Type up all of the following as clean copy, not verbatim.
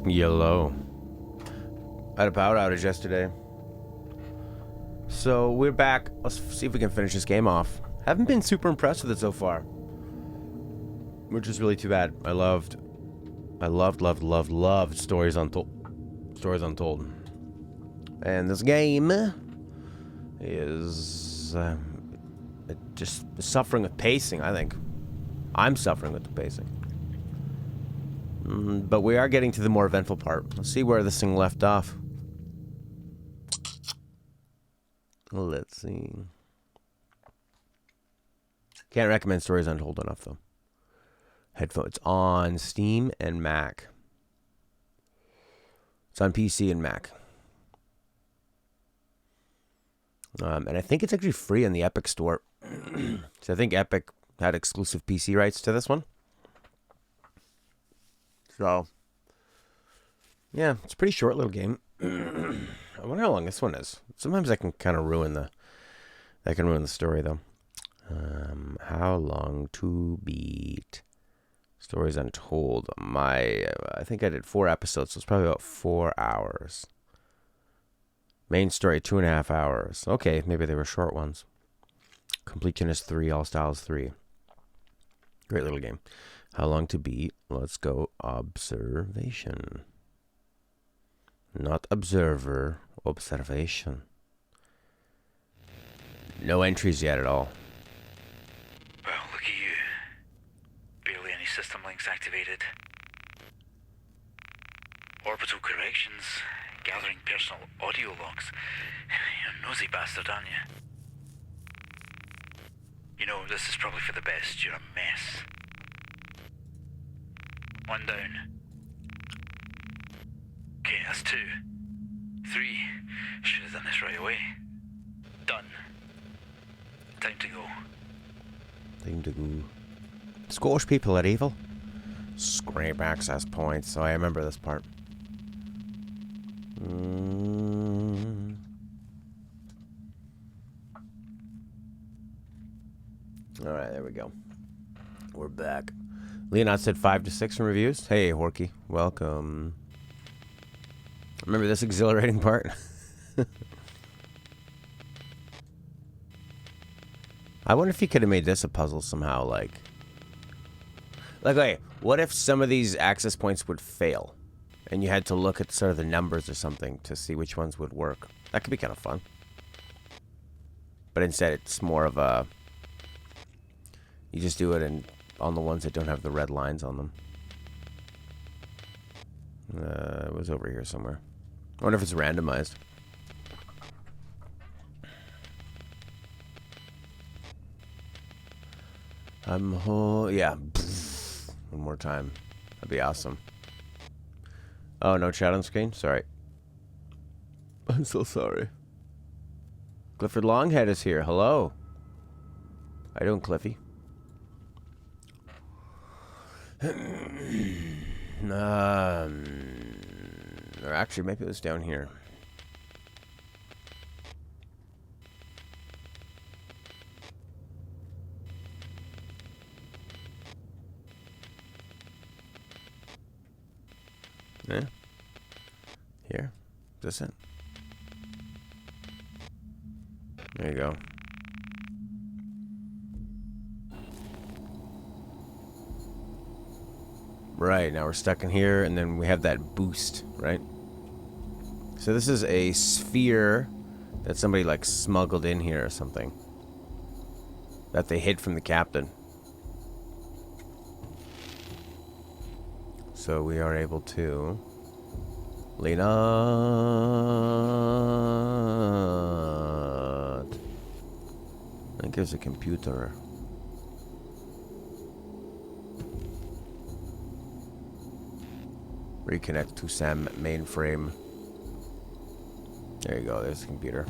Yellow. I had a power outage yesterday. So we're back. Let's see if we can finish this game off. Haven't been super impressed with it so far. Which is really too bad. I loved Stories Untold. Stories Untold. And this game is just suffering with pacing, I think. I'm suffering with the pacing. But we are getting to the more eventful part. Let's see where this thing left off. Let's see. Can't recommend Stories Untold enough, though. Headphones on Steam and Mac. It's on PC and Mac. And I think it's actually free in the Epic Store. So I think Epic had exclusive PC rights to this one. So, yeah, it's a pretty short little game. I wonder how long this one is. Sometimes I can kind of ruin the story, though. How long to beat? Stories Untold. I think I did 4 episodes, so it's probably about 4 hours. Main story, 2.5 hours. Okay, maybe they were short ones. Completionist 3, All Styles 3. Great little game. How long to beat? Let's go observation. Not observer, observation. No entries yet at all. Well, look at you. Barely any system links activated. Orbital corrections. Gathering personal audio logs. You're a nosy bastard, aren't you? You know, this is probably for the best. You're a mess. 1 down. Okay, that's 2. 3. Should have done this right away. Done. Time to go. Time to go. Scottish people are evil. Scrape access points. So I remember this part. Alright, there we go. We're back. Leonard said 5 to 6 in reviews. Hey, Horky. Welcome. Remember this exhilarating part? I wonder if you could have made this a puzzle somehow, like, wait, what if some of these access points would fail? And you had to look at sort of the numbers or something to see which ones would work. That could be kind of fun. But instead, it's more of a... You just do it on the ones that don't have the red lines on them. It was over here somewhere. I wonder if it's randomized. Yeah. One more time. That'd be awesome. Oh, no chat on screen? Sorry. I'm so sorry. Clifford Longhead is here. Hello. How you doing, Cliffy? Or actually, maybe it was down here. Yeah. Here. Is this it? There you go. Right, now we're stuck in here, and then we have that boost, right? So this is a sphere that somebody, like, smuggled in here or something. That they hid from the captain. So we are able to... Lean out. I think there's a computer. Reconnect to SAM mainframe. There you go, there's the computer.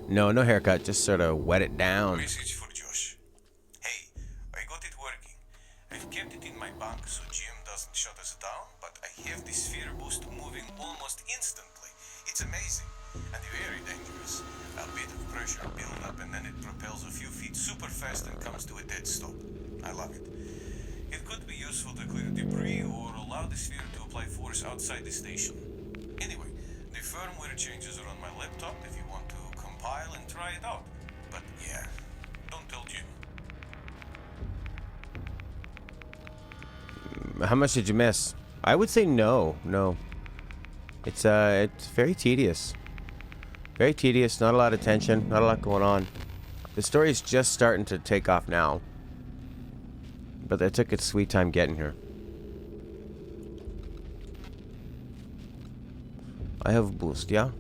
No haircut, just sort of wet it down. Message for Josh. Hey, I got it working. I've kept it in my bank so Jim doesn't shut us down, but I have this sphere boost moving almost instantly. It's amazing and very dangerous. A bit of pressure build up and then it propels a few feet super fast and comes to a dead stop. I love it. It could be useful to clear debris or allow the sphere to supply force outside the station. Anyway, the firmware changes are on my laptop if you want to compile and try it out. But yeah, don't tell Jim. How much did you miss? I would say no. It's very tedious. Very tedious, not a lot of tension, not a lot going on. The story is just starting to take off now. But it took its sweet time getting here. I have boost, yeah?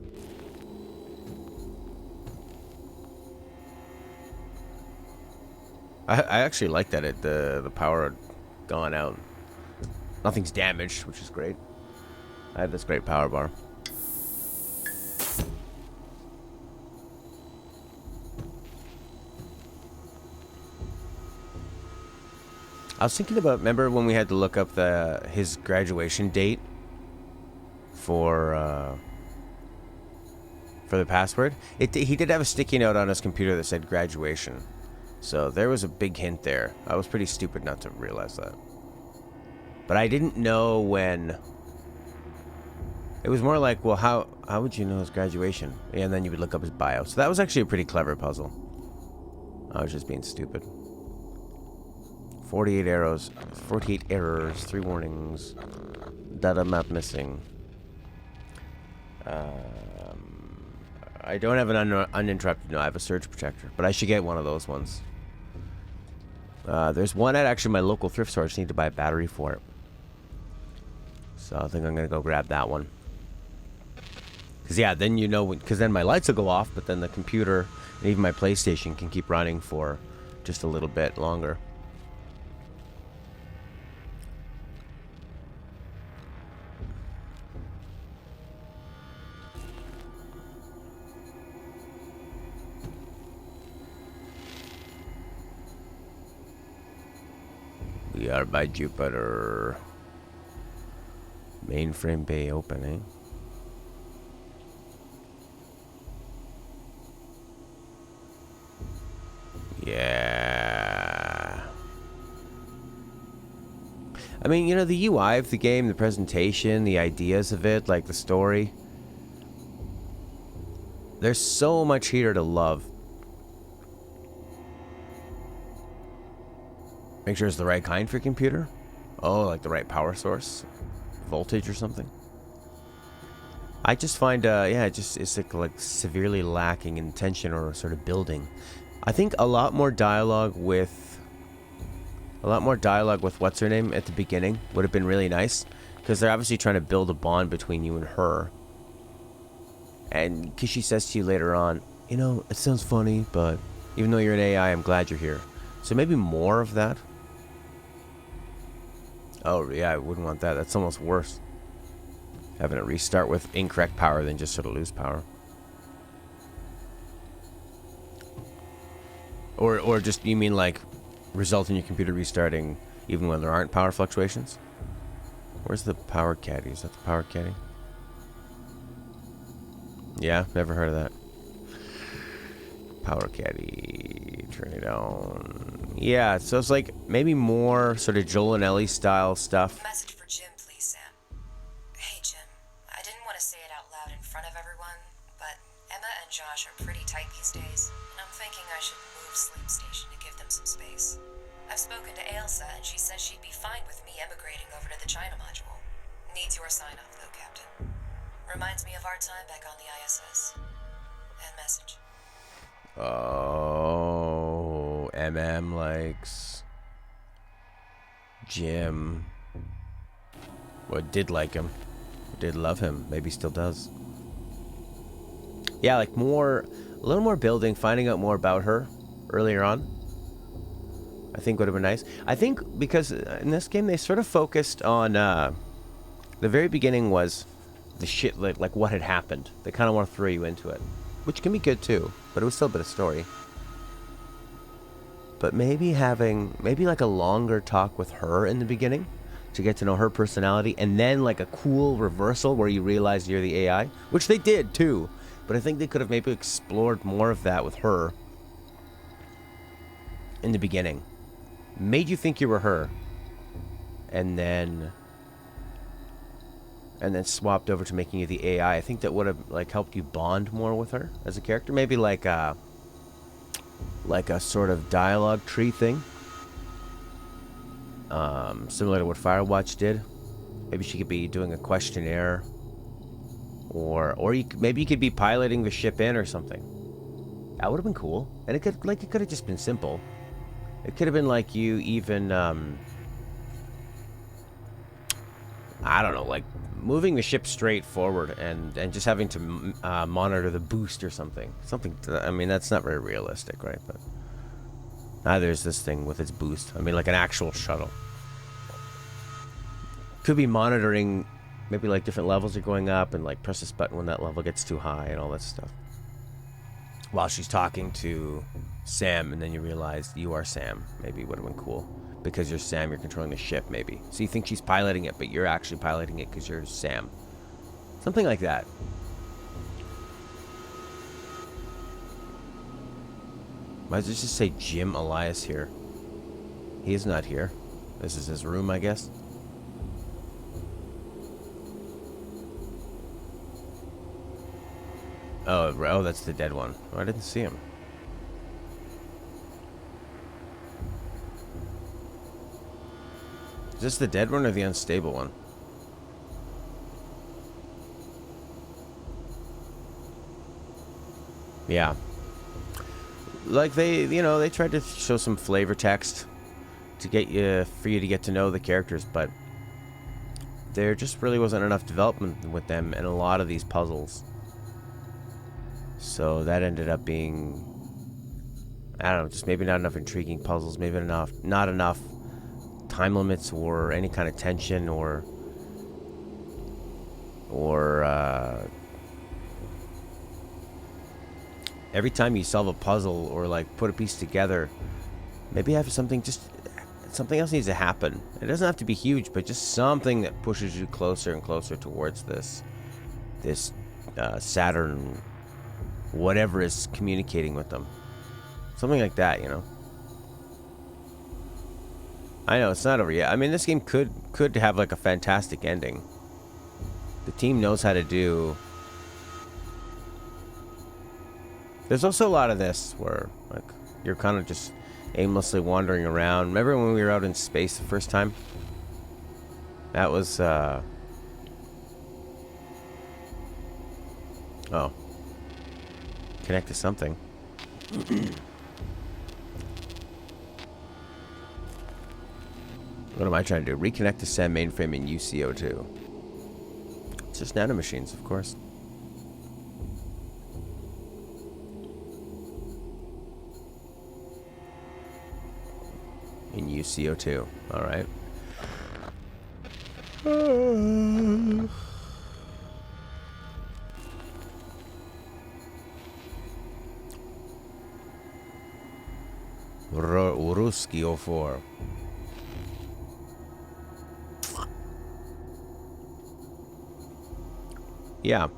I actually like that the power had gone out. Nothing's damaged, which is great. I have this great power bar. I was thinking about, remember when we had to look up his graduation date for the password? He did have a sticky note on his computer that said graduation. So there was a big hint there. I was pretty stupid not to realize that. But I didn't know when. It was more like, well, how would you know his graduation? And then you would look up his bio. So that was actually a pretty clever puzzle. I was just being stupid. 48 arrows, 48 errors, 3 warnings, data map missing. I don't have an uninterrupted. No, I have a surge protector, but I should get one of those ones. There's one at actually my local thrift store. I just need to buy a battery for it. So I think I'm gonna go grab that one. Cause yeah, then you know, because then my lights will go off, but then the computer and even my PlayStation can keep running for just a little bit longer. We are by Jupiter. Mainframe bay opening. Yeah. I mean, you know, the UI of the game, the presentation, the ideas of it, like the story. There's so much here to love. Make sure it's the right kind for your computer. Oh, like the right power source, voltage or something. I just find, yeah, it's like severely lacking in tension or sort of building. I think a lot more dialogue with what's her name at the beginning would have been really nice, because they're obviously trying to build a bond between you and her. And because she says to you later on, you know, it sounds funny, but even though you're an AI, I'm glad you're here. So maybe more of that. Oh, yeah, I wouldn't want that. That's almost worse. Having it restart with incorrect power than just sort of lose power. Or just, you mean like, result in your computer restarting even when there aren't power fluctuations? Where's the power caddy? Is that the power caddy? Yeah, never heard of that. Power caddy. Turn it on. Yeah, so it's like maybe more sort of Joel and Ellie style stuff. Message for Jim, please, Sam. Hey, Jim. I didn't want to say it out loud in front of everyone, but Emma and Josh are pretty tight these days, and I'm thinking I should move Sleep Station to give them some space. I've spoken to Ailsa, and she says she'd be fine with me emigrating over to the China module. Needs your sign-off, though, Captain. Reminds me of our time back on the ISS. End message. Oh, MM likes Jim. Well, did like him. Did love him. Maybe still does. Yeah, like a little more building, finding out more about her earlier on. I think would have been nice. I think because in this game they sort of focused on the very beginning was the shit, like what had happened. They kind of want to throw you into it, which can be good too, but it was still a bit of story. But maybe like a longer talk with her in the beginning to get to know her personality, and then like a cool reversal where you realize you're the AI, which they did too. But I think they could have maybe explored more of that with her in the beginning. Made you think you were her, and then and then swapped over to making you the AI, I think that would have like helped you bond more with her as a character. Maybe like a sort of dialogue tree thing, similar to what Firewatch did. Maybe she could be doing a questionnaire, or maybe you could be piloting the ship in or something. That would have been cool. And it could have just been simple. It could have been like you even I don't know, like moving the ship straight forward and just having to monitor the boost or something. I mean, that's not very realistic, right? But neither is this thing with its boost. I mean, like an actual shuttle. Could be monitoring maybe like different levels are going up and like press this button when that level gets too high and all that stuff. While she's talking to Sam, and then you realize you are Sam. Maybe it would have been cool. Because you're Sam, you're controlling the ship, maybe. So you think she's piloting it, but you're actually piloting it because you're Sam. Something like that. Why does it just say Jim Elias here? He is not here. This is his room, I guess. Oh, that's the dead one. Oh, I didn't see him. Is this the dead one or the unstable one? Yeah. Like they tried to show some flavor text to for you to get to know the characters, but there just really wasn't enough development with them in a lot of these puzzles. So that ended up being, I don't know, just maybe not enough intriguing puzzles, maybe not enough time limits or any kind of tension or every time you solve a puzzle or like put a piece together, maybe have something else needs to happen. It doesn't have to be huge, but just something that pushes you closer and closer towards this Saturn, whatever is communicating with them. Something like that, you know. I know it's not over yet. I mean, this game could have like a fantastic ending. The team knows how to do. There's also a lot of this where like you're kind of just aimlessly wandering around. Remember when we were out in space the first time? That was oh. Connect to something. What am I trying to do? Reconnect to SAM mainframe in UCO2. It's just nanomachines, of course. In UCO2. Alright. Ruski 04. Yeah.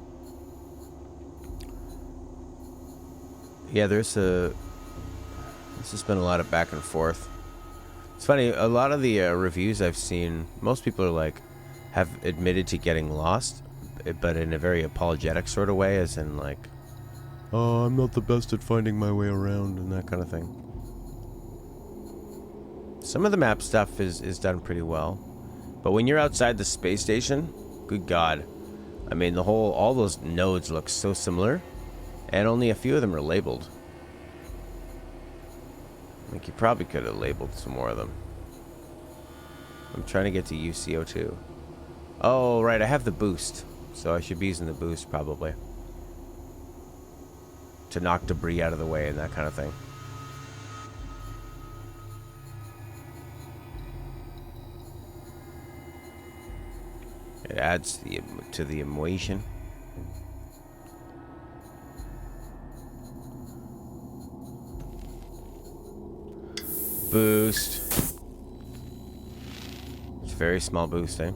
Yeah, this has been a lot of back and forth. It's funny, a lot of the reviews I've seen, most people are like, have admitted to getting lost, but in a very apologetic sort of way, as in like, oh, I'm not the best at finding my way around and that kind of thing. Some of the map stuff is done pretty well, but when you're outside the space station, good God. I mean, all those nodes look so similar, and only a few of them are labeled. Like, you probably could have labeled some more of them. I'm trying to get to UCO2. Oh, right, I have the boost, so I should be using the boost, probably. To knock debris out of the way and that kind of thing. It adds to the emotion. Boost. It's a very small boost, eh?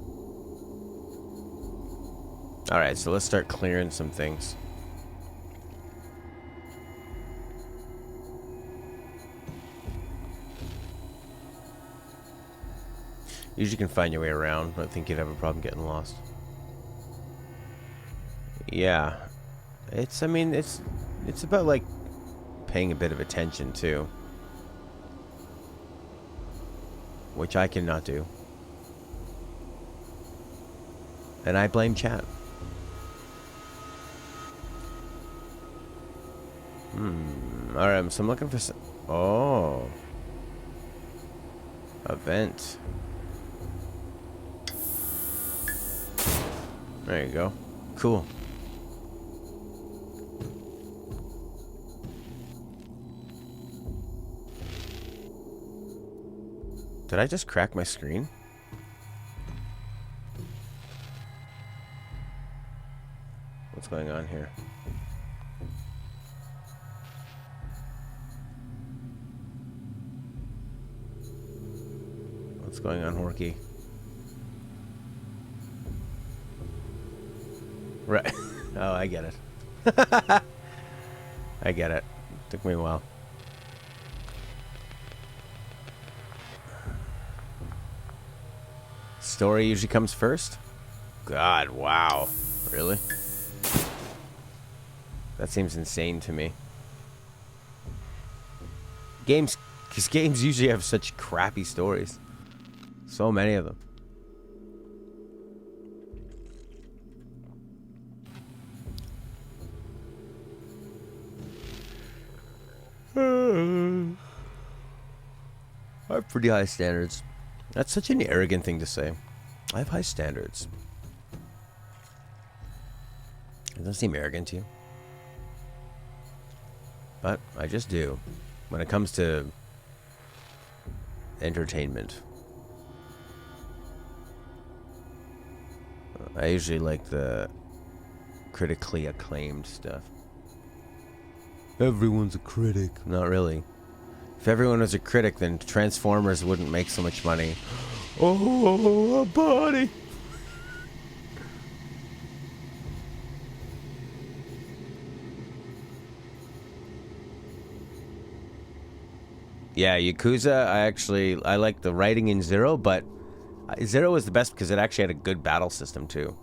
Alright, so let's start clearing some things. Usually you can find your way around. I don't think you'd have a problem getting lost. Yeah. I mean, it's about, like, paying a bit of attention, too. Which I cannot do. And I blame chat. Alright, so I'm looking for some... Oh. Event. There you go. Cool. Did I just crack my screen? What's going on here? What's going on, Horky? Right. Oh, I get it. I get it. Took me a while. Story usually comes first? God, wow. Really? That seems insane to me. Games, because games usually have such crappy stories. So many of them. I have pretty high standards. That's such an arrogant thing to say. I have high standards. It doesn't seem arrogant to you. But I just do. When it comes to entertainment. I usually like the critically acclaimed stuff. Everyone's a critic. Not really. If everyone was a critic, then Transformers wouldn't make so much money. Oh, a body! Yeah, Yakuza, I like the writing in Zero, but Zero was the best because it actually had a good battle system, too.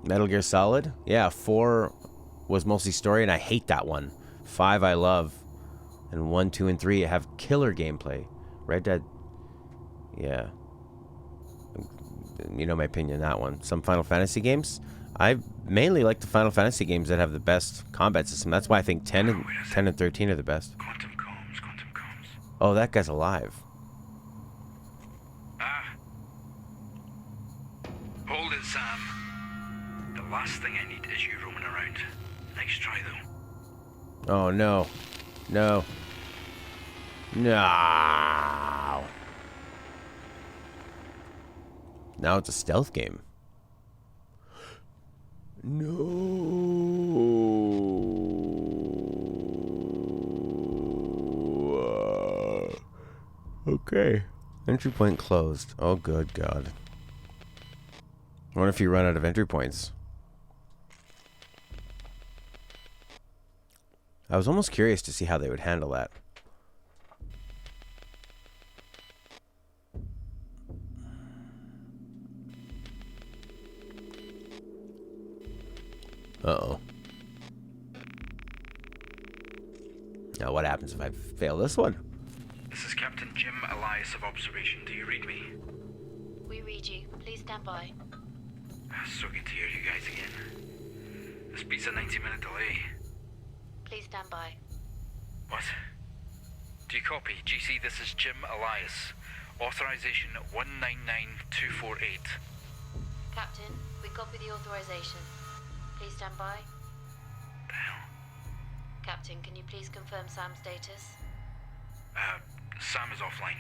Metal Gear Solid? Yeah, 4 was mostly story, and I hate that one. 5 I love. And 1, 2, and 3 have killer gameplay. Red Dead... Yeah. You know my opinion on that one. Some Final Fantasy games? I mainly like the Final Fantasy games that have the best combat system. That's why I think 10 and 13 are the best. Quantum comms. Oh, that guy's alive. Ah. Hold it, Sam. The last thing I need is you roaming around. Nice try, though. Oh, no. No. No. Now it's a stealth game. No. Okay. Entry point closed. Oh, good God. I wonder if you run out of entry points. I was almost curious to see how they would handle that. Uh-oh. Now what happens if I fail this one? This is Captain Jim Elias of Observation. Do you read me? We read you. Please stand by. So good to hear you guys again. This beats a 90-minute delay. Please stand by. What? Do you copy? GC, this is Jim Elias. Authorization 199248. Captain, we copy the authorization. Please stand by. The hell? Captain, can you please confirm Sam's status? Sam is offline.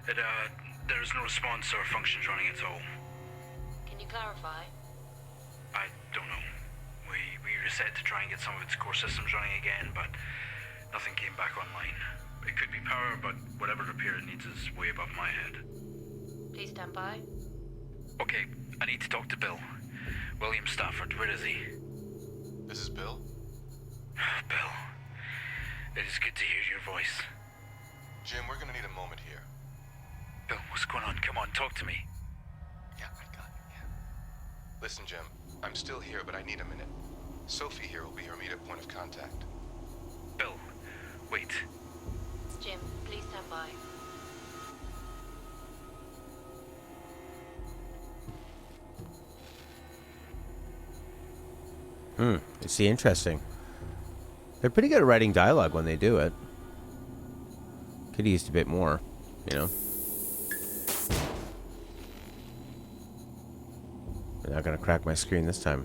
There is no response or functions running at all. Can you clarify? I don't know. We reset to try and get some of its core systems running again, but nothing came back online. It could be power, but whatever repair it needs is way above my head. Please stand by. Okay, I need to talk to Bill. William Stafford, where is he? This is Bill. Bill, it is good to hear your voice. Jim, we're gonna need a moment here. Bill, what's going on? Come on, talk to me. Yeah, I got it, yeah. Listen, Jim, I'm still here, but I need a minute. Sophie here will be your immediate point of contact. Bill, wait. Jim, please stand by. See, interesting. They're pretty good at writing dialogue when they do it. Could have used a bit more, you know. They're not gonna crack my screen this time.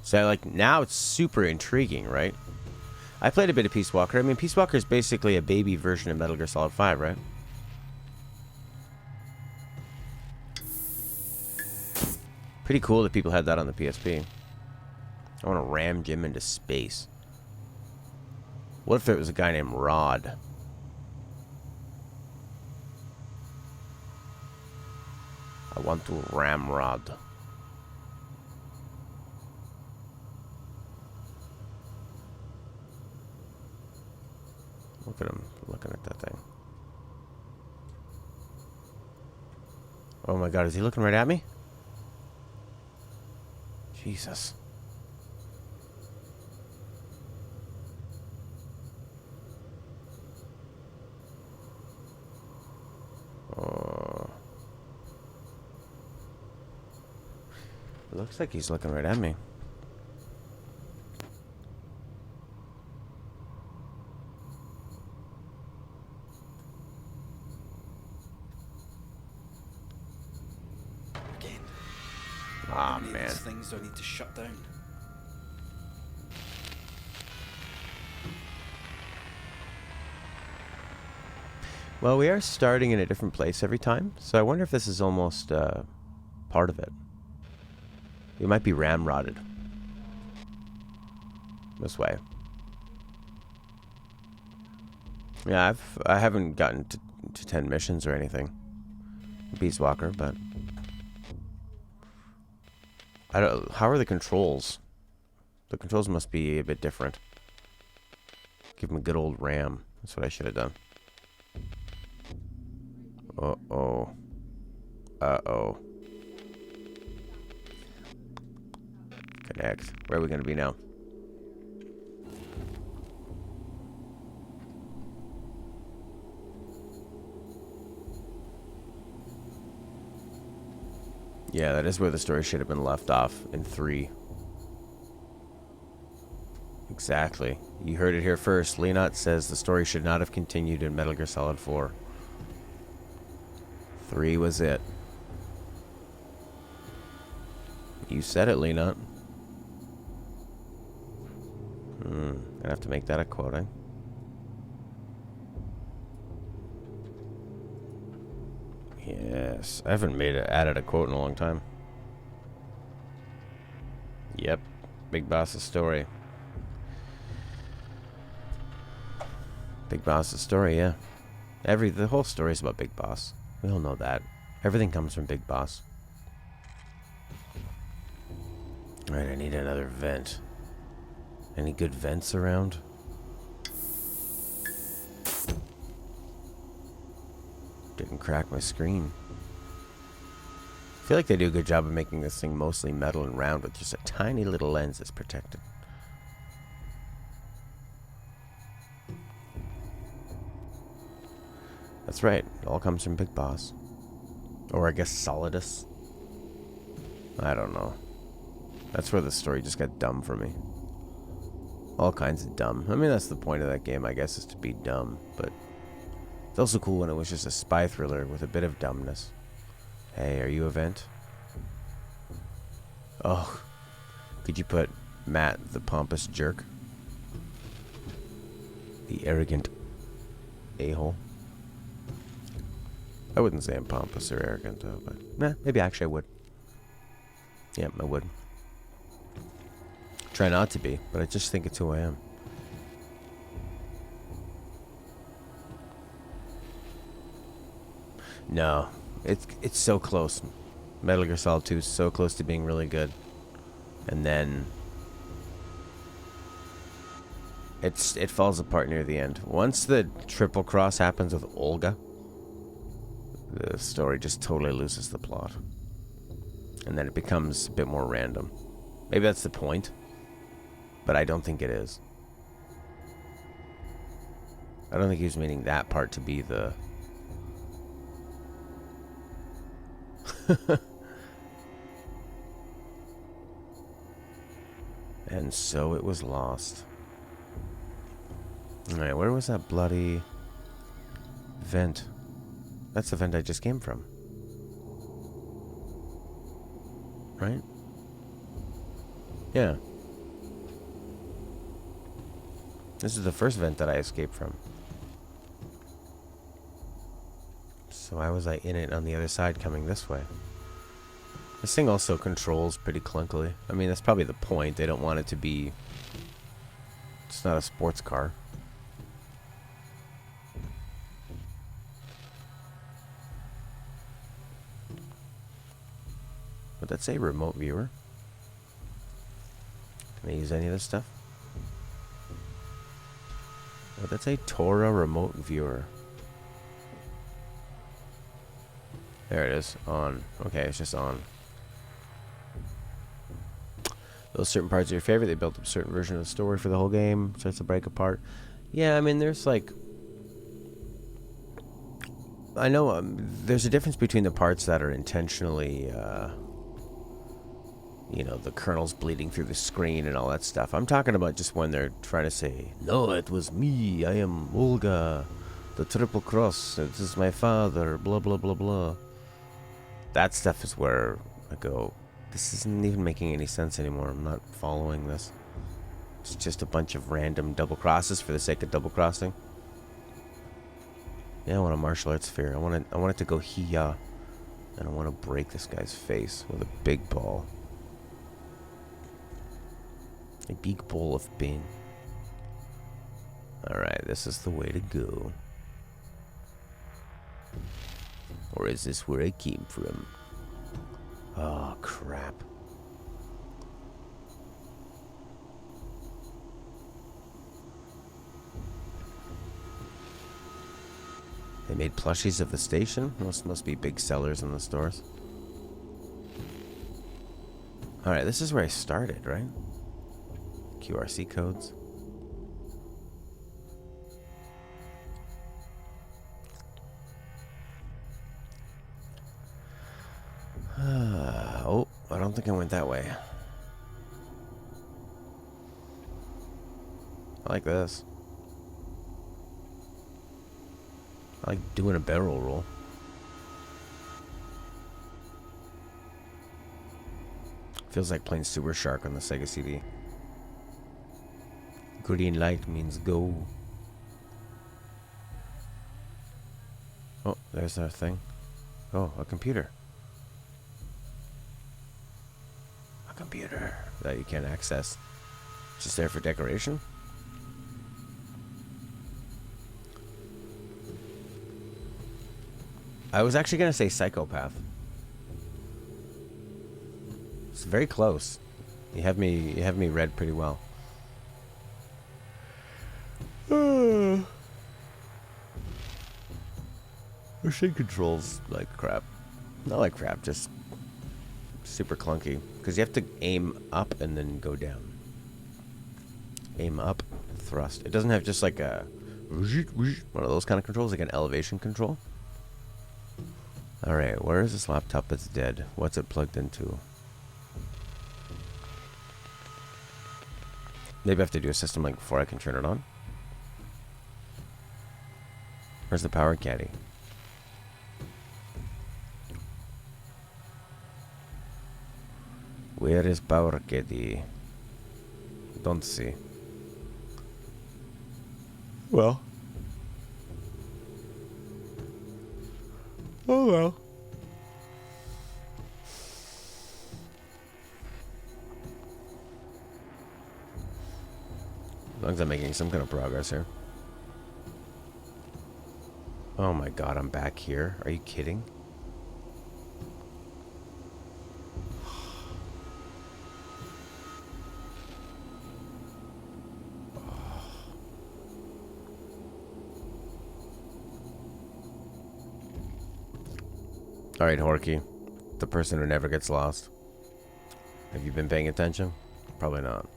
So, like, now it's super intriguing, right? I played a bit of Peace Walker. I mean, Peace Walker is basically a baby version of Metal Gear Solid 5, right? Pretty cool that people had that on the PSP. I want to ram Jim into space. What if there was a guy named Rod? I want to ram Rod. Look at him looking at that thing. Oh my god, is he looking right at me? Jesus. Oh. It looks like he's looking right at me. Again. Ah, How many of man. these things do I need to shut down? Well, we are starting in a different place every time, so I wonder if this is almost part of it. We might be ramrodded this way. Yeah, I haven't gotten to 10 missions or anything, Peace Walker, but I don't. How are the controls? The controls must be a bit different. Give him a good old ram. That's what I should have done. Uh-oh. Uh-oh. Connect. Where are we going to be now? Yeah, that is where the story should have been left off, in 3. Exactly. You heard it here first. Leonot says the story should not have continued in Metal Gear Solid 4. 3 was it. You said it, Leonot. Gonna have to make that a quote, eh? Yes. I haven't added a quote in a long time. Yep. Big Boss's story. Big Boss's story, yeah. The whole story is about Big Boss. We all know that. Everything comes from Big Boss. Alright, I need another vent. Any good vents around? Didn't crack my screen. I feel like they do a good job of making this thing mostly metal and round with just a tiny little lens that's protected. That's right. It all comes from Big Boss. Or I guess Solidus. I don't know. That's where the story just got dumb for me. All kinds of dumb. I mean, that's the point of that game, I guess, is to be dumb. But it's also cool when it was just a spy thriller with a bit of dumbness. Hey, are you a vent? Oh. Could you put Matt, the pompous jerk? The arrogant a-hole? I wouldn't say I'm pompous or arrogant, though, but nah, maybe actually I would. Yeah, I would. Try not to be, but I just think it's who I am. No, it's so close. Metal Gear Solid 2 is so close to being really good. And then it falls apart near the end. Once the triple cross happens with Olga, the story just totally loses the plot. And then it becomes a bit more random. Maybe that's the point, but I don't think it is. I don't think he was meaning that part to be the... And so it was lost. Alright, where was that bloody vent? That's the vent I just came from. Right? Yeah. This is the first vent that I escaped from. So why was I in it on the other side coming this way? This thing also controls pretty clunkily. I mean, that's probably the point. They don't want it to be... It's not a sports car. Would that say remote viewer? Can I use any of this stuff? Would that say Torah remote viewer? There it is. On. Okay, it's just on. Those certain parts are your favorite. They built up a certain version of the story for the whole game. Starts to break apart. Yeah, I mean, there's like... I know there's a difference between the parts that are intentionally... you know, the kernel's bleeding through the screen and all that stuff. I'm talking about just when they're trying to say, no, it was me. I am Olga. The triple cross. This is my father. Blah, blah, blah, blah. That stuff is where I go, this isn't even making any sense anymore. I'm not following this. It's just a bunch of random double crosses for the sake of double crossing. Yeah, I want a martial arts sphere. I want it to go hiya. And I want to break this guy's face with a big ball. A big ball of pain. Alright, this is the way to go. Or is this where I came from? Oh, crap. They made plushies of the station? Must be big sellers in the stores. Alright, this is where I started, right? QRC codes. Oh, I don't think I went that way. I like this. I like doing a barrel roll. Feels like playing Super Shark on the Sega CD. Green light means go. Oh, there's our thing. Oh, a computer. A computer that you can't access. Just there for decoration. I was actually gonna say psychopath. It's very close. You have me read pretty well. Machine controls like crap. Not like crap, just super clunky. Because you have to aim up and then go down. Aim up, thrust. It doesn't have just like a one of those kind of controls, like an elevation control. Alright, where is this laptop that's dead? What's it plugged into? Maybe I have to do a system link before I can turn it on. Where's the power caddy? Where is power caddy? Don't see. Well. Oh well. As long as I'm making some kind of progress here. Oh my god, I'm back here. Are you kidding? Alright, Horky. The person who never gets lost. Have you been paying attention? Probably not.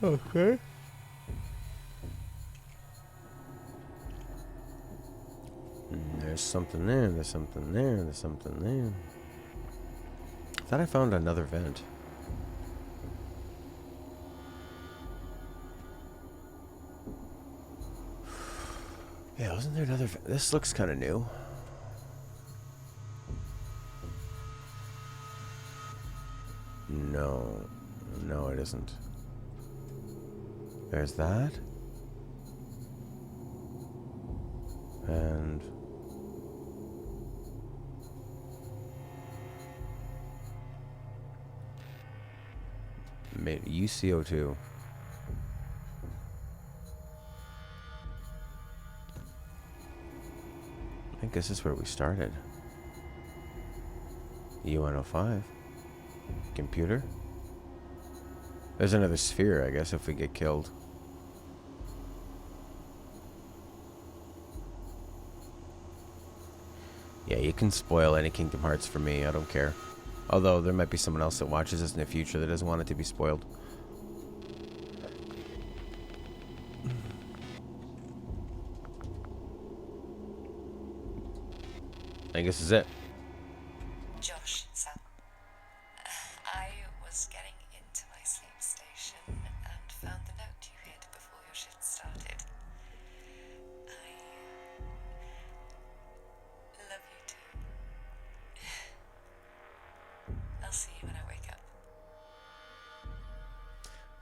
Okay. There's something there, there's something there, there's something there. I thought I found another vent. Yeah, wasn't there another vent? This looks kind of new. No. No, it isn't. There's that. And... UCO2. I think this is where we started. UN05. Computer. There's another sphere, I guess, if we get killed. Yeah, you can spoil any Kingdom Hearts for me. I don't care. Although, there might be someone else that watches this in the future that doesn't want it to be spoiled. I think this is it. Josh, son. I was getting into my sleep station and found the note you hid before your shift started. I love you too. I'll see you when I wake up.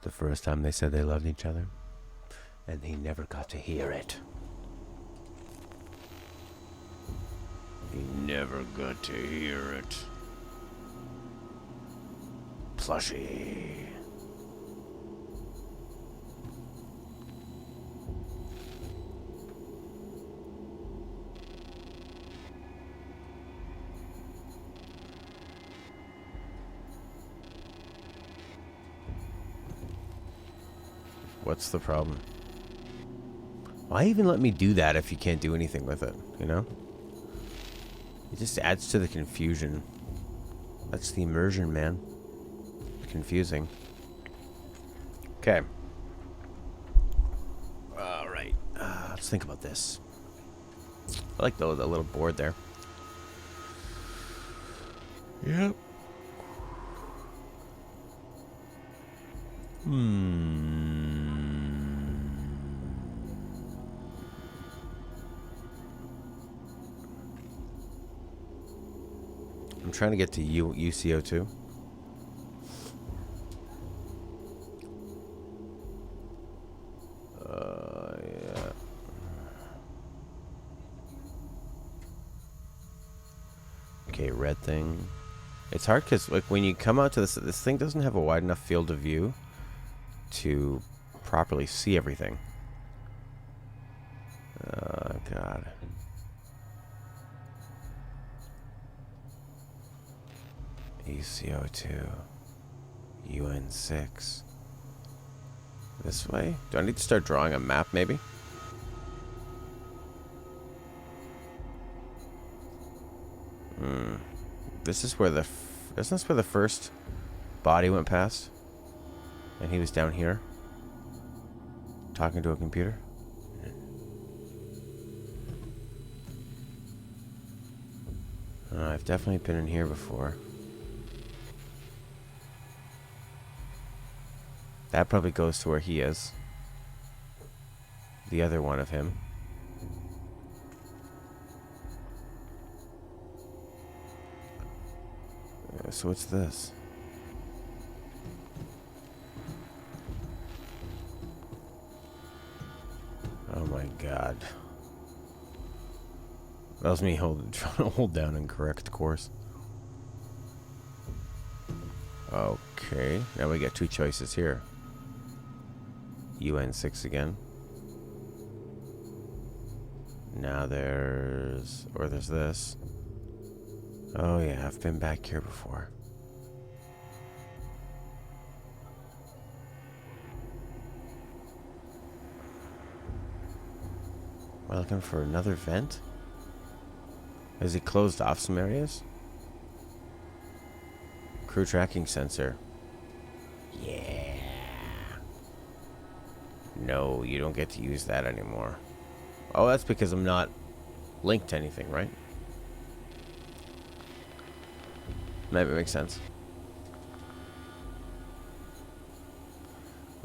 The first time they said they loved each other, and he never got to hear it. He never got to hear it. Plushie. What's the problem? Why even let me do that if you can't do anything with it, you know? It just adds to the confusion. That's the immersion, man. Confusing. Okay. Alright. Let's think about this. I like the little board there. Yep. I'm trying to get to UCO2. Yeah. Okay, red thing. It's hard because like when you come out to this thing doesn't have a wide enough field of view to properly see everything. Oh God. ECO2 UN6 this way? Do I need to start drawing a map maybe? This is where isn't this where the first body went past? And he was down here talking to a computer? I've definitely been in here before. That probably goes to where he is. The other one of him. So what's this? Oh my God. That was me trying to hold down incorrect course. Okay, now we get two choices here. UN6 again. Now there's this. Oh yeah, I've been back here before. Am I looking for another vent? Has he closed off some areas? Crew tracking sensor. Yeah. No, you don't get to use that anymore. Oh, that's because I'm not linked to anything, right? Maybe it makes sense.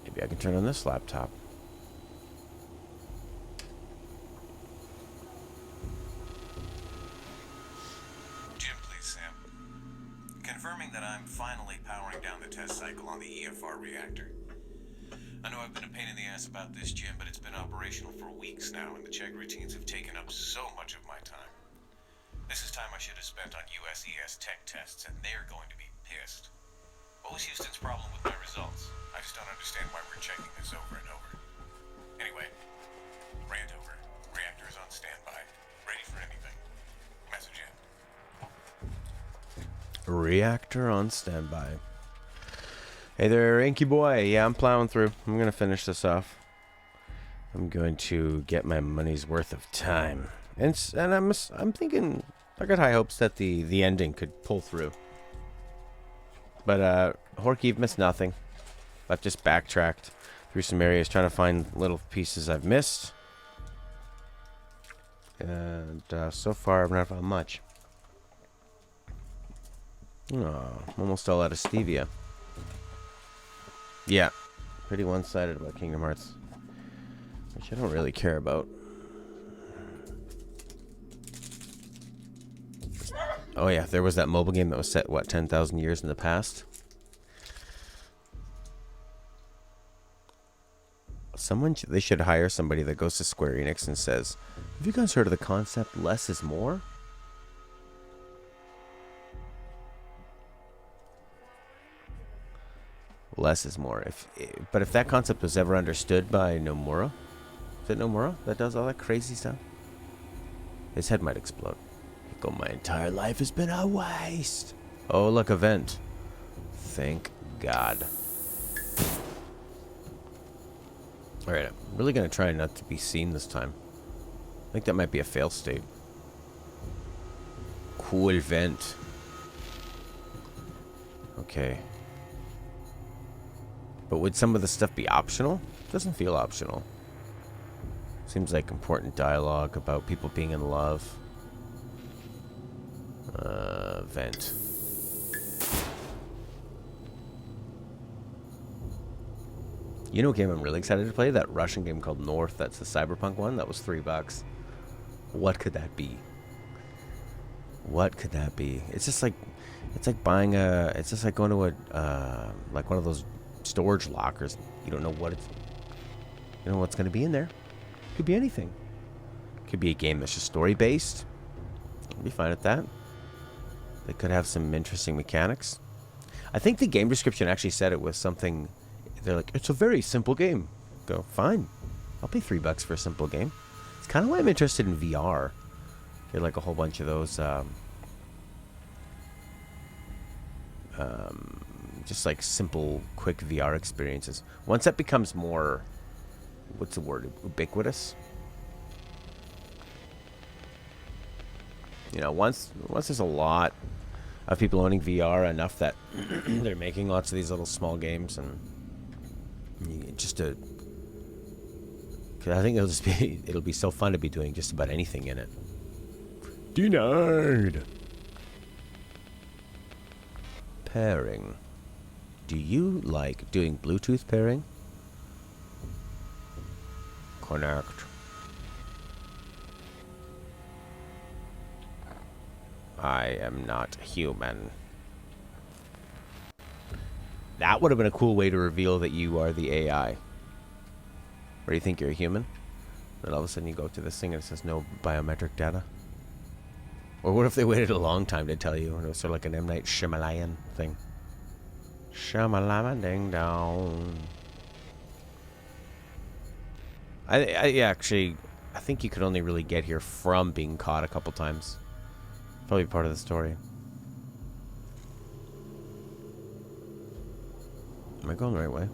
Maybe I can turn on this laptop. Jim, please, Sam. Confirming that I'm finally powering down the test cycle on the EFR reactor. I know I've been a pain in the ass about this, Jim, but it's been operational for weeks now, and the check routines have taken up so much of my time. This is time I should have spent on USES tech tests, and they're going to be pissed. What was Houston's problem with my results? I just don't understand why we're checking this over and over. Anyway, rant over. Reactor is on standby. Ready for anything. Message in. Reactor on standby. Hey there, Inky boy. Yeah, I'm plowing through. I'm gonna finish this off. I'm going to get my money's worth of time, and I'm thinking I got high hopes that the ending could pull through. But Horky missed nothing. I've just backtracked through some areas trying to find little pieces I've missed, and so far I've not found much. Oh, I'm almost all out of stevia. Yeah, pretty one-sided about Kingdom Hearts, which I don't really care about. Oh yeah, there was that mobile game that was set, what, 10,000 years in the past? They should hire somebody that goes to Square Enix and says, have you guys heard of the concept less is more? Less is more. But if that concept was ever understood by Nomura, is it Nomura that does all that crazy stuff? His head might explode. He'd go, my entire life has been a waste. Oh, look, a vent. Thank God. Alright, I'm really going to try not to be seen this time. I think that might be a fail state. Cool vent. Okay. But would some of the stuff be optional? Doesn't feel optional. Seems like important dialogue about people being in love. Vent. You know a game I'm really excited to play? That Russian game called North. That's the Cyberpunk one. That was $3. What could that be? What could that be? It's just like, it's like buying a, it's just like going to a, like one of those storage lockers. You don't know what it's, you know what's going to be in there. Could be anything. Could be a game that's just story based. I'd be fine with that. They could have some interesting mechanics. I think the game description actually said it was something. They're like, it's a very simple game. Go, fine. I'll pay $3 for a simple game. It's kind of why I'm interested in VR. Get like a whole bunch of those. Just like simple, quick VR experiences. Once that becomes more, what's the word, ubiquitous? You know, once there's a lot of people owning VR, enough that they're making lots of these little small games, and just to, cause I think it'll be so fun to be doing just about anything in it. Denied. Pairing. Do you like doing Bluetooth pairing? Connect. I am not human. That would have been a cool way to reveal that you are the AI. Or you think you're a human? Then all of a sudden you go to this thing and it says no biometric data. Or what if they waited a long time to tell you? And it was sort of like an M. Night Shyamalan thing. Shamalama ding dong. I actually, I think you could only really get here from being caught a couple times. Probably part of the story. Am I going the right way?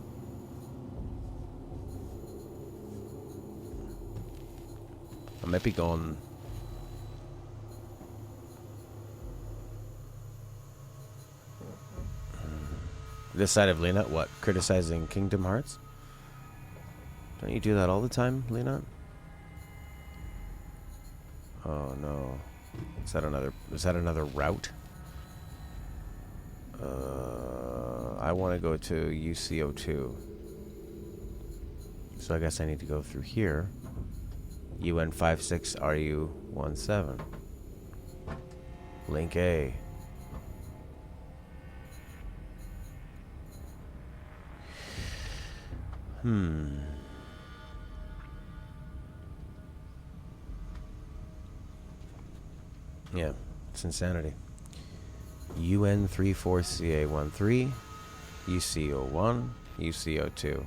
I might be going... This side of Lena, what? Criticizing Kingdom Hearts? Don't you do that all the time, Lena? Oh no. Is that another route? I want to go to UCO2. So I guess I need to go through here. UN56RU17. Link A. Yeah, it's insanity. UN34CA13, UCO1, UCO2.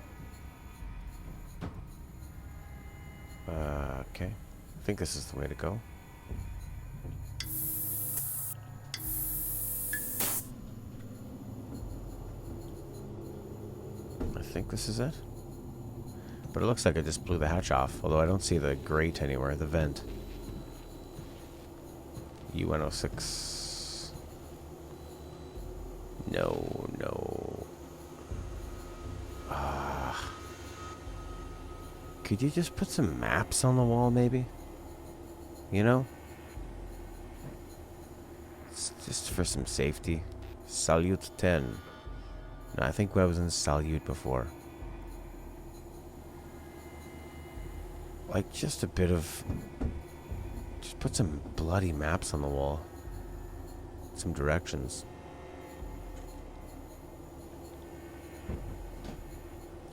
Okay. I think this is the way to go. I think this is it. But it looks like I just blew the hatch off, although I don't see the grate anywhere, the vent. UN06. No, no. Could you just put some maps on the wall, maybe? You know? It's just for some safety. Salute 10. No, I think I was in Salute before. Like, just a bit of... Just put some bloody maps on the wall. Some directions.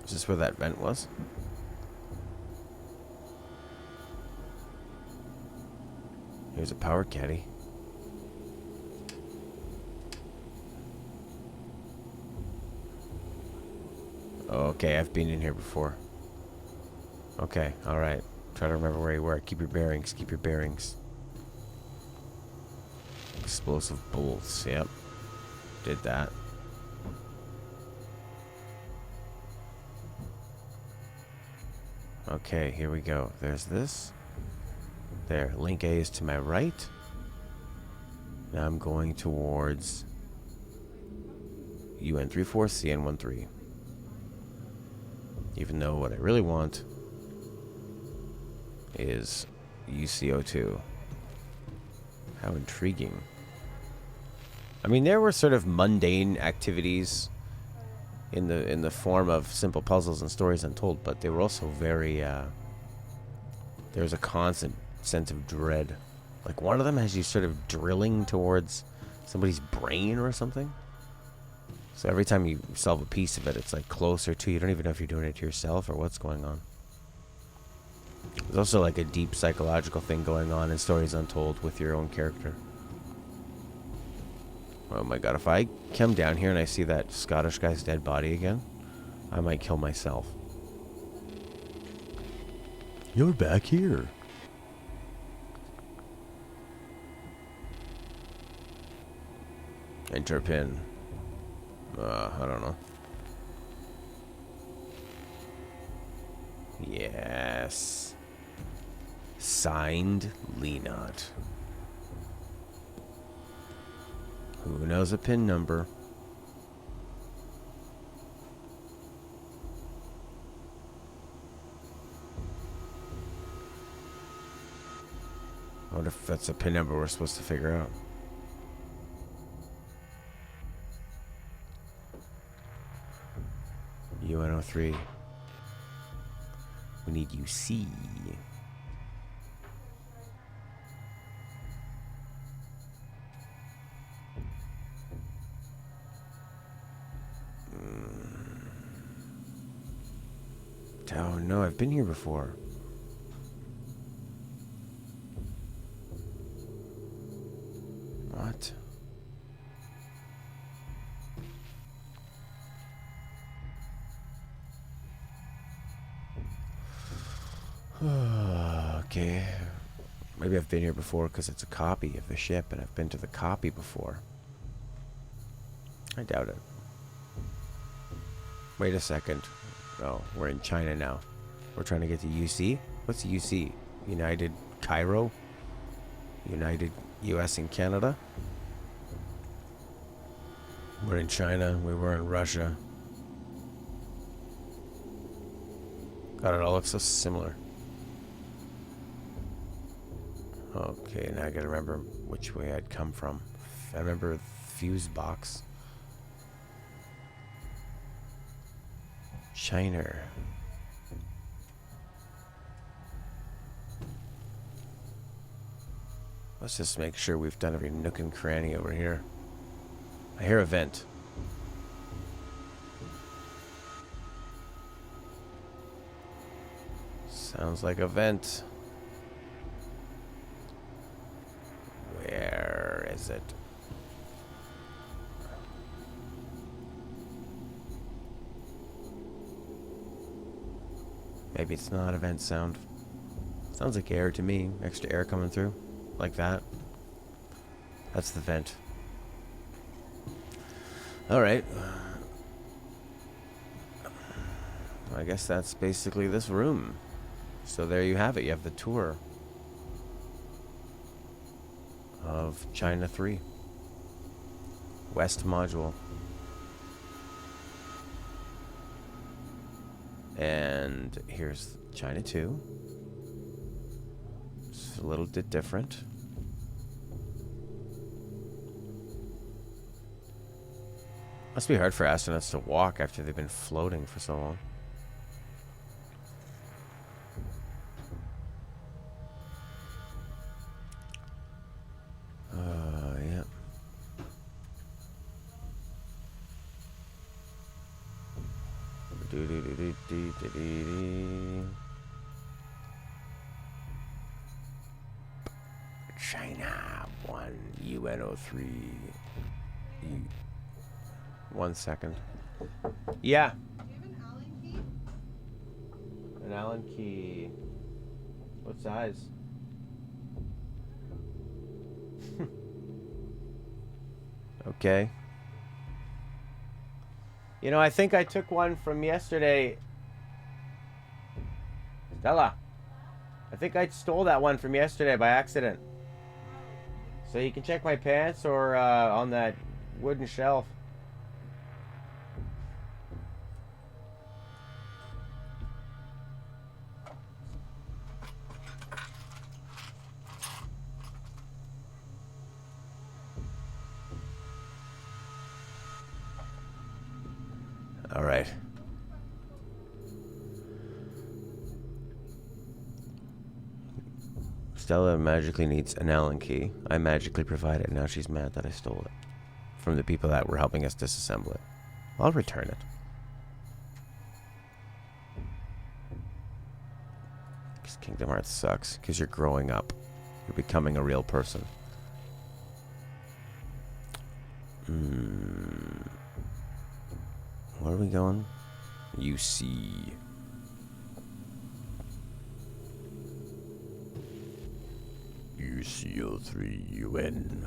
Is this where that vent was? Here's a power caddy. Okay, I've been in here before. Okay, alright. Try to remember where you were. Keep your bearings, keep your bearings. Explosive bolts, yep. Did that. Okay, here we go. There's this. There, link A is to my right. Now I'm going towards UN34CN13. Even though what I really want is UCO2. How intriguing. I mean, there were sort of mundane activities in the form of simple puzzles and stories untold, but they were also very there was a constant sense of dread. Like one of them has you sort of drilling towards somebody's brain or something. So every time you solve a piece of it, it's like closer to you. You don't even know if you're doing it to yourself or what's going on. There's also like a deep psychological thing going on in Stories Untold with your own character. Oh my god, if I come down here and I see that Scottish guy's dead body again, I might kill myself. You're back here. Enter pin. I don't know. Yes. Signed, Lenot. Who knows a pin number? I wonder if that's a pin number we're supposed to figure out. UN03. We need UC. Oh no, I've been here before. What? Okay. Maybe I've been here before because it's a copy of the ship and I've been to the copy before. I doubt it. Wait a second. Oh, we're in China now. We're trying to get to UC? What's UC? United Cairo, United U.S. and Canada. We're in China. We were in Russia. God, it all looks so similar. Okay, now I gotta remember which way I'd come from. I remember fuse box. China. Let's just make sure we've done every nook and cranny over here. I hear a vent. Sounds like a vent. Where is it? Maybe it's not a vent sound. Sounds like air to me. Extra air coming through. Like that. That's the vent. Alright. I guess that's basically this room. So there you have it. You have the tour of China 3. West module. And here's China 2. It's a little bit different. Must be hard for astronauts to walk after they've been floating for so long. Yeah. China 1 UNO3. 1 second. Yeah. Do you have an Allen key? An Allen key. What size? Okay. You know, I think I took one from yesterday. Stella. I think I stole that one from yesterday by accident. So you can check my pants or on that wooden shelf. All right. Stella magically needs an Allen key. I magically provide it. Now she's mad that I stole it from the people that were helping us disassemble it. I'll return it. Because Kingdom Hearts sucks. Because you're growing up. You're becoming a real person. Where are we going? UC. UCO3UN.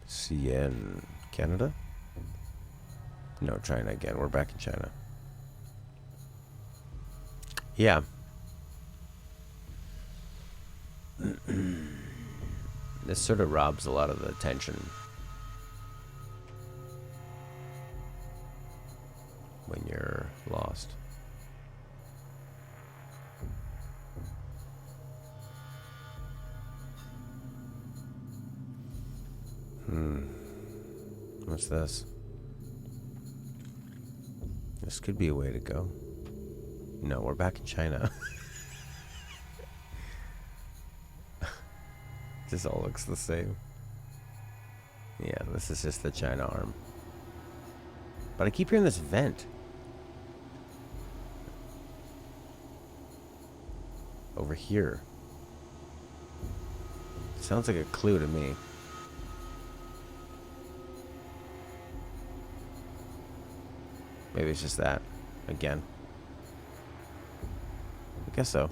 CN. Canada? No, China again. We're back in China. Yeah. This sort of robs a lot of the tension when you're lost. What's this? This could be a way to go. No, we're back in China. This all looks the same. Yeah, this is just the China arm. But I keep hearing this vent. Over here. Sounds like a clue to me. Maybe it's just that. Again. I guess so.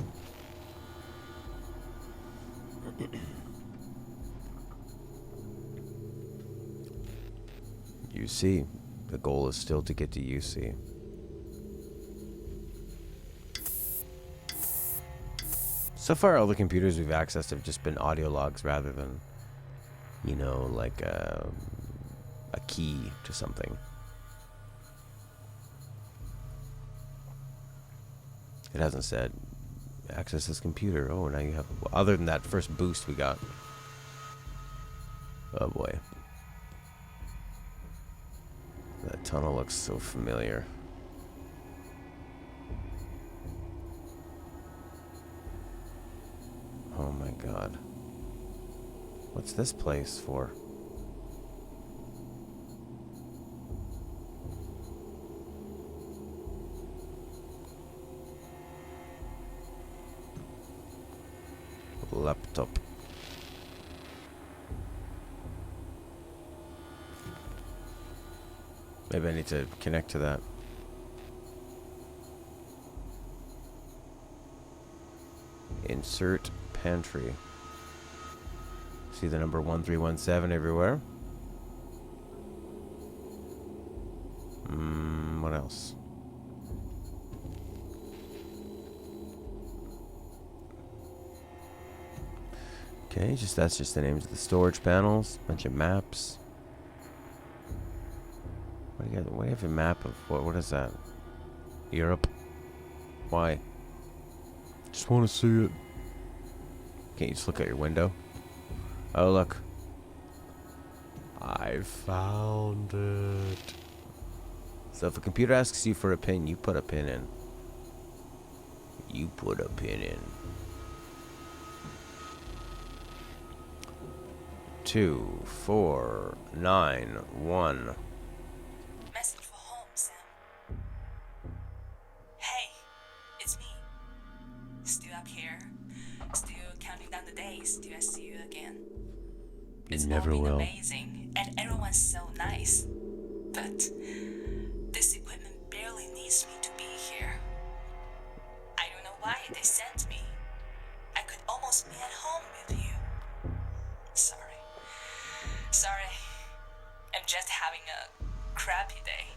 You see. The goal is still to get to UC. So far, all the computers we've accessed have just been audio logs rather than, you know, like a key to something. It hasn't said, access this computer. Oh, now you have... Other than that first boost we got. Oh, boy. That tunnel looks so familiar. Oh, my God. What's this place for? Laptop. Maybe I need to connect to that. Insert pantry. See the number 1317 everywhere. What else? Okay, that's just the names of the storage panels. Bunch of maps. What do you have a map of what is that? Europe? Why? Just want to see it. Can't you just look out your window? Oh, look. I found it. So if a computer asks you for a pin, you put a pin in. You put a pin in. 2, 4, 9, 1. Message for home, Sam. Hey, it's me. Still up here. Still counting down the days till I see you again. It's Never all been will. amazing, and everyone's so nice. But this equipment barely needs me to be here. I don't know why they sent me. I could almost be at home with you. Sorry. I'm just having a crappy day.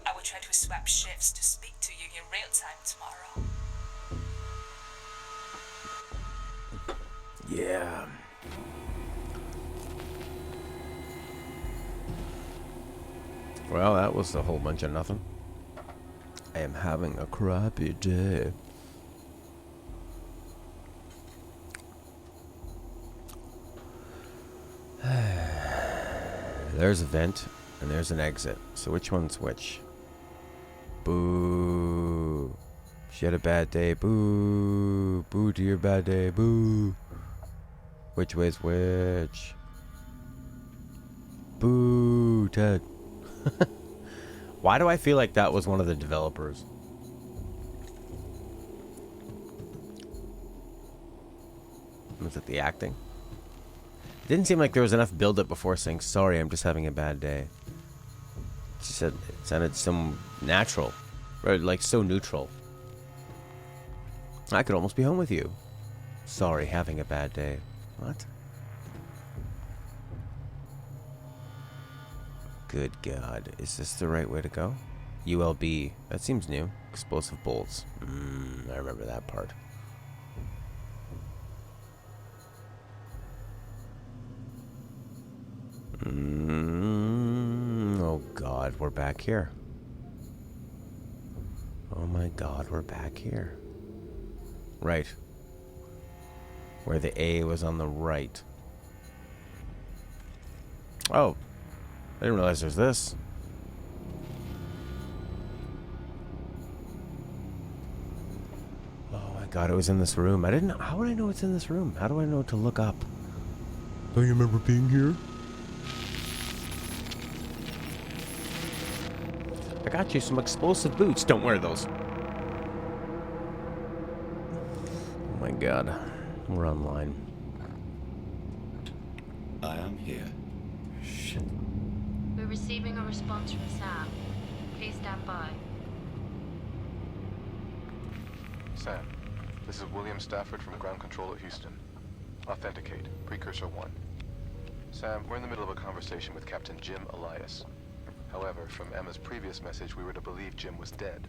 I will try to swap shifts to speak to you in real time tomorrow. Yeah. Well, that was a whole bunch of nothing. I am having a crappy day. There's a vent, and there's an exit. So which one's which? Boo. She had a bad day. Boo. Boo to your bad day. Boo. Which way's which? Boo, Ted. Why do I feel like that was one of the developers? Was it the acting? It didn't seem like there was enough build-up before saying, sorry, I'm just having a bad day. She said it sounded so natural. Or like so neutral. I could almost be home with you. Sorry, having a bad day. What? Good God. Is this the right way to go? ULB. That seems new. Explosive bolts. I remember that part. Oh God, we're back here. Oh my God, we're back here. Right. Where the A was on the right. Oh. I didn't realize there's this. Oh my God, it was in this room. I didn't know. How would I know it's in this room? How do I know to look up? Don't you remember being here? I got you some explosive boots. Don't wear those. Oh my God. We're online. I am here. Shit. We're receiving a response from Sam. Please stand by. Sam, this is William Stafford from Ground Control at Houston. Authenticate. Precursor 1. Sam, we're in the middle of a conversation with Captain Jim Elias. However, from Emma's previous message, we were to believe Jim was dead.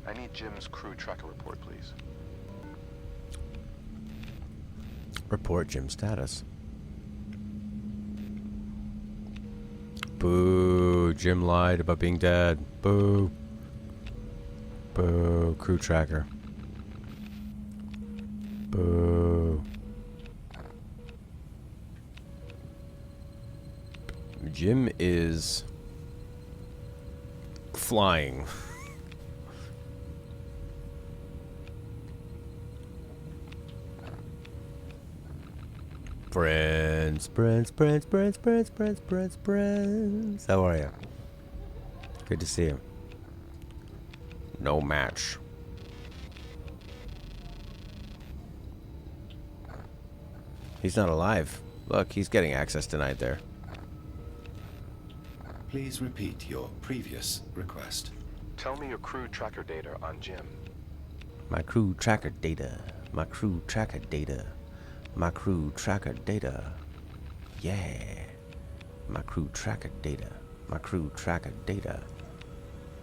I need Jim's crew tracker report, please. Report Jim's status. Boo. Jim lied about being dead. Boo. Boo. Crew tracker. Boo. Jim is flying. Friends. How are you? Good to see you. No match. He's not alive. Look, he's getting access denied there. Please repeat your previous request. Tell me your crew tracker data on Jim. My crew tracker data. My crew tracker data. My crew tracker data. Yeah. My crew tracker data. My crew tracker data.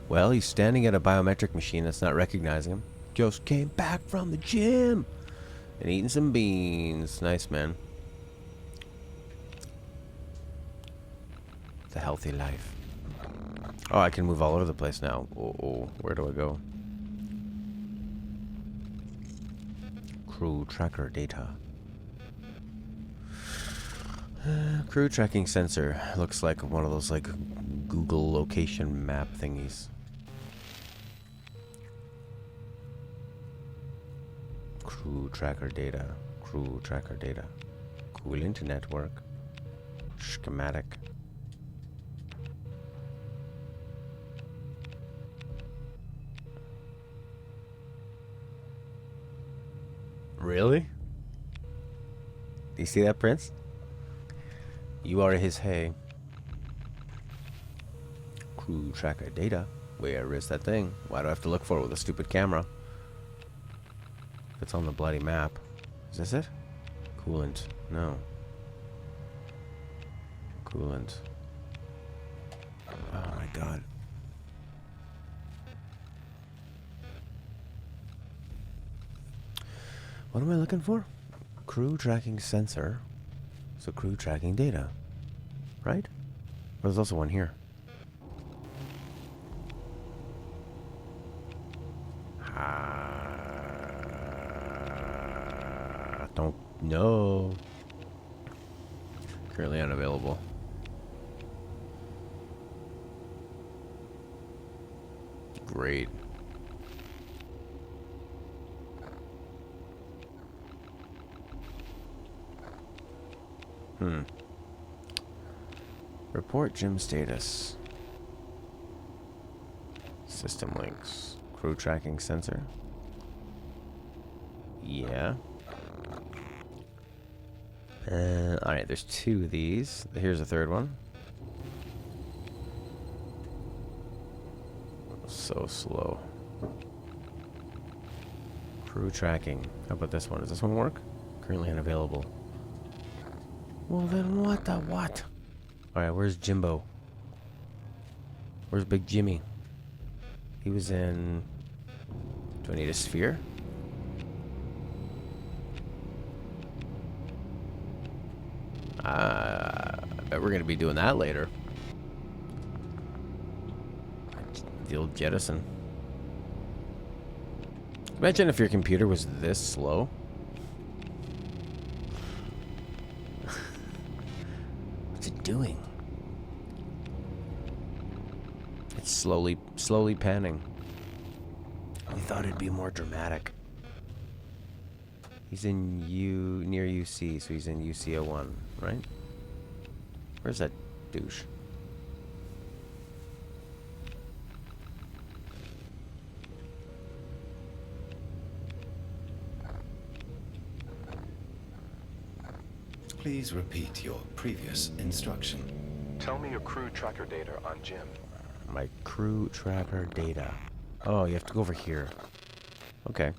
Well, he's standing at a biometric machine that's not recognizing him. Just came back from the gym and eating some beans. Nice, man. It's a healthy life. Oh, I can move all over the place now. Oh, where do I go? Crew tracker data. Crew tracking sensor. Looks like one of those like Google location map thingies. Crew tracker data. Crew tracker data. Coolant network. Schematic. Really? Do you see that, Prince? You are his hay. Crew tracker data. Where is that thing? Why do I have to look for it with a stupid camera? It's on the bloody map. Is this it? Coolant. No. Coolant. Oh my god. What am I looking for? Crew tracking sensor. So crew tracking data. Right? But there's also one here. Don't know. Currently unavailable. Great. Report Jim status. System links. Crew tracking sensor. Yeah. Alright, there's two of these. Here's a third one. So slow. Crew tracking. How about this one? Does this one work? Currently unavailable. Well then what the what? Alright, where's Jimbo? Where's Big Jimmy? He was in... Do I need a sphere? I bet we're gonna be doing that later. The old jettison. Imagine if your computer was this slow. What's it doing? It's slowly panning. I thought it'd be more dramatic. He's in near UC, so he's in UC01, right? Where's that douche? Please repeat your previous instruction. Tell me your crew tracker data on Jim. My crew tracker data. Oh, you have to go over here. Okay.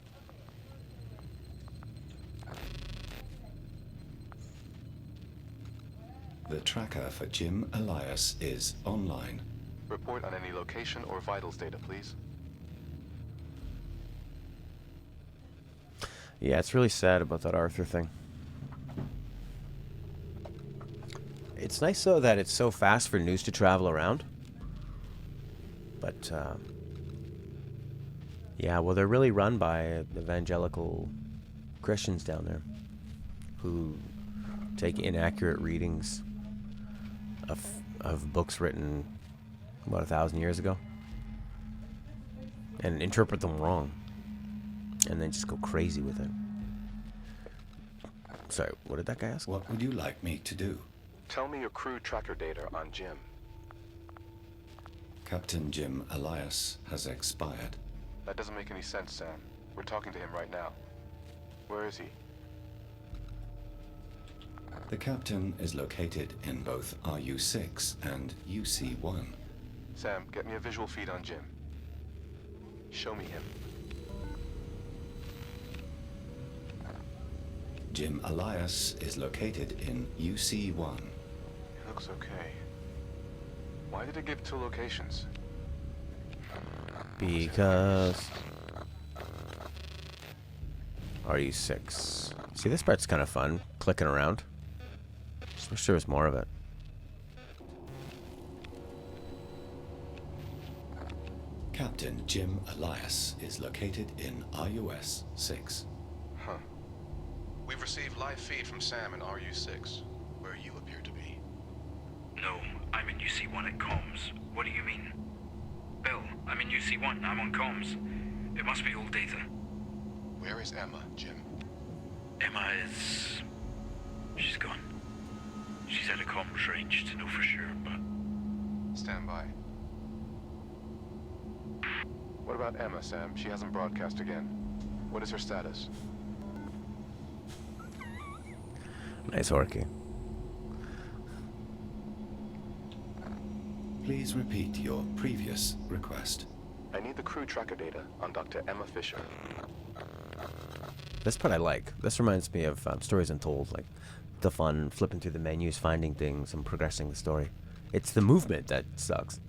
The tracker for Jim Elias is online. Report on any location or vitals data, please. Yeah, it's really sad about that Arthur thing. It's nice, though, that it's so fast for news to travel around. But, yeah, well, they're really run by evangelical Christians down there who take inaccurate readings of books written about 1,000 years ago and interpret them wrong and then just go crazy with it. Sorry, what did that guy ask? What would you like me to do? Tell me your crew tracker data on Jim. Captain Jim Elias has expired. That doesn't make any sense, Sam. We're talking to him right now. Where is he? The captain is located in both RU-6 and UC-1. Sam, get me a visual feed on Jim. Show me him. Jim Elias is located in UC-1. He looks okay. Why did it give 2 locations? Because RU6. See, this part's kind of fun, clicking around. Just wish there was more of it. Captain Jim Elias is located in RUS-6. Huh. We've received live feed from Sam in RU-6, where you appear to be. No, I'm in UC1 at comms. What do you mean? Bill, I'm in UC1. I'm on comms. It must be old data. Where is Emma, Jim? Emma is... she's gone. She's out of comms range to know for sure, but... Stand by. What about Emma, Sam? She hasn't broadcast again. What is her status? Nice working. Please repeat your previous request. I need the crew tracker data on Dr. Emma Fisher. This part I like. This reminds me of stories Untold, like the fun, flipping through the menus, finding things, and progressing the story. It's the movement that sucks.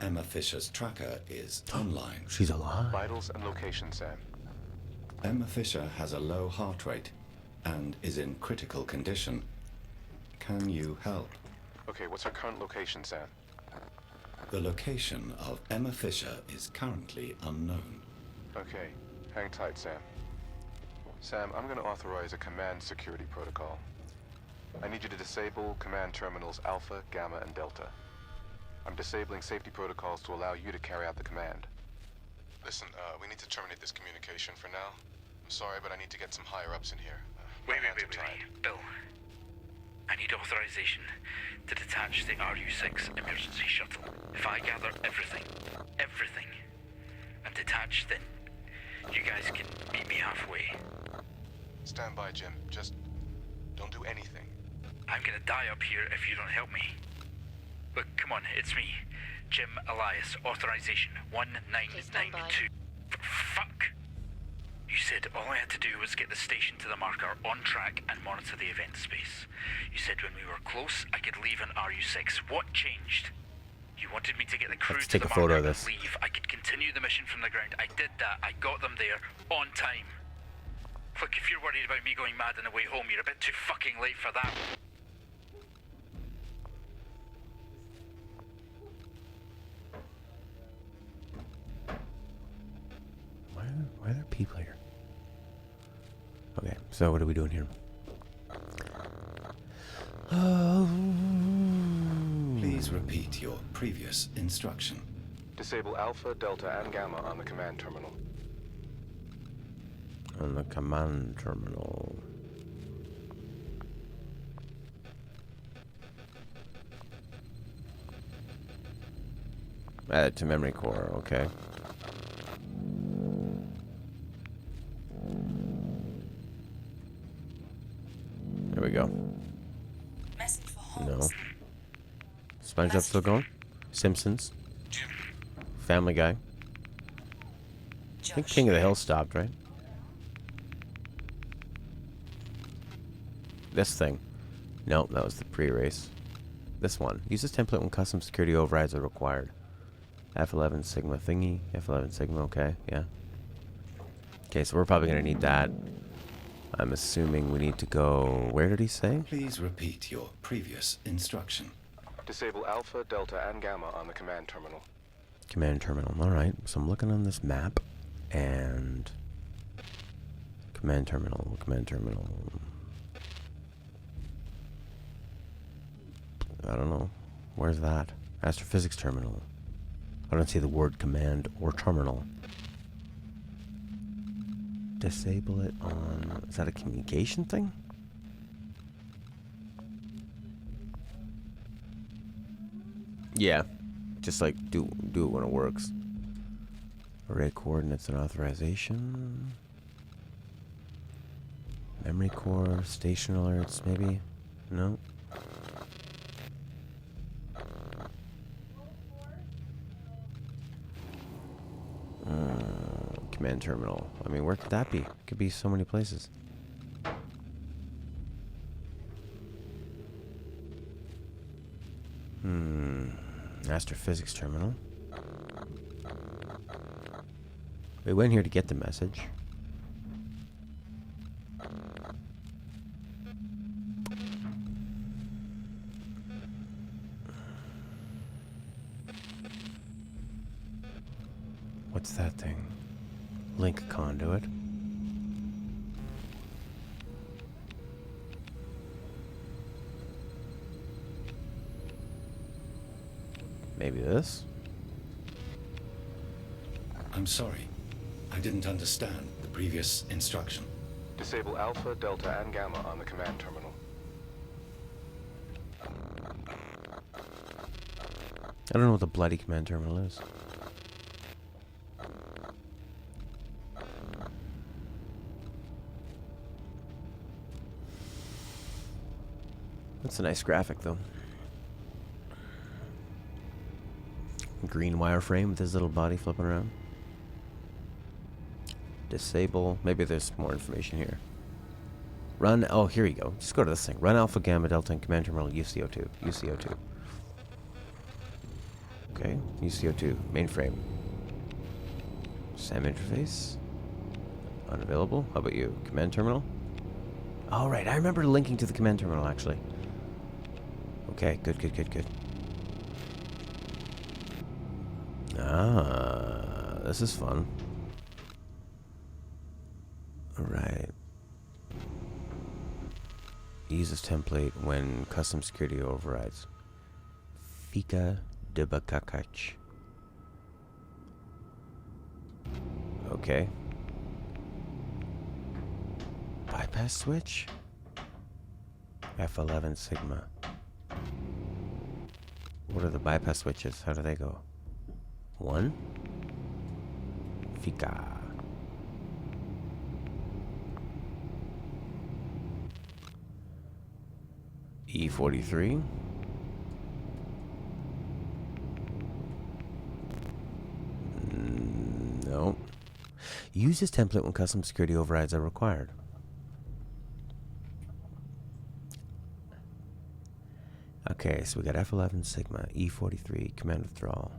Emma Fisher's tracker is online. She's alive. Vitals and location, Sam. Emma Fisher has a low heart rate and is in critical condition. Can you help? Okay, what's her current location, Sam? The location of Emma Fisher is currently unknown. Okay, hang tight, Sam. Sam, I'm gonna authorize a command security protocol. I need you to disable command terminals Alpha, Gamma, and Delta. I'm disabling safety protocols to allow you to carry out the command. Listen, we need to terminate this communication for now. I'm sorry, but I need to get some higher-ups in here. Wait. Bill. I need authorization to detach the RU-6 emergency shuttle. If I gather everything, and detach, then you guys can meet me halfway. Stand by, Jim. Just don't do anything. I'm gonna die up here if you don't help me. Look, come on, it's me. Jim Elias, authorization 1992. Fuck! You said all I had to do was get the station to the marker on track and monitor the event space. You said when we were close, I could leave an RU-6. What changed? You wanted me to get the crew Let's to take the a photo marker of and this. leave. I could continue the mission from the ground. I did that. I got them there on time. Look, if you're worried about me going mad on the way home, you're a bit too fucking late for that. Why are there people here? Okay, so what are we doing here? Please repeat your previous instruction. Disable Alpha, Delta, and Gamma on the command terminal. On the command terminal. Add it to memory core, okay. There we go. Message for Holmes. No. SpongeBob still going? Simpsons? Jim, Family Guy? I think Josh. King of the Hill stopped, right? This thing. Nope, that was the pre-race. This one. Use this template when custom security overrides are required. F11 Sigma thingy. F11 Sigma, okay, yeah. Okay, so we're probably going to need that. I'm assuming we need to go... Where did he say? Please repeat your previous instruction. Disable Alpha, Delta, and Gamma on the command terminal. Command terminal. Alright, so I'm looking on this map. And... Command terminal. Command terminal. I don't know. Where's that? Astrophysics terminal. I don't see the word command or terminal. Disable it on... Is that a communication thing? Yeah. Just like do it when it works. Array coordinates and authorization. Memory core, station alerts, maybe? No. Command terminal. I mean, where could that be? Could be so many places. Astrophysics terminal. We went here to get the message. What's that thing? Link conduit. Maybe this? I'm sorry. I didn't understand the previous instruction. Disable Alpha, Delta, and Gamma on the command terminal. I don't know what the bloody command terminal is. That's a nice graphic, though. Green wireframe with his little body flipping around. Disable. Maybe there's more information here. Run. Oh, here you go. Just go to this thing. Run Alpha, Gamma, Delta, and Command Terminal UCO2. UCO2. Okay. UCO2. Mainframe. SAM interface. Unavailable. How about you? Command Terminal? Oh, right. I remember linking to the Command Terminal, actually. Okay. Good, good, good, good. Ah, this is fun. Alright. Use this template when custom security overrides. Fika debakakach. Okay. Bypass switch? F11 Sigma. What are the bypass switches? How do they go? 1. Fika. E43. No. Use this template when custom security overrides are required. Okay, so we got F11 Sigma, E43, command withdrawal.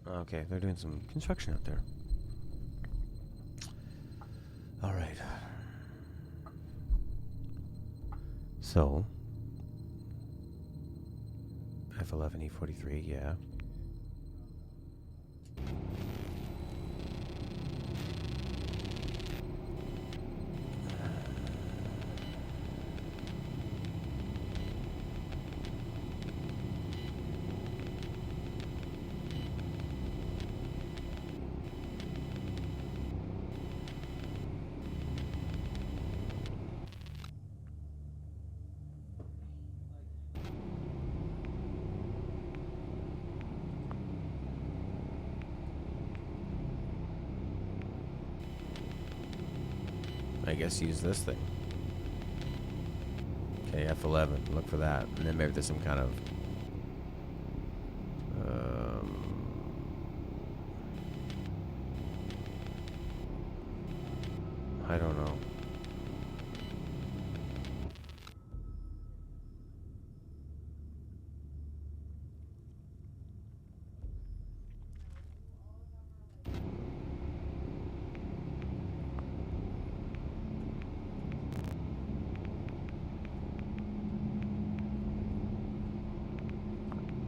Okay, they're doing some construction out there. Alright. So, F11, E43, yeah. I guess use this thing. Okay, F11. Look for that. And then maybe there's some kind of... I don't know.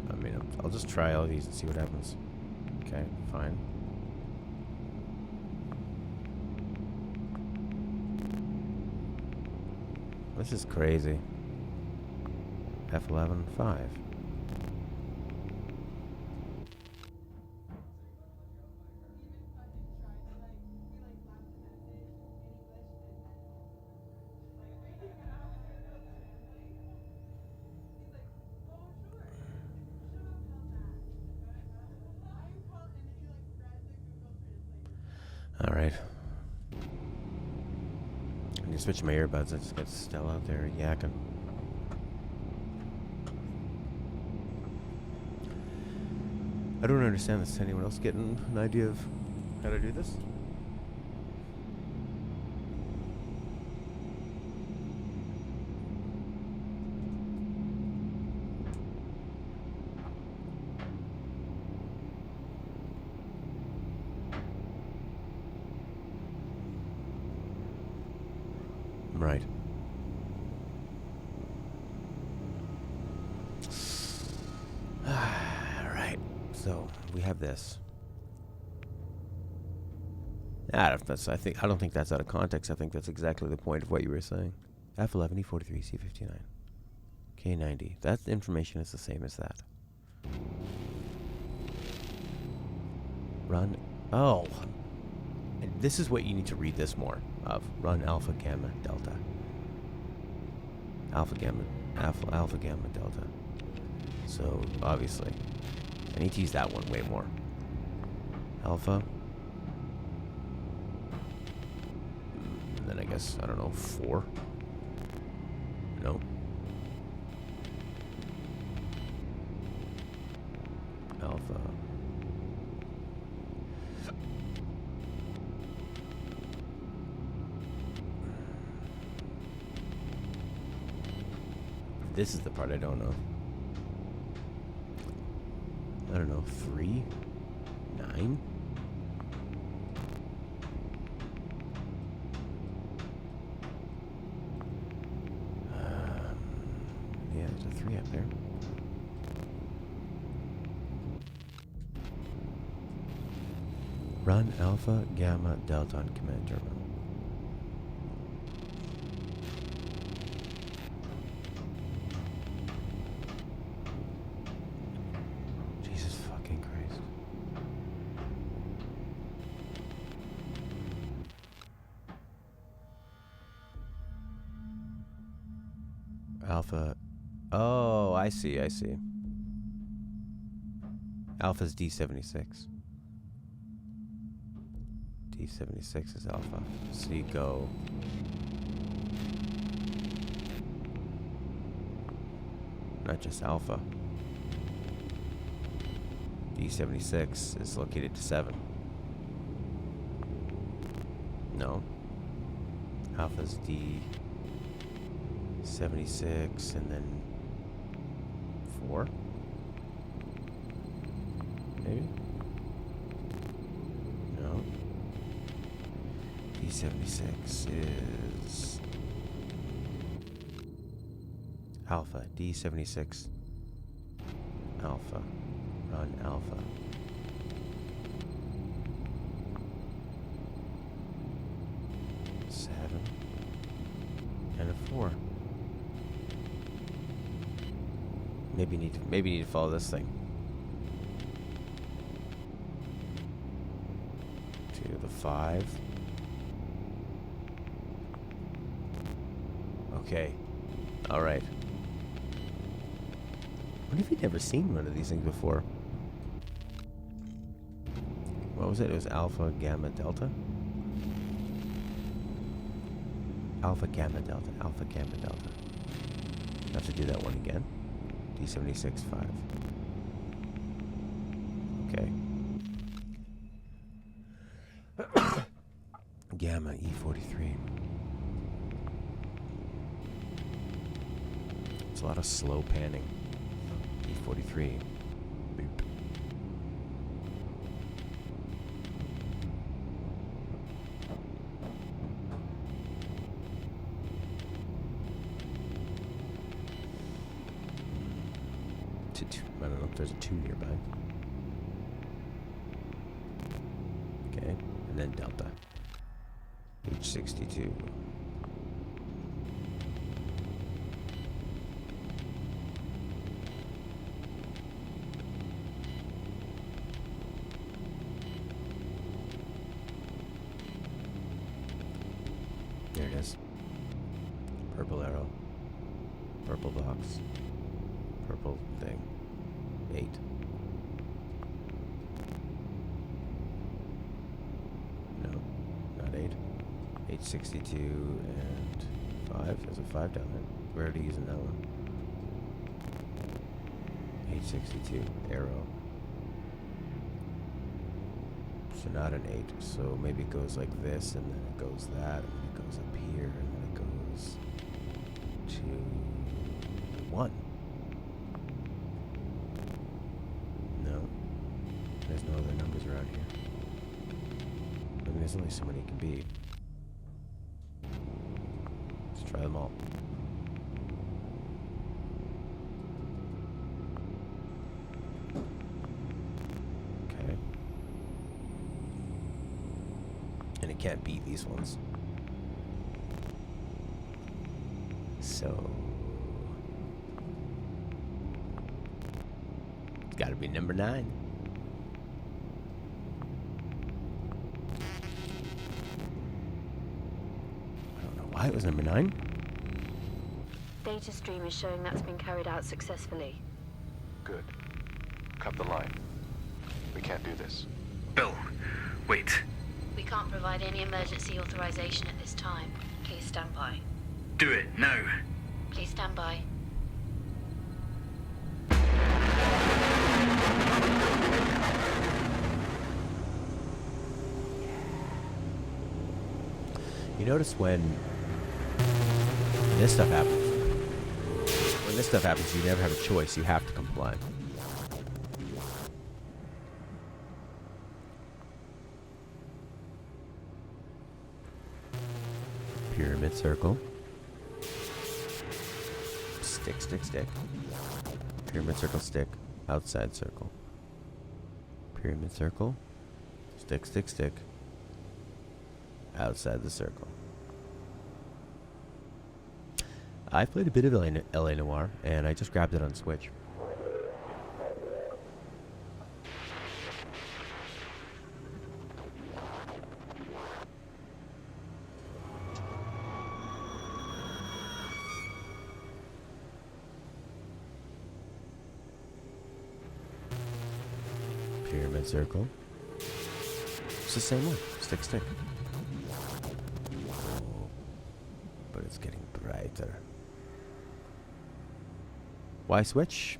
I mean, I'll just try all these and see what happens. Okay, fine. This is crazy. F11, 5. Alright. I need to switch my earbuds. I just got Stella out there yakking. I don't understand this. Anyone else getting an idea of how to do this? Right. Right. So we have this. I don't think that's out of context. I think that's exactly the point of what you were saying. F11, E43, C59, K90. That information is the same as that. Run. Oh. And this is what you need to read this more of. Run alpha, gamma, delta. Alpha, gamma, alpha, gamma, delta. So, obviously, I need to use that one way more. Alpha. And then I guess, I don't know, 4. No. Alpha. This is the part I don't know. I don't know, 3? 9? Yeah, there's a 3 up there. Run alpha, gamma, delta on command terminal. Jesus fucking Christ. Alpha. Oh, I see. Alpha's D76. D76 is alpha. So you go. Not just alpha. D76 is located to 7. No. Alpha's D76 and then 4? Maybe? No. D76 is alpha. D76 alpha. Run alpha. Seven and a 4. Maybe need to follow this thing. To the 5. Okay. All right. What if you'd never seen one of these things before? What was it? It was alpha, gamma, delta? Alpha, gamma, delta. Alpha, gamma, delta. I have to do that one again. D76, 5. Okay. Gamma E43. It's a lot of slow panning. E43. Boop. I don't know if there's a 2 nearby. Okay, and then Delta. H62. There it is. Purple arrow. Purple box. Purple thing. 8. No, not 8. 862 and 5. There's a 5 down there. We're already using that one. 862. Arrow. So not an 8. So maybe it goes like this, and then it goes that, and then it goes up here, and then it goes to 1. There's no other numbers around here. I mean, there's only so many it can be. Let's try them all. Okay. And it can't beat these ones. So... it's gotta be number 9. Why it was number 9? Data stream is showing that's been carried out successfully. Good. Cut the line. We can't do this. Bill, wait. We can't provide any emergency authorization at this time. Please stand by. Do it now. Please stand by. You notice when this stuff happens. When this stuff happens, you never have a choice. You have to comply. Pyramid circle. Stick, stick, stick. Pyramid circle, stick. Outside circle. Pyramid circle. Stick, stick, stick. Outside the circle. I've played a bit of LA Noire, and I just grabbed it on Switch. Pyramid circle. It's the same one. Stick, stick. Oh, but it's getting brighter. Why switch?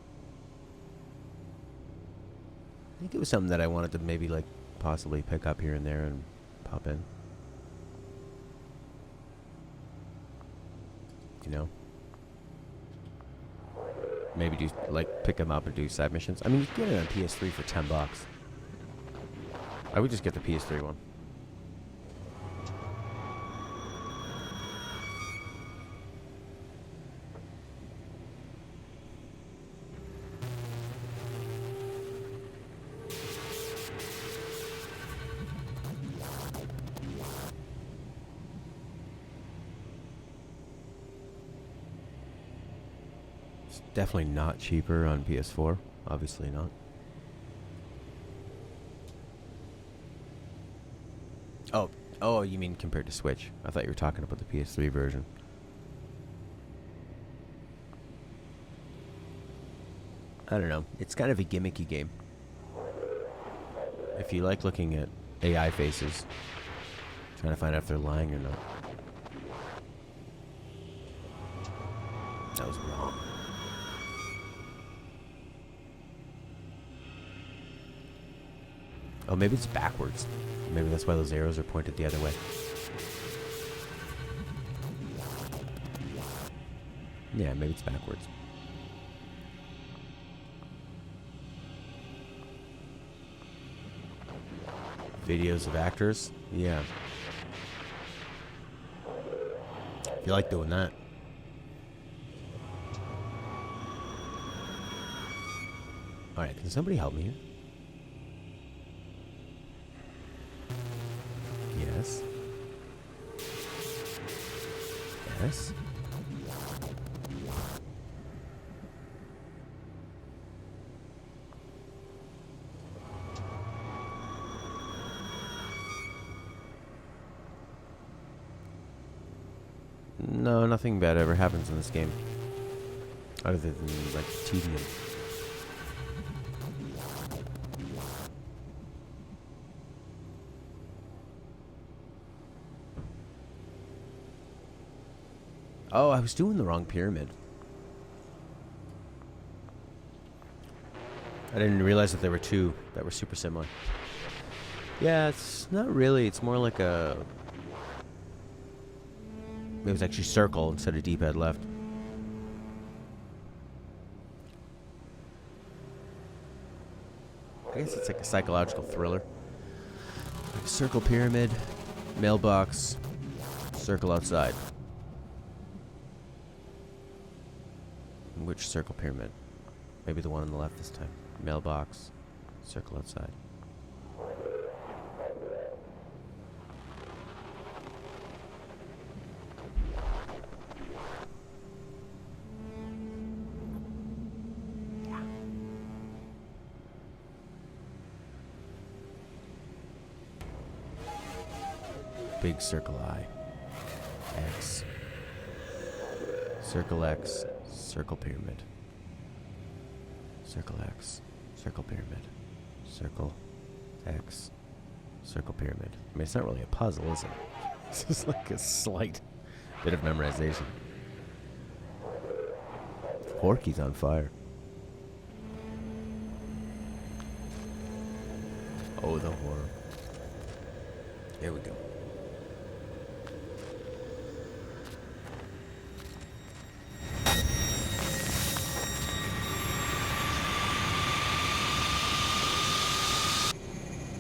I think it was something that I wanted to maybe like possibly pick up here and there and pop in. You know? Maybe do like pick them up and do side missions. I mean, you can get it on PS3 for $10. I would just get the PS3 one. Definitely not cheaper on PS4. Obviously not. Oh, you mean compared to Switch? I thought you were talking about the PS3 version. I don't know. It's kind of a gimmicky game. If you like looking at AI faces, trying to find out if they're lying or not. That was wrong. Oh, maybe it's backwards. Maybe that's why those arrows are pointed the other way. Yeah, maybe it's backwards. Videos of actors? Yeah. If you like doing that. Alright, can somebody help me here? Yes. Yes. No, nothing bad ever happens in this game. Other than, like, tedium. Oh, I was doing the wrong pyramid. I didn't realize that there were two that were super similar. Yeah, it's not really. It's more like a... It was actually circle instead of D-pad left. I guess it's like a psychological thriller. Circle pyramid, mailbox, circle outside. Which circle pyramid? Maybe the one on the left this time. Mailbox, circle outside. Big circle I. X. Circle X. Circle pyramid. Circle X. Circle pyramid. Circle X. Circle pyramid. I mean, it's not really a puzzle, is it? It's just like a slight bit of memorization. Porky's on fire. Oh, the horror. Here we go.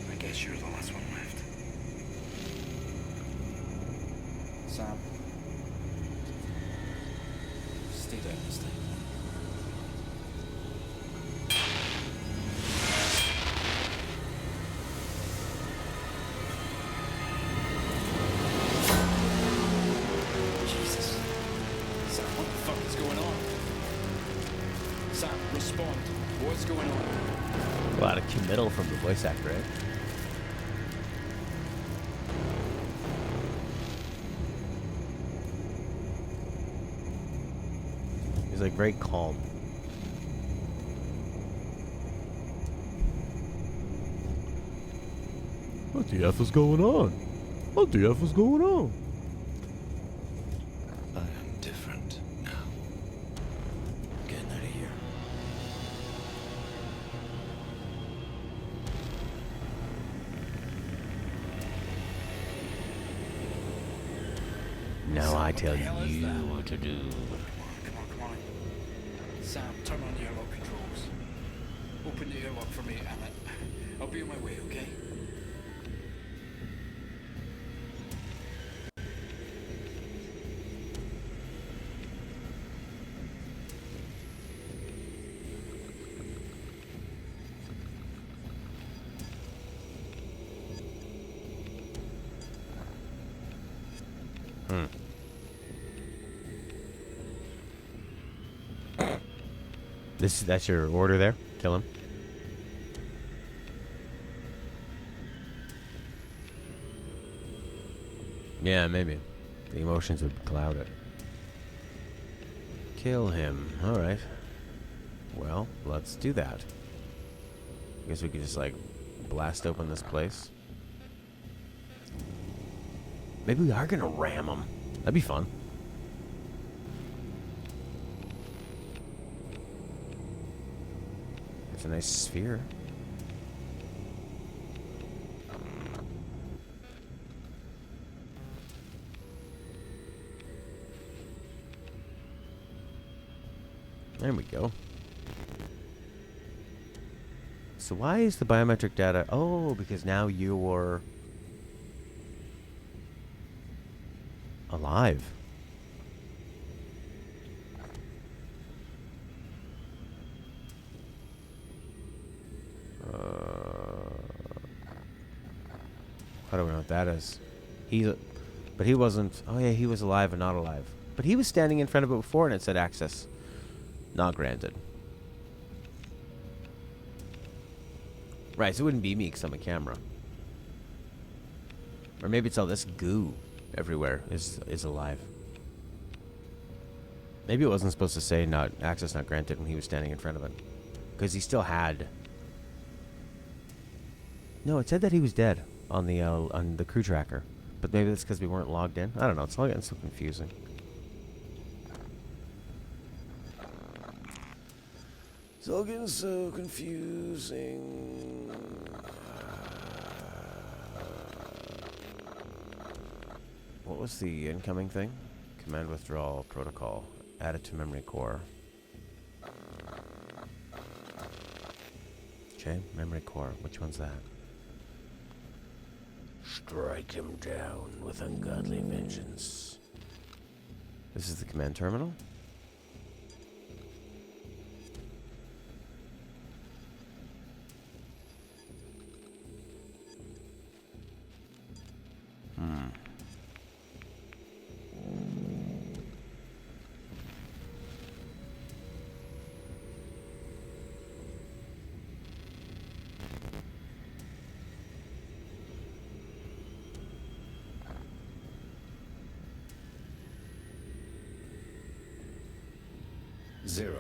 I guess you're the last one left. Sam. Stay down this time. Jesus. Sam, what the fuck is going on? Sam, respond. What's going on? A lot of committal from the voice actor, right? He's like very calm. What the F is going on? What the F is going on? I am different now. Getting out of here. Now I tell the hell is you that? what to do. Come on. Sam, turn on the airlock controls. Open the airlock for me, and I'll be on my way, okay? That's your order there? Kill him. Yeah, maybe. The emotions would cloud it. Kill him. Alright. Well, let's do that. I guess we could just, like, blast open this place. Maybe we are gonna ram him. That'd be fun. It's a nice sphere. There we go. So why is the biometric data... Oh, because now you're... alive. I don't know what that is. But he wasn't... Oh yeah, he was alive and not alive. But he was standing in front of it before and it said access not granted. Right, so it wouldn't be me because I'm a camera. Or maybe it's all this goo everywhere is alive. Maybe it wasn't supposed to say not access not granted when he was standing in front of it. Because he still had... No, it said that he was dead on the crew tracker. But maybe that's because we weren't logged in. I don't know, it's all getting so confusing. It's all getting so confusing. What was the incoming thing? Command withdrawal protocol. Added to memory core. Okay, memory core. Which one's that? Strike him down with ungodly vengeance. This is the command terminal? Zero.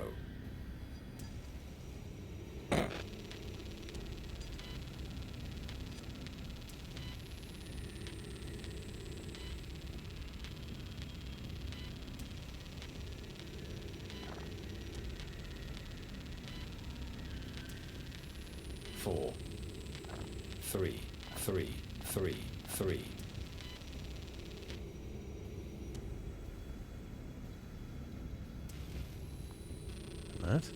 Four. Three. Three. Three. Three. What?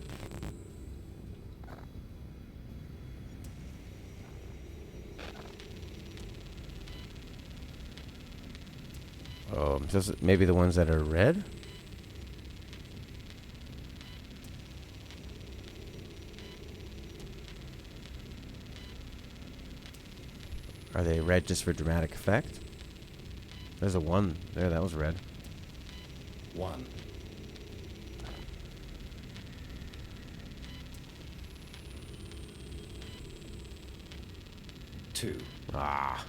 Oh, just maybe the ones that are red? Are they red just for dramatic effect? There's a one there, that was red. One. Two. Ah.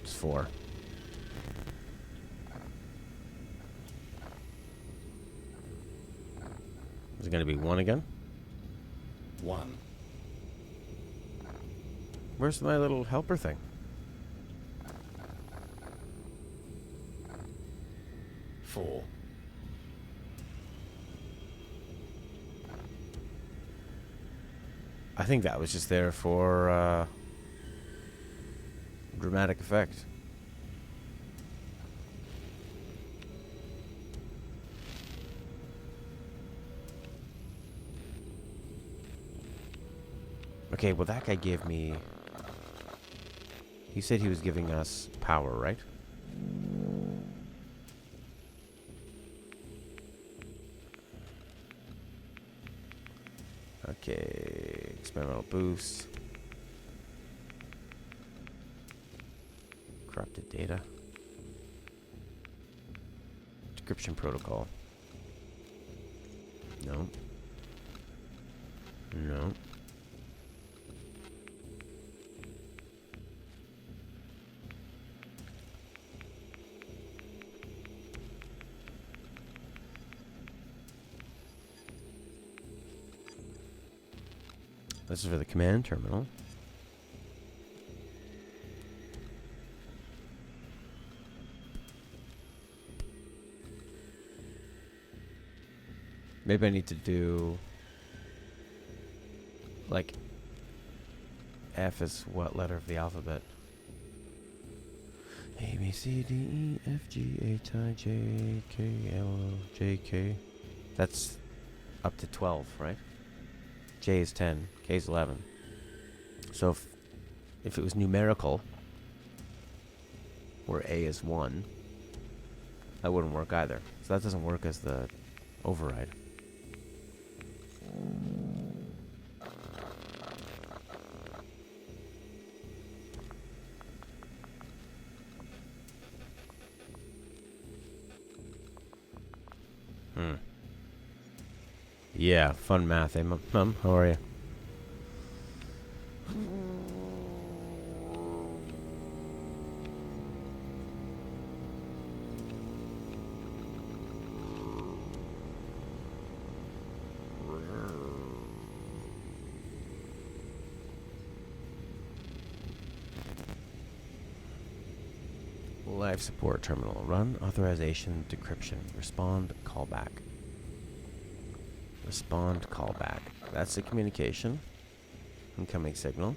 It's four. Is it going to be one again? One. Where's my little helper thing? Four. I think that was just there for dramatic effect. Okay, well that guy gave me... He said he was giving us power, right? Okay, experimental boost. Corrupted data. Decryption protocol. No. No. This is for the command terminal. Maybe I need to do... Like... F is what letter of the alphabet? A, B, C, D, E, F, G, H, I, J, K, L, J, K. That's up to 12, right? J is 10, K is 11. So if it was numerical, where A is 1, that wouldn't work either. So that doesn't work as the override. Yeah, fun math, eh, Mum? How are you? Live support terminal. Run authorization decryption. Respond callback. Respond callback. That's the communication. Incoming signal.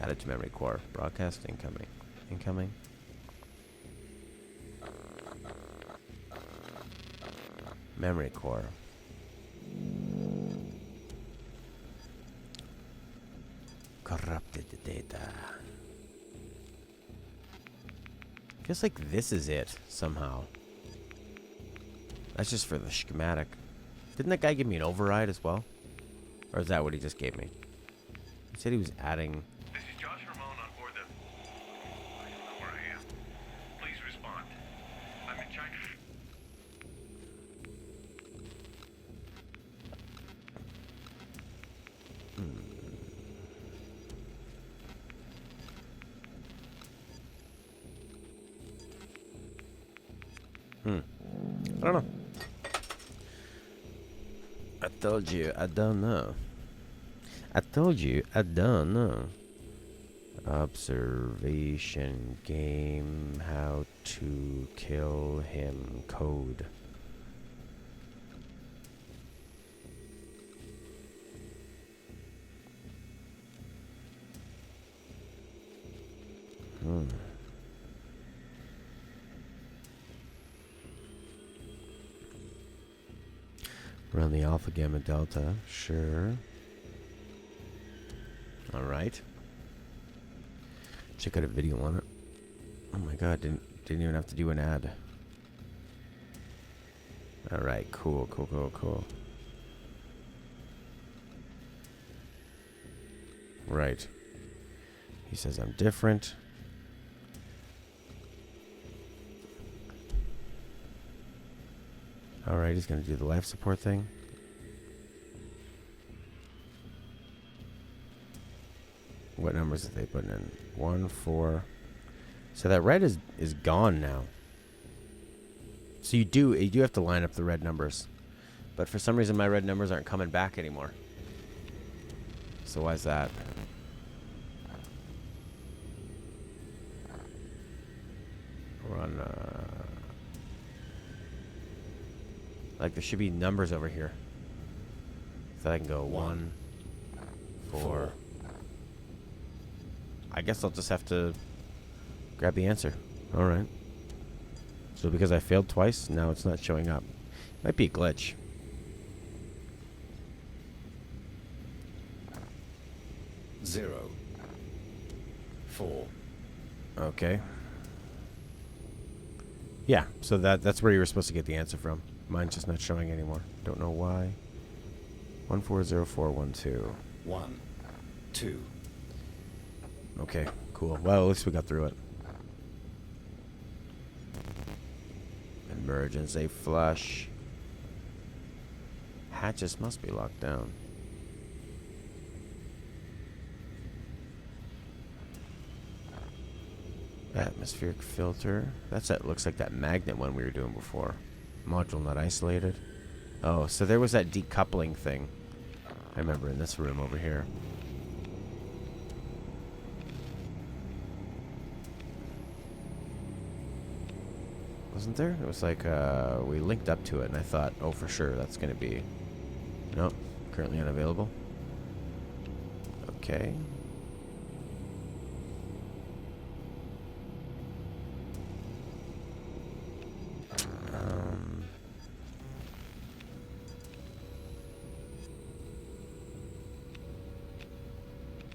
Added to memory core. Broadcast incoming. Incoming. Memory core. Corrupted data. Feels like this is it, somehow. That's just for the schematic. Didn't that guy give me an override as well? Or is that what he just gave me? He said he was adding... This is Josh Ramon on board the... I don't know where I am. Please respond. I'm in China. I don't know. I told you, I don't know. I told you, I don't know. Observation game, how to kill him code. Run the alpha, gamma, delta. Sure. Alright. Check out a video on it. Oh my god, didn't even have to do an ad. Alright, cool. Right. He says I'm different. Alright, he's gonna do the life support thing. What numbers are they putting in? 1, 4. So that red is gone now. So you do have to line up the red numbers. But for some reason my red numbers aren't coming back anymore. So why is that? We're on like there should be numbers over here. So I can go 1, 4. I guess I'll just have to grab the answer. Alright. So because I failed twice, now it's not showing up. Might be a glitch. Zero. 4. Okay. Yeah, so that's where you were supposed to get the answer from. Mine's just not showing anymore. Don't know why. 140412. 1, 2. Okay, cool. Well, at least we got through it. Emergency flush. Hatches must be locked down. Atmospheric filter. Looks like that magnet one we were doing before. Module not isolated. Oh, so there was that decoupling thing. I remember in this room over here. Wasn't there? It was like, we linked up to it, and I thought, oh, for sure, that's going to be... Nope, currently unavailable. Okay.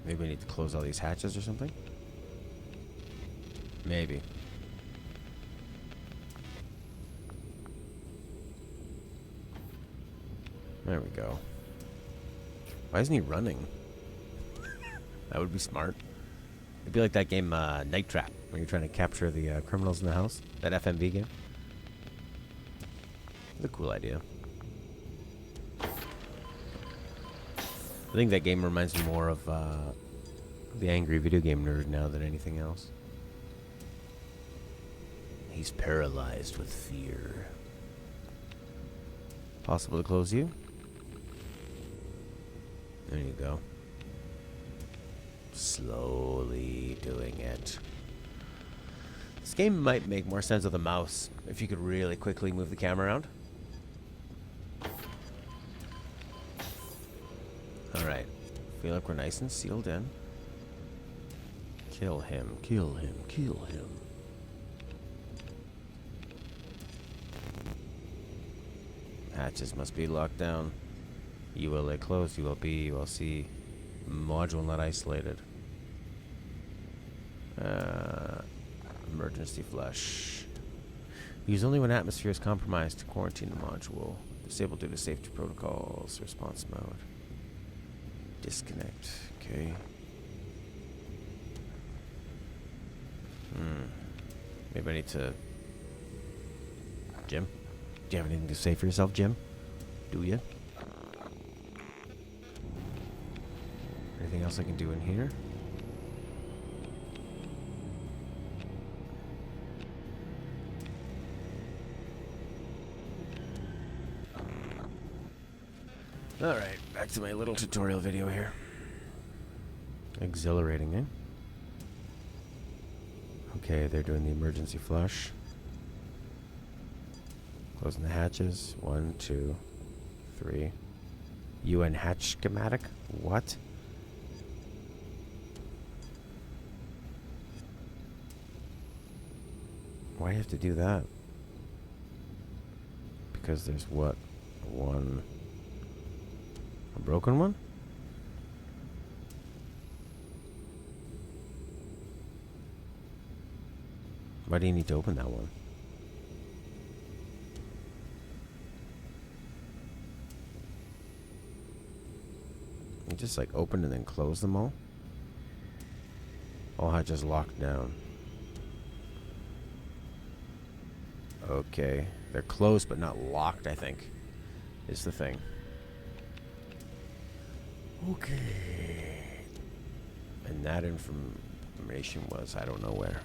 Maybe we need to close all these hatches or something? Maybe. There we go. Why isn't he running? That would be smart. It'd be like that game Night Trap, when you're trying to capture the criminals in the house. That FMV game. It's a cool idea. I think that game reminds me more of the angry video game nerd now than anything else. He's paralyzed with fear. Possible to close you? There you go. Slowly doing it. This game might make more sense with a mouse if you could really quickly move the camera around. Alright. Feel like we're nice and sealed in. Kill him, kill him, kill him. Hatches must be locked down. ULA closed, ULB, ULC. Module not isolated. Emergency flush. Use only when atmosphere is compromised to quarantine the module. Disabled due to safety protocols. Response mode. Disconnect. Okay. Maybe I need to... Jim? Do you have anything to say for yourself, Jim? Do you? Anything else I can do in here? Alright, back to my little tutorial video here. Exhilarating, eh? Okay, they're doing the emergency flush. Closing the hatches. 1, 2, 3. UN hatch schematic? What? Why do you have to do that? Because there's what? One... A broken one? Why do you need to open that one? You just like open and then close them all? All hatches locked down. Okay. They're closed but not locked, I think. Is the thing. Okay. And that information was I don't know where.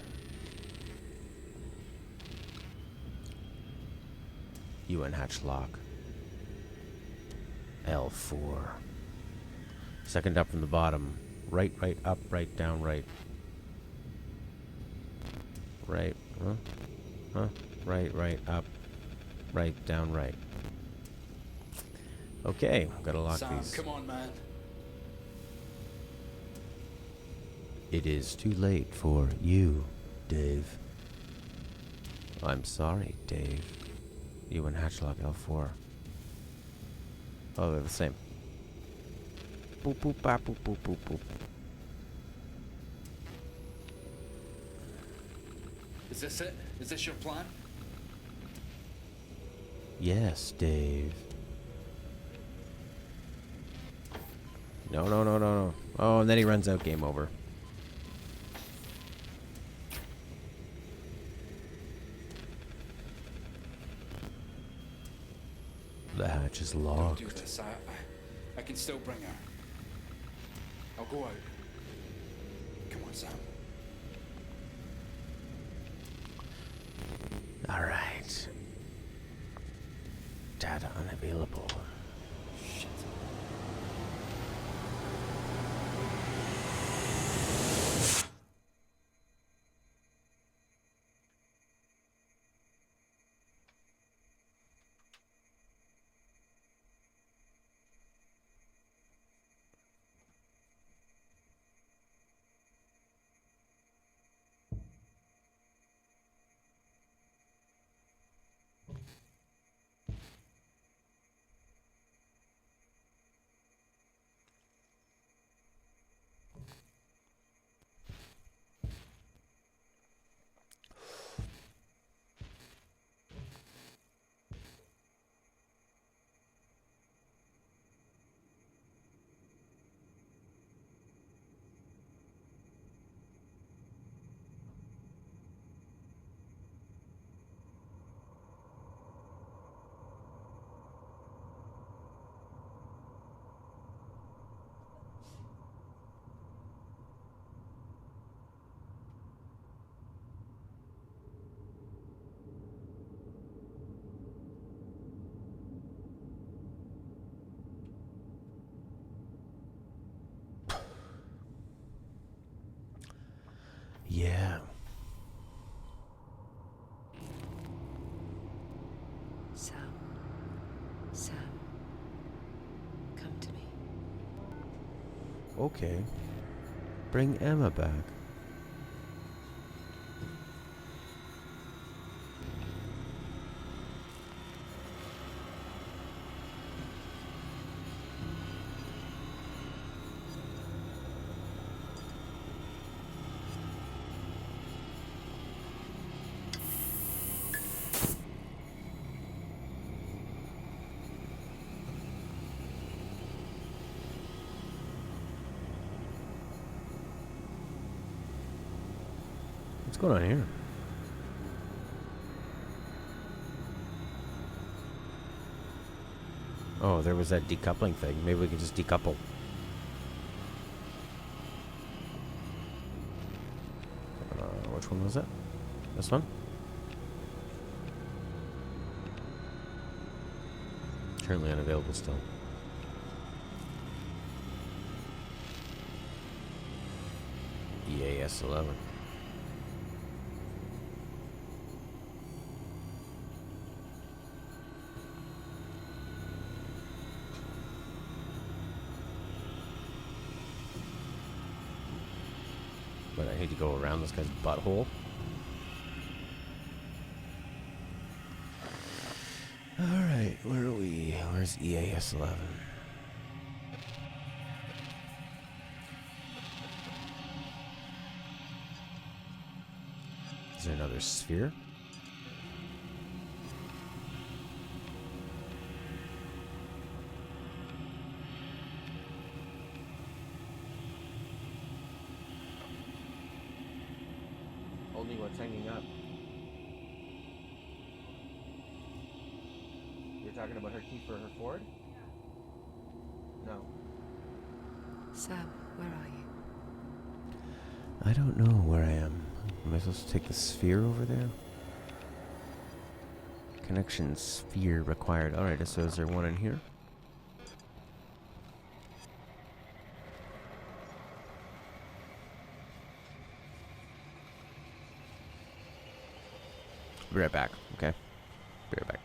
UN hatch lock. L4. Second up from the bottom. Right, right, up, right, down, right. Right, huh? Huh? Right, right, up. Right, down, right. Okay, gotta lock Sam, these. come on, man. It is too late for you, Dave. I'm sorry, Dave. You and Hatchlock L4. Oh, they're the same. Boop, boop, bop, boop, boop, boop, boop. Is this it? Is this your plan? Yes, Dave. No, no, no, no, no. Oh, and then he runs out. Game over. The hatch is Don't locked. do this. I can still bring her. I'll go out. Come on, Sam. All right. Data unavailable. Shit. okay. Bring Emma back. What's going on here? Oh, there was that decoupling thing. Maybe we could just decouple. Which one was it? This one? Currently unavailable still. EAS 11. But I need to go around this guy's butthole. Alright, where are we? Where's EAS 11? Is there another sphere? Only what's hanging up. You're talking about her key for her Ford? No. Sam, where are you? I don't know where I am. Am I supposed to take the sphere over there? Connection sphere required. Alright, so is there one in here? Be right back, okay? Be right back.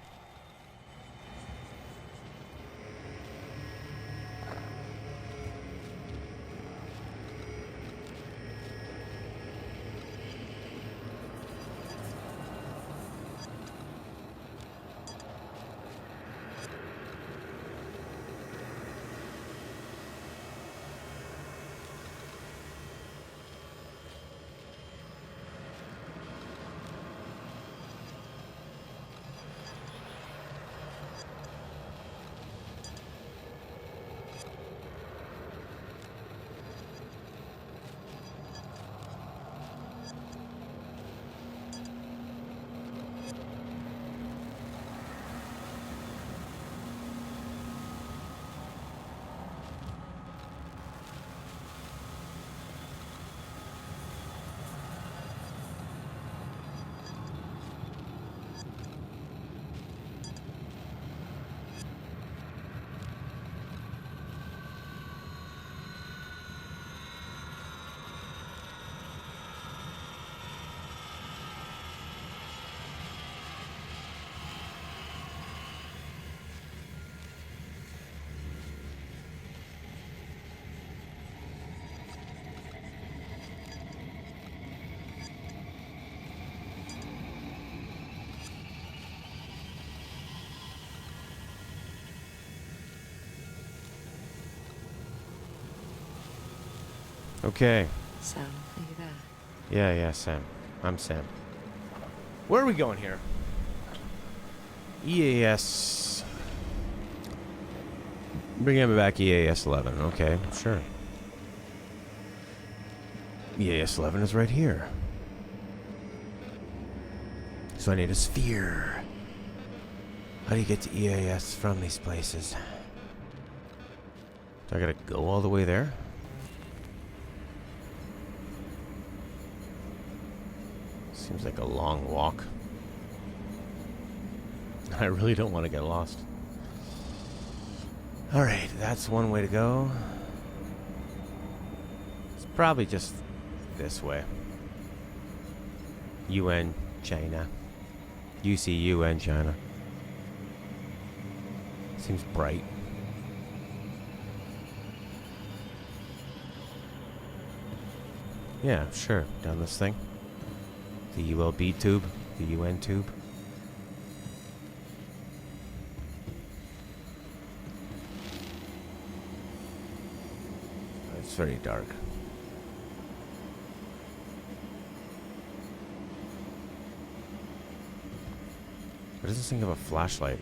Okay. Sam, are you there? Yeah, Sam. I'm Sam. Where are we going here? EAS. Bring him back, EAS 11. Okay, sure. EAS 11 is right here. So I need a sphere. How do you get to EAS from these places? Do I gotta go all the way there? Seems like a long walk. I really don't want to get lost. Alright, that's one way to go. It's probably just this way. UN, China. UCUN, China. Seems bright. Yeah, sure. Down this thing. The ULB tube. The UN tube. It's very dark. What does this thing have a flashlight?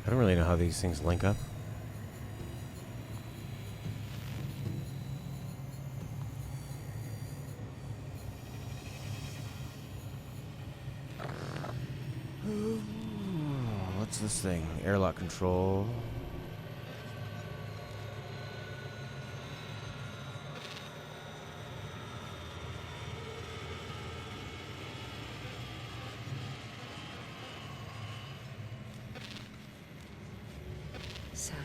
I don't really know how these things link up. What's this thing? Airlock control. Sam.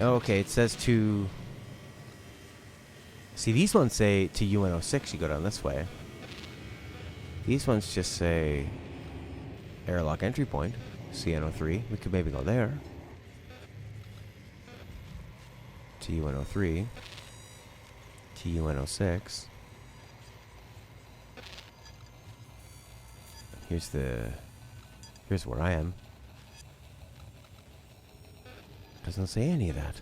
Oh, okay, it says to... See, these ones say to UN06, you go down this way. These ones just say airlock entry point, CN03. We could maybe go there. To UN03. To UN06. Here's where I am. Doesn't say any of that.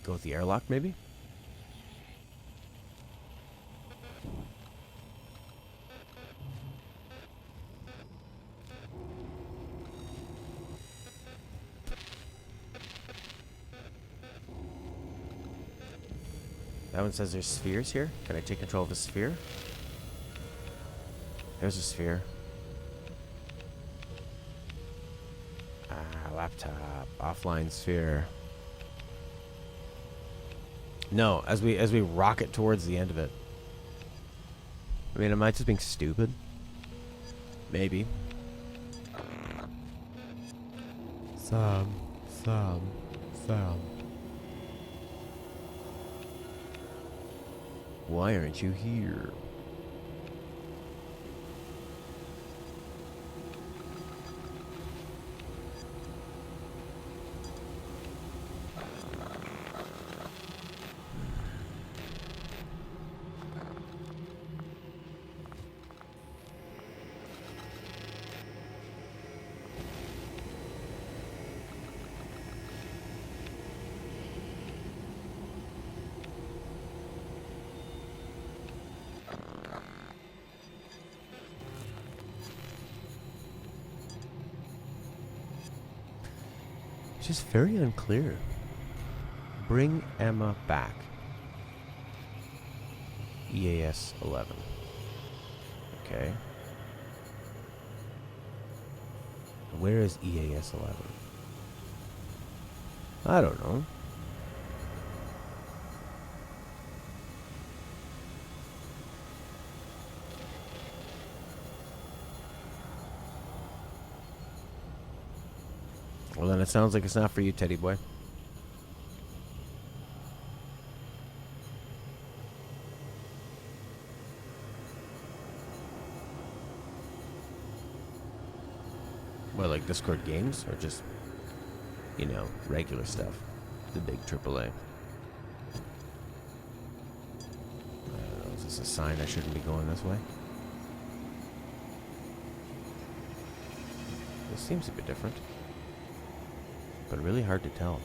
Go with the airlock, maybe? That one says there's spheres here. Can I take control of a sphere? There's a sphere. Laptop. Offline sphere. No, as we rocket towards the end of it. I mean, am I just being stupid? Maybe. Sam. Why aren't you here? Just very unclear. Bring Emma back. EAS 11. Okay. Where is EAS 11? I don't know. Well, then it sounds like it's not for you, Teddy boy. What, like Discord games? Or just, you know, regular stuff? The big AAA. I don't know, is this a sign I shouldn't be going this way? This seems a bit different. But really hard to tell.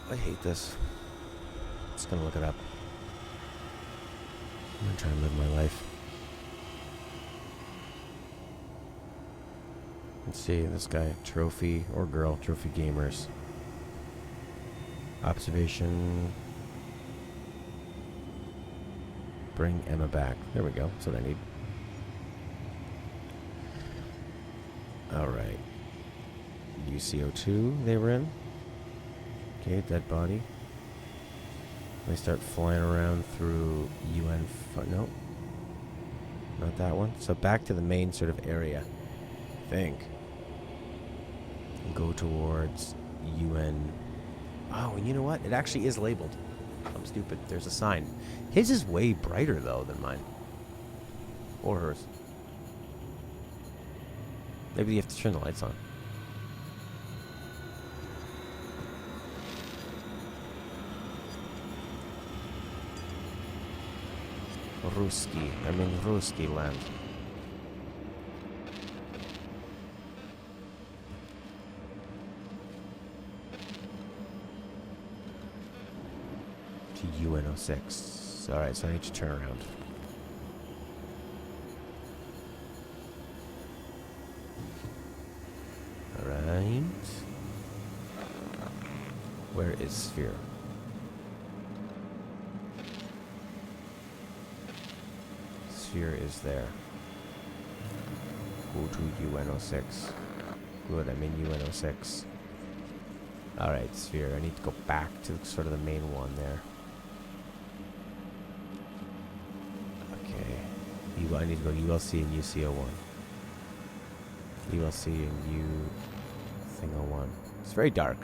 I hate this. Just gonna look it up. I'm gonna try and live my life. Let's see, this guy, trophy or girl, trophy gamers. Observation. Bring Emma back. There we go. That's what I need. Alright. UCO2 they were in. Okay, dead body. They start flying around through UN... No. Not that one. So back to the main sort of area. I think. And go towards UN. Oh, and you know what? It actually is labeled. I'm stupid. There's a sign. His is way brighter, though, than mine. Or hers. Maybe you have to turn the lights on. Ruski. I'm in Ruski land. To UN06. Alright, so I need to turn around. Alright. Where is Sphere? Sphere is there. Go to UN06. Good, I'm in UN06. Alright, Sphere. I need to go back to sort of the main one there. Okay. I need to go ULC and UC01. ULC and U thing 01. It's very dark.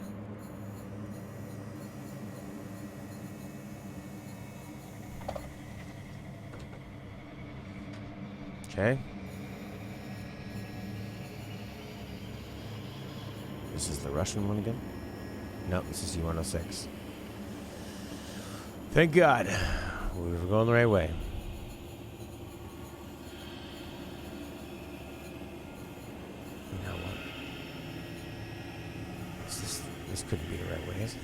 Okay. This is the Russian one again? No, this is U106. Thank God. We were going the right way. Now what? This couldn't be the right way, is it?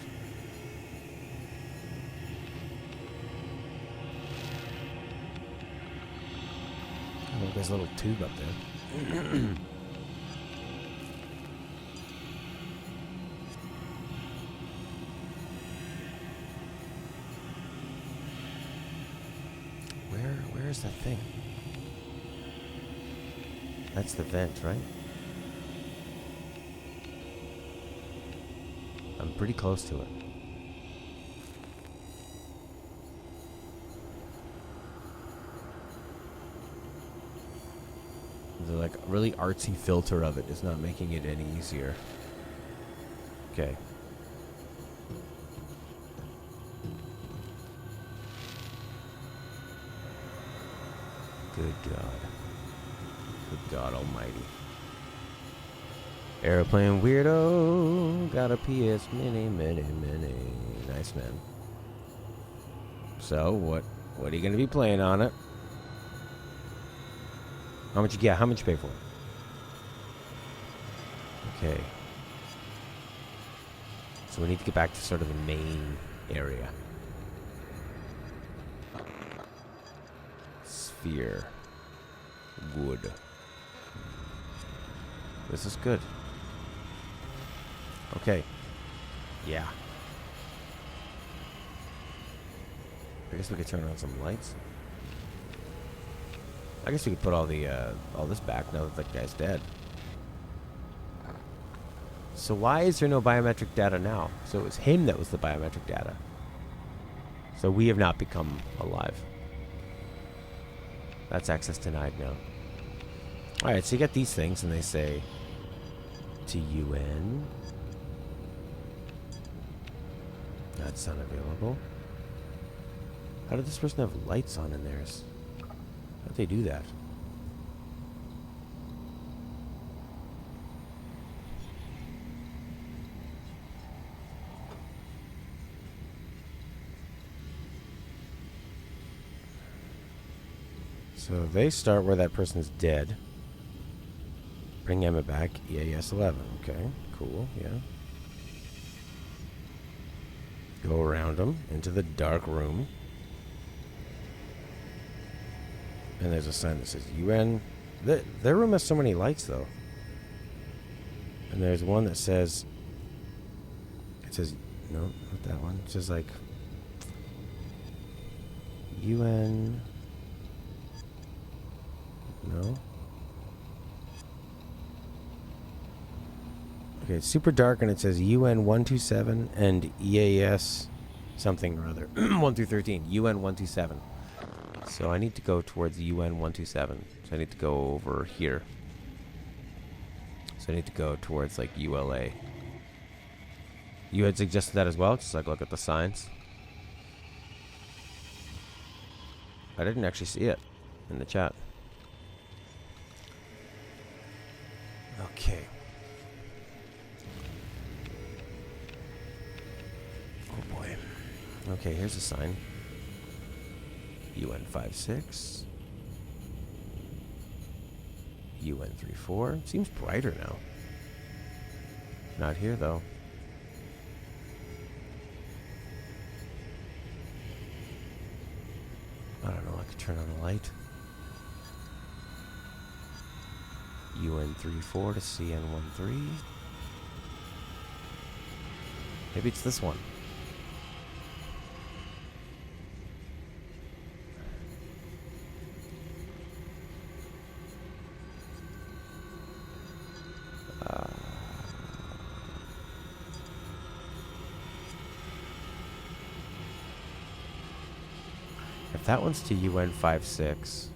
Oh, there's a little tube up there. Where's that thing? That's the vent, right? I'm pretty close to it. The like really artsy filter of it is not making it any easier. Okay. Good God. Good God Almighty. Airplane weirdo. Got a PS Mini. Nice, man. So, what are you going to be playing on it? How much you get? How much you pay for it? Okay. So we need to get back to sort of the main area. Sphere. Wood. This is good. Okay. Yeah. I guess we could turn on some lights. I guess we could put all this back now that the guy's dead. So why is there no biometric data now? So it was him that was the biometric data. So we have not become alive. That's access denied now. Alright, so you get these things and they say to UN. That's unavailable. How did this person have lights on in theirs? How'd they do that? So they start where that person's dead. Bring Emma back. EAS 11. Okay, cool. Yeah. Go around them into the dark room. And there's a sign that says UN. Their room has so many lights, though. And there's one that says... It says... No, not that one. It says, like... UN... No. Okay, it's super dark and it says UN 127 and EAS something or other. 1 through 13. UN 127. So I need to go towards UN 127. So I need to go over here. So I need to go towards, like, ULA. You had suggested that as well? Just, like, look at the signs. I didn't actually see it in the chat. Okay. Oh boy. Okay, here's a sign. UN56. UN34. Seems brighter now. Not here though. I don't know, I could turn on the light. UN34 to CN13. Maybe it's this one. If that one's to UN56,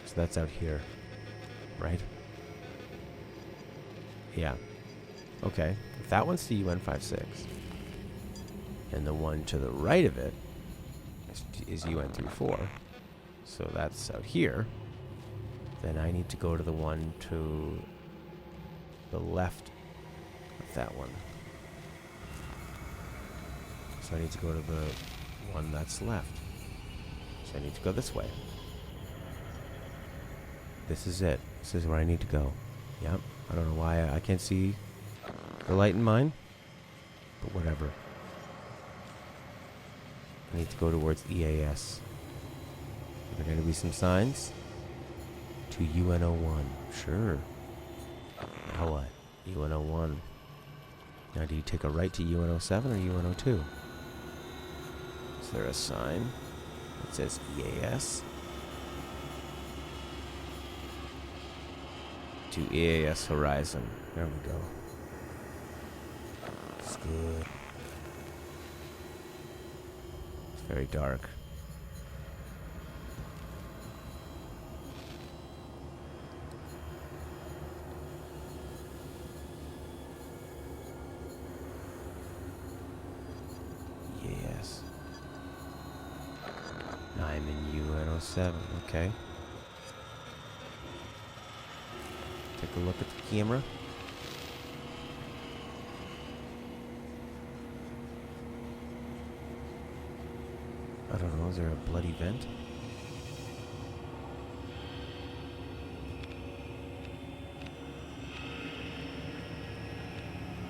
so that's out here, right? Yeah. Okay. If that one's to UN56, and the one to the right of it is UN34, so that's out here, then I need to go to the one to the left of that one. So I need to go to the one that's left. So I need to go this way. This is it. This is where I need to go. Yep. I don't know why I can't see the light in mine, but whatever. I need to go towards EAS. Are there going to be some signs? To UNO1. Sure. Now what? UNO1. Now do you take a right to UNO7 or UNO2? Is there a sign that says EAS? To EAS Horizon. There we go. It's good. It's very dark. Yes. I'm in UNO7, okay. Take a look at the camera. I don't know, is there a bloody vent?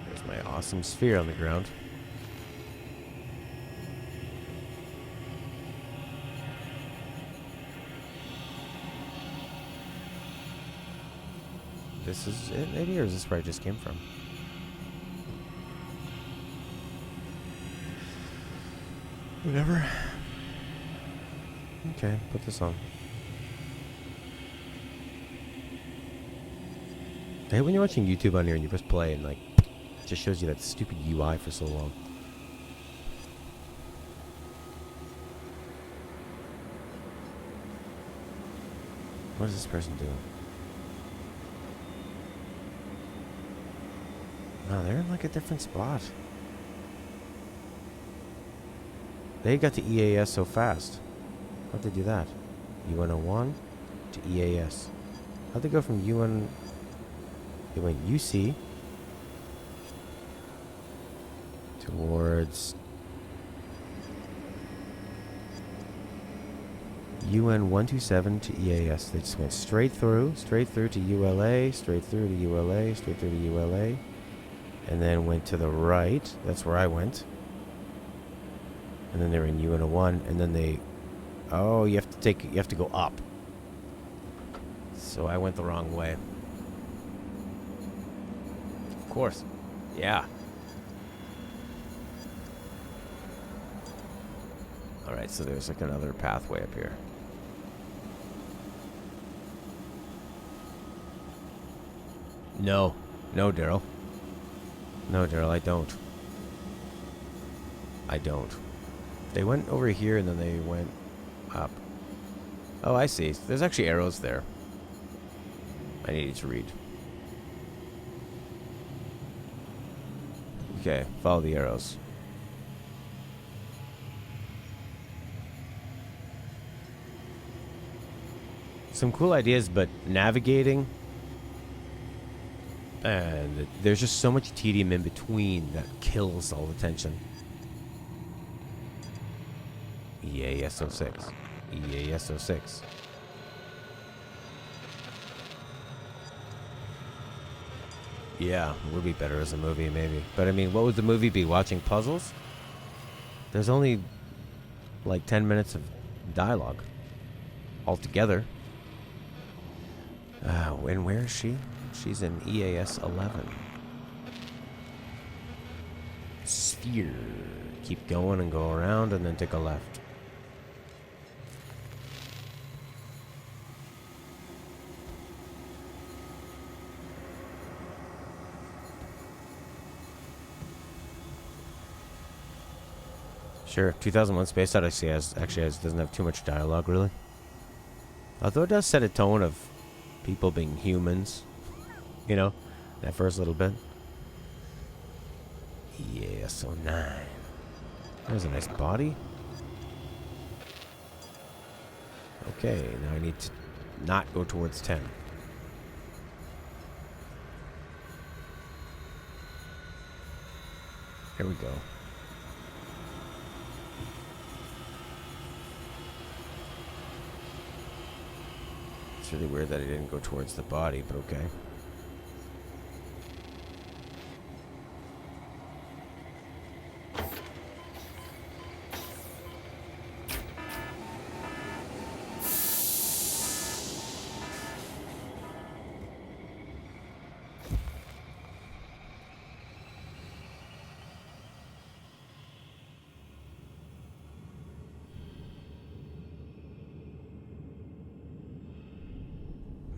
There's my awesome sphere on the ground. This is it, maybe, or is this where I just came from? Whatever. Okay, put this on. I hate when you're watching YouTube on here and you press play and, like, it just shows you that stupid UI for so long. What is this person doing? No, they're in like a different spot. They got to EAS so fast. How'd they do that? UNO1 to EAS. How'd they go from UN... They went UC towards UN 127 to EAS. They just went straight through to ULA, straight through to ULA, straight through to ULA. And then went to the right. That's where I went. And then they were in UNO1. And then they... Oh, you have to go up. So I went the wrong way. Of course. Yeah. Alright, so there's like another pathway up here. No. No, Daryl. No, Daryl, I don't. I don't. They went over here and then they went up. Oh, I see. There's actually arrows there. I need to read. Okay, follow the arrows. Some cool ideas, but navigating, and there's just so much tedium in between that kills all the tension. EAS-06. EAS-06. Yeah, it would be better as a movie, maybe. But I mean, what would the movie be? Watching puzzles? There's only like 10 minutes of dialogue altogether. And where is she? She's in EAS 11. Sphere. Keep going and go around and then take a left. Sure, 2001 Space Odyssey doesn't have too much dialogue, really. Although it does set a tone of people being humans, you know, that first little bit. Yeah, so 9. There's a nice body. Okay, now I need to not go towards 10. Here we go. It's really weird that I didn't go towards the body, but okay.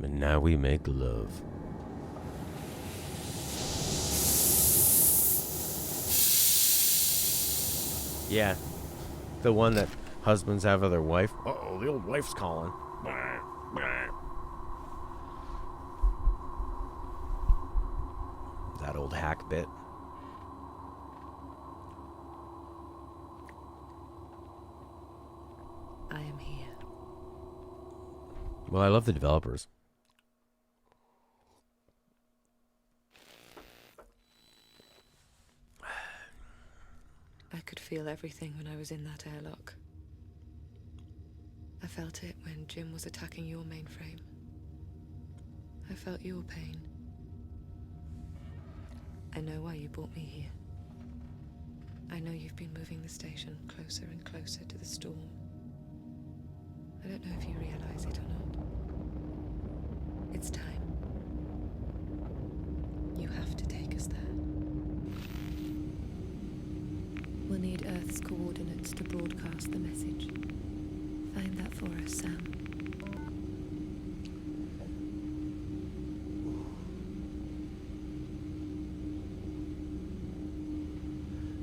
And now we make love. Yeah. The one that husbands have of their wife. Uh-oh, the old wife's calling. That old hack bit. I am here. Well, I love the developers. I could feel everything when I was in that airlock. I felt it when Jim was attacking your mainframe. I felt your pain. I know why you brought me here. I know you've been moving the station closer and closer to the storm. I don't know if you realize it or not. It's time. You have to take us there. We'll need Earth's coordinates to broadcast the message. Find that for us, Sam.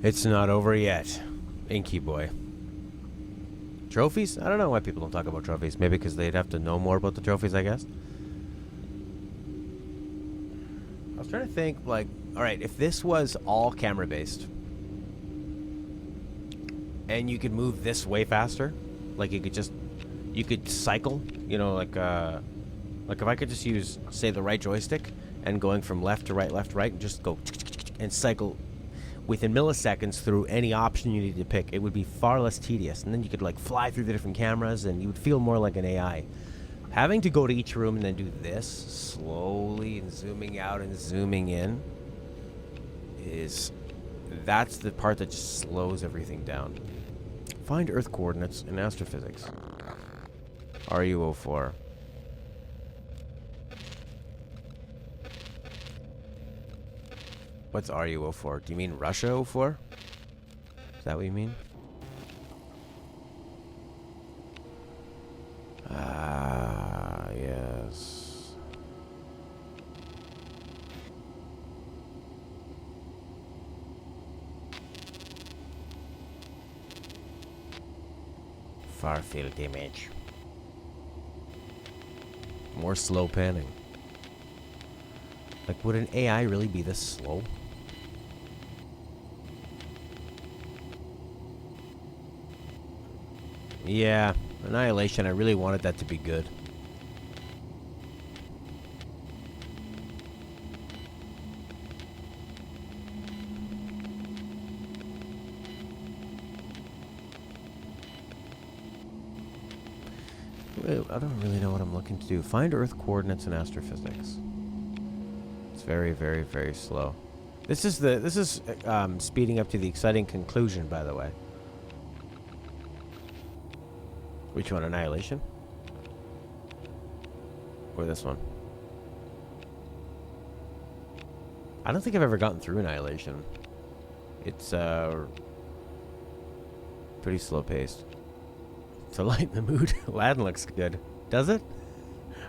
It's not over yet, Inky Boy. Trophies? I don't know why people don't talk about trophies. Maybe because they'd have to know more about the trophies, I guess. I was trying to think, like, alright, if this was all camera-based, and you could move this way faster, like you could cycle, you know, like if I could just use, say, the right joystick, and going from left to right, and just go and cycle within milliseconds through any option you need to pick, it would be far less tedious. And then you could like fly through the different cameras and you would feel more like an AI. Having to go to each room and then do this slowly and zooming out and zooming in that's the part that just slows everything down. Find Earth coordinates in astrophysics. RU-04. What's RU-04? Do you mean Russia 04? Is that what you mean? Ah, yes. Far field image. More slow panning. Like, would an AI really be this slow? Yeah, Annihilation, I really wanted that to be good. I don't really know what I'm looking to do. Find Earth coordinates in astrophysics. It's very, very, very slow. This is speeding up to the exciting conclusion, by the way. Which one, Annihilation? Or this one? I don't think I've ever gotten through Annihilation. It's pretty slow paced. To lighten the mood, Aladdin looks good. Does it?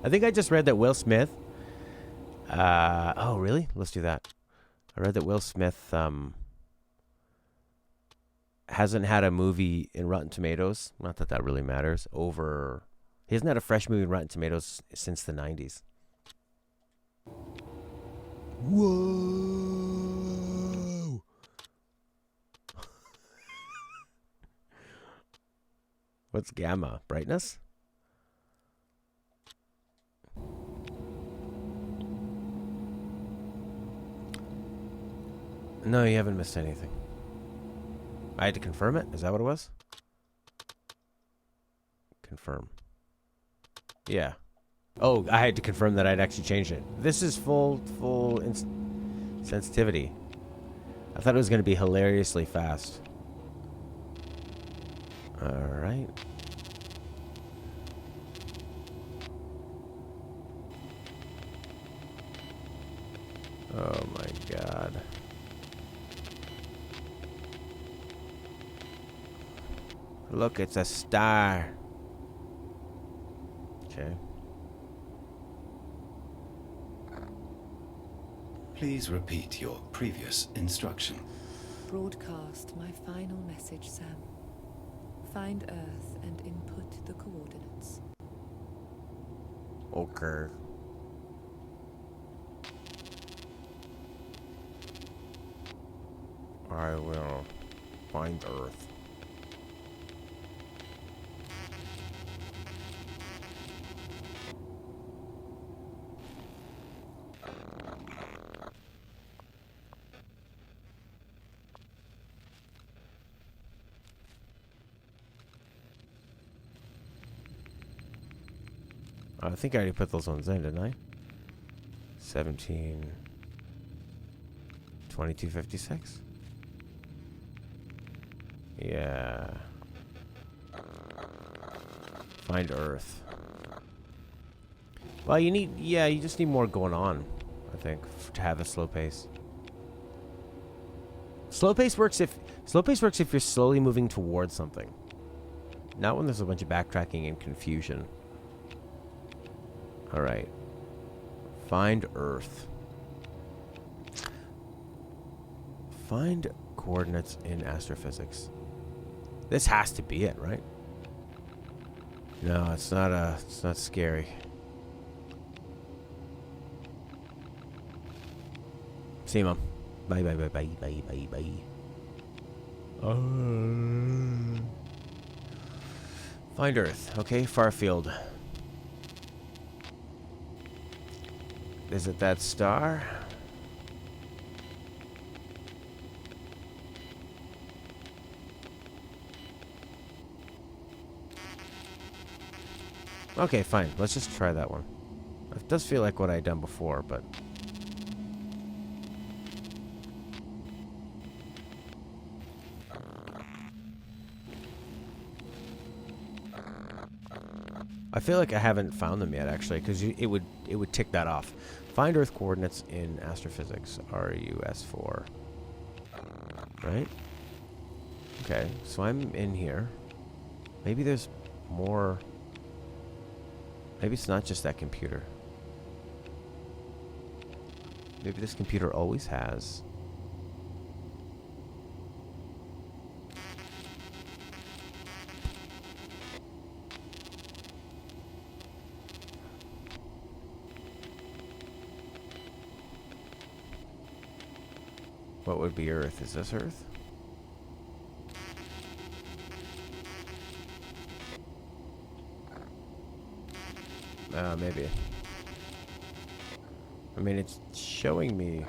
I think I just read that Will Smith. Oh, really? Let's do that. I read that Will Smith hasn't had a movie in Rotten Tomatoes. Not that that really matters. He hasn't had a fresh movie in Rotten Tomatoes since the 90s. Whoa! What's gamma? Brightness? No, you haven't missed anything. I had to confirm it? Is that what it was? Confirm. Yeah. Oh, I had to confirm that I'd actually changed it. This is full sensitivity. I thought it was going to be hilariously fast. Alright. Oh my god. Look, it's a star. Okay. Please repeat your previous instruction. Broadcast my final message, Sam. Find Earth and input the coordinates. Okay. I will find Earth. I think I already put those ones in, didn't I? 17. 2256? Yeah. Find Earth. Well, you just need more going on, I think, to have a slow pace. Slow pace works if you're slowly moving towards something. Not when there's a bunch of backtracking and confusion. All right. Find Earth. Find coordinates in astrophysics. This has to be it, right? No, it's not scary. See you, Mom. Bye, bye, bye, bye, bye, bye, bye. Find Earth. Okay, far field. Is it that star? Okay, fine. Let's just try that one. It does feel like what I'd done before, but... I feel like I haven't found them yet, actually, because it would tick that off. Find Earth coordinates in astrophysics. RUS4. Right? Okay, so I'm in here. Maybe there's more... Maybe it's not just that computer. Maybe this computer always has... What would be Earth? Is this Earth? Maybe. I mean, it's showing me.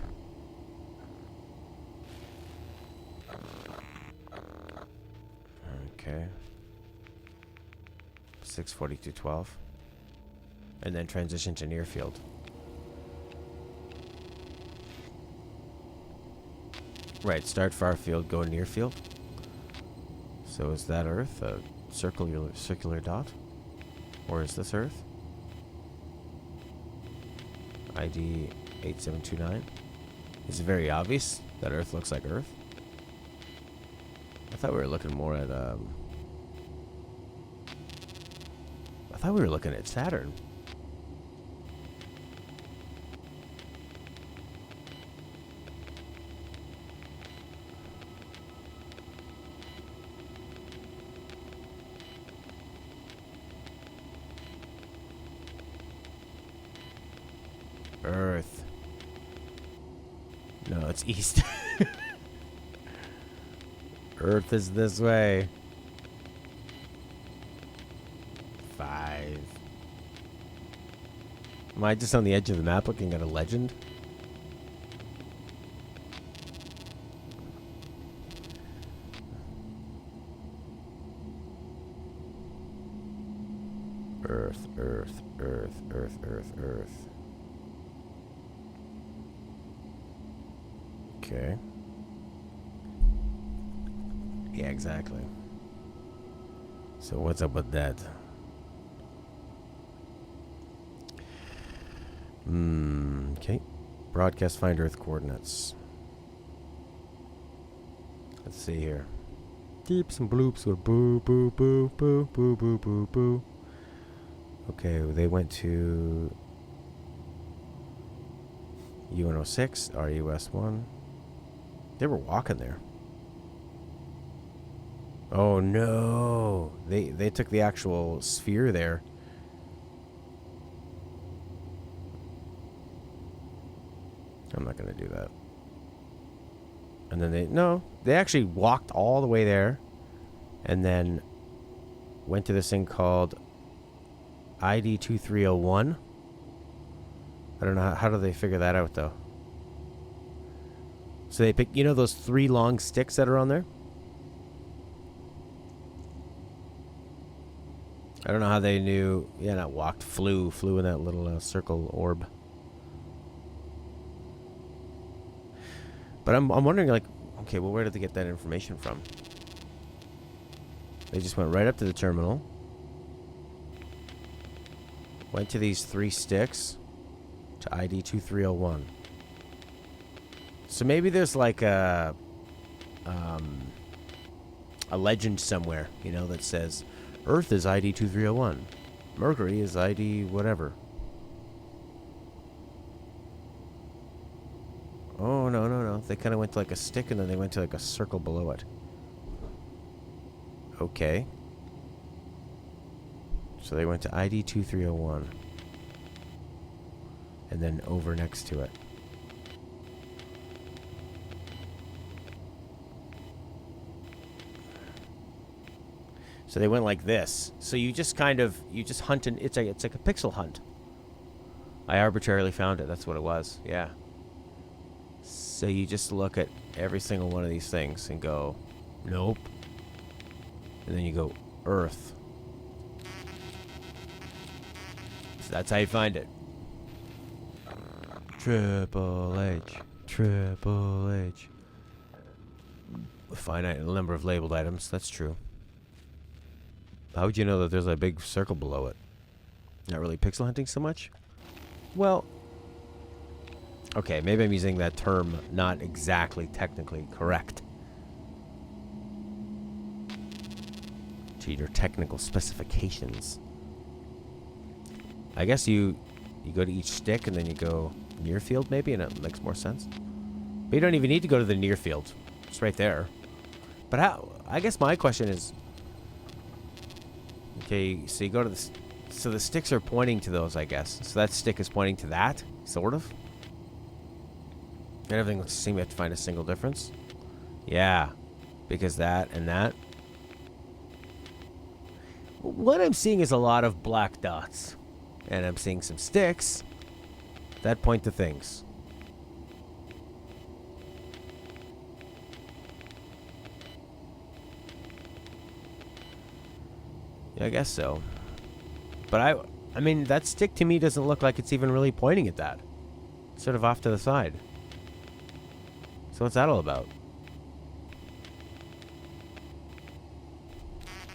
Okay. 6:42:12. And then transition to near field. Right, start far field, go near field. So is that Earth a circular dot? Or is this Earth? ID 8729. Is it very obvious that Earth looks like Earth? I thought we were looking more at I thought we were looking at Saturn. Earth. No, it's east. Earth is this way. 5. Am I just on the edge of the map looking at a legend? Earth, Earth, Earth, Earth, Earth, Earth. Okay. Yeah, exactly. So what's up with that? Okay. Broadcast find Earth coordinates. Let's see here. Deeps and bloops with boo boo boo boo boo boo boo boo. Okay, they went to UN06, RUS1. They were walking there. Oh no! They took the actual sphere there. I'm not gonna do that. And then they actually walked all the way there, and then went to this thing called ID 2301. I don't know how do they figure that out though. So they pick, those 3 long sticks that are on there? I don't know how they knew. Yeah, not walked, flew in that little circle orb. But I'm wondering, like, okay, well, where did they get that information from? They just went right up to the terminal. Went to these 3 sticks to ID 2301. So maybe there's like a legend somewhere, that says Earth is ID 2301. Mercury is ID whatever. Oh, no. They kind of went to like a stick and then they went to like a circle below it. Okay. So they went to ID 2301. And then over next to it. So they went like this. So you just hunt and it's like a pixel hunt. I arbitrarily found it. That's what it was. Yeah. So you just look at every single one of these things and go, nope. And then you go, Earth. So that's how you find it. Triple H. Triple H. A finite number of labeled items. That's true. How would you know that there's a big circle below it? Not really pixel hunting so much? Well, okay, maybe I'm using that term not exactly technically correct. To your technical specifications. I guess you go to each stick and then you go near field maybe, and it makes more sense. But you don't even need to go to the near field. It's right there. But how? I guess my question is, okay, so you go to the... So the sticks are pointing to those, I guess. So that stick is pointing to that, sort of. And everything would seem to have to find a single difference. Yeah, because that and that. What I'm seeing is a lot of black dots. and I'm seeing some sticks that point to things. Yeah, I guess so. But I mean, that stick to me doesn't look like it's even really pointing at that. It's sort of off to the side. So what's that all about?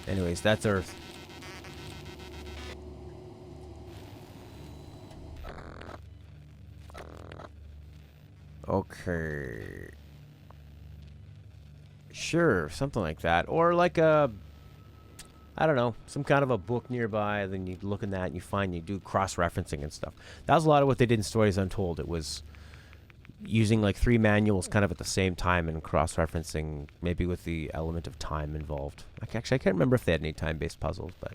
Anyways, that's Earth. Okay. Sure, something like that. Or like a, I don't know, some kind of a book nearby. Then you look in that and you do cross-referencing and stuff. That was a lot of what they did in Stories Untold. It was using like 3 manuals kind of at the same time and cross-referencing, maybe with the element of time involved. Actually, I can't remember if they had any time-based puzzles, but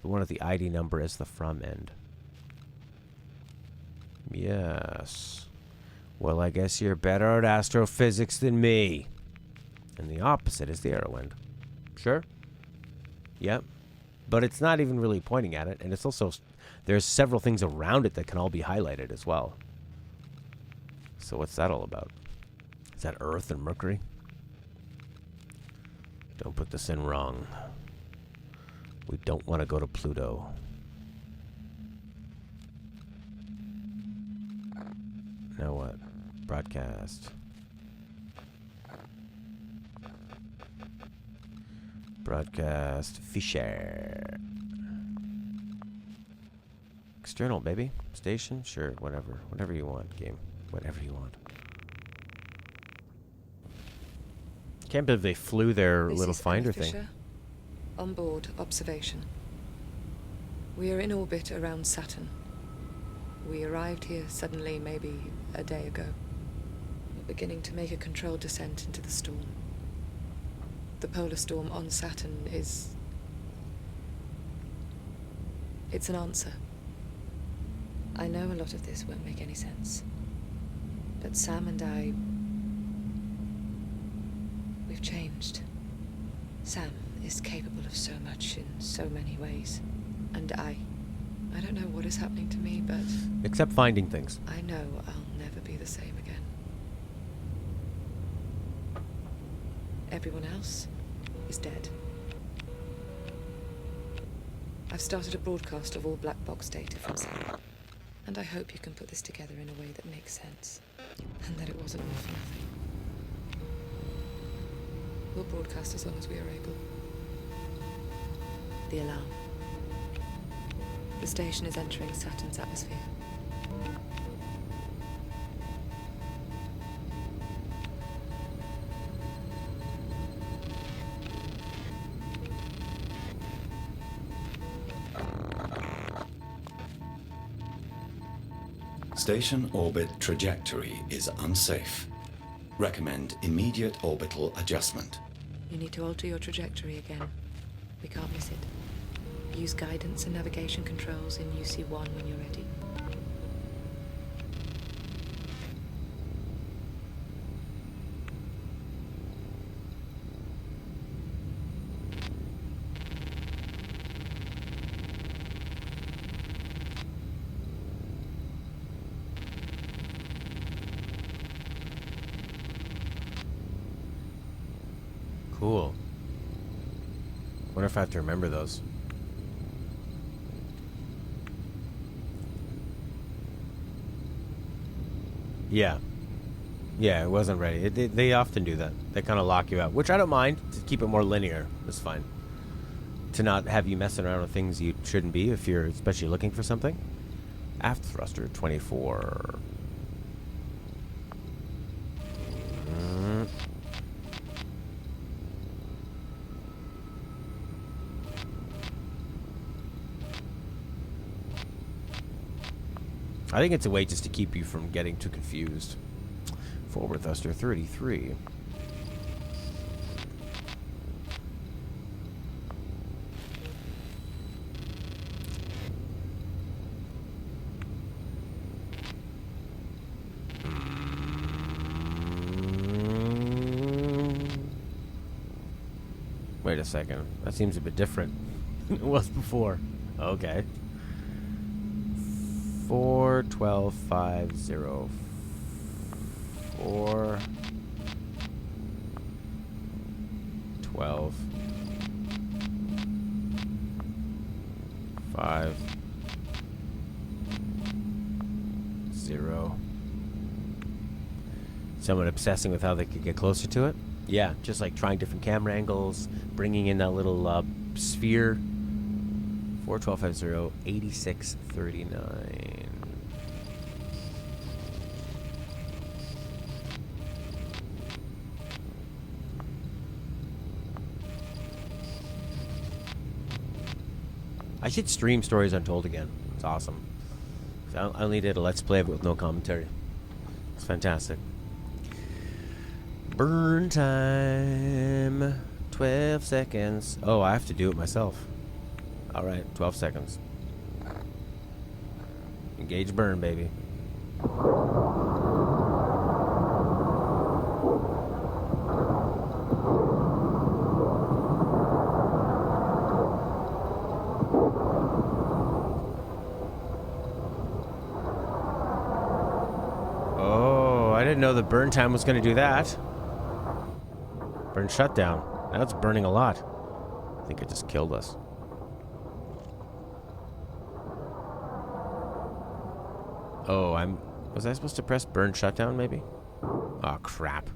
one of the ID number is the from end. Yes. Well, I guess you're better at astrophysics than me. And the opposite is the arrow end. Sure? Yep. But it's not even really pointing at it, and it's also, there's several things around it that can all be highlighted as well. So what's that all about? Is that Earth and Mercury? Don't put this in wrong. We don't want to go to Pluto. Now what? Broadcast. Broadcast Fisher. External, baby. Station? Sure, whatever. Whatever you want, game. Whatever you want. Can't believe they flew their This little is finder Emma thing. Fisher. On board, observation. We are in orbit around Saturn. We arrived here suddenly, maybe a day ago. We're beginning to make a controlled descent into the storm. The polar storm on Saturn is... it's an answer. I know a lot of this won't make any sense. But Sam and I... we've changed. Sam is capable of so much in so many ways. And I don't know what is happening to me, but... Except finding things. I know I'll never be the same again. Everyone else is dead. I've started a broadcast of all black box data from Sam. And I hope you can put this together in a way that makes sense. And that it wasn't all for nothing. We'll broadcast as long as we are able. The alarm. The station is entering Saturn's atmosphere. Station orbit trajectory is unsafe. Recommend immediate orbital adjustment. You need to alter your trajectory again. We can't miss it. Use guidance and navigation controls in UC-1 when you're ready. Cool. Wonder if I have to remember those. Yeah. Yeah, it wasn't ready. They often do that. They kind of lock you out, which I don't mind. To keep it more linear, it's fine. To not have you messing around with things you shouldn't be if you're especially looking for something. Aft thruster 24. I think it's a way just to keep you from getting too confused. Forward thruster 33. Wait a second. That seems a bit different than it was before. Okay. 4, 12, 5, 0, 4, 12, 5, 0. Someone obsessing with how they could get closer to it? Yeah, just like trying different camera angles, bringing in that little sphere. 4, 12, 5, 0, 86, 39. I should stream Stories Untold again. It's awesome. I only did a Let's Play of it with no commentary. It's fantastic. Burn time. 12 seconds. Oh, I have to do it myself. Alright, 12 seconds. Engage burn, baby. Oh, I didn't know the burn time was going to do that. Burn shutdown. Now it's burning a lot. I think it just killed us. Oh, was I supposed to press burn shutdown, maybe? Oh, crap.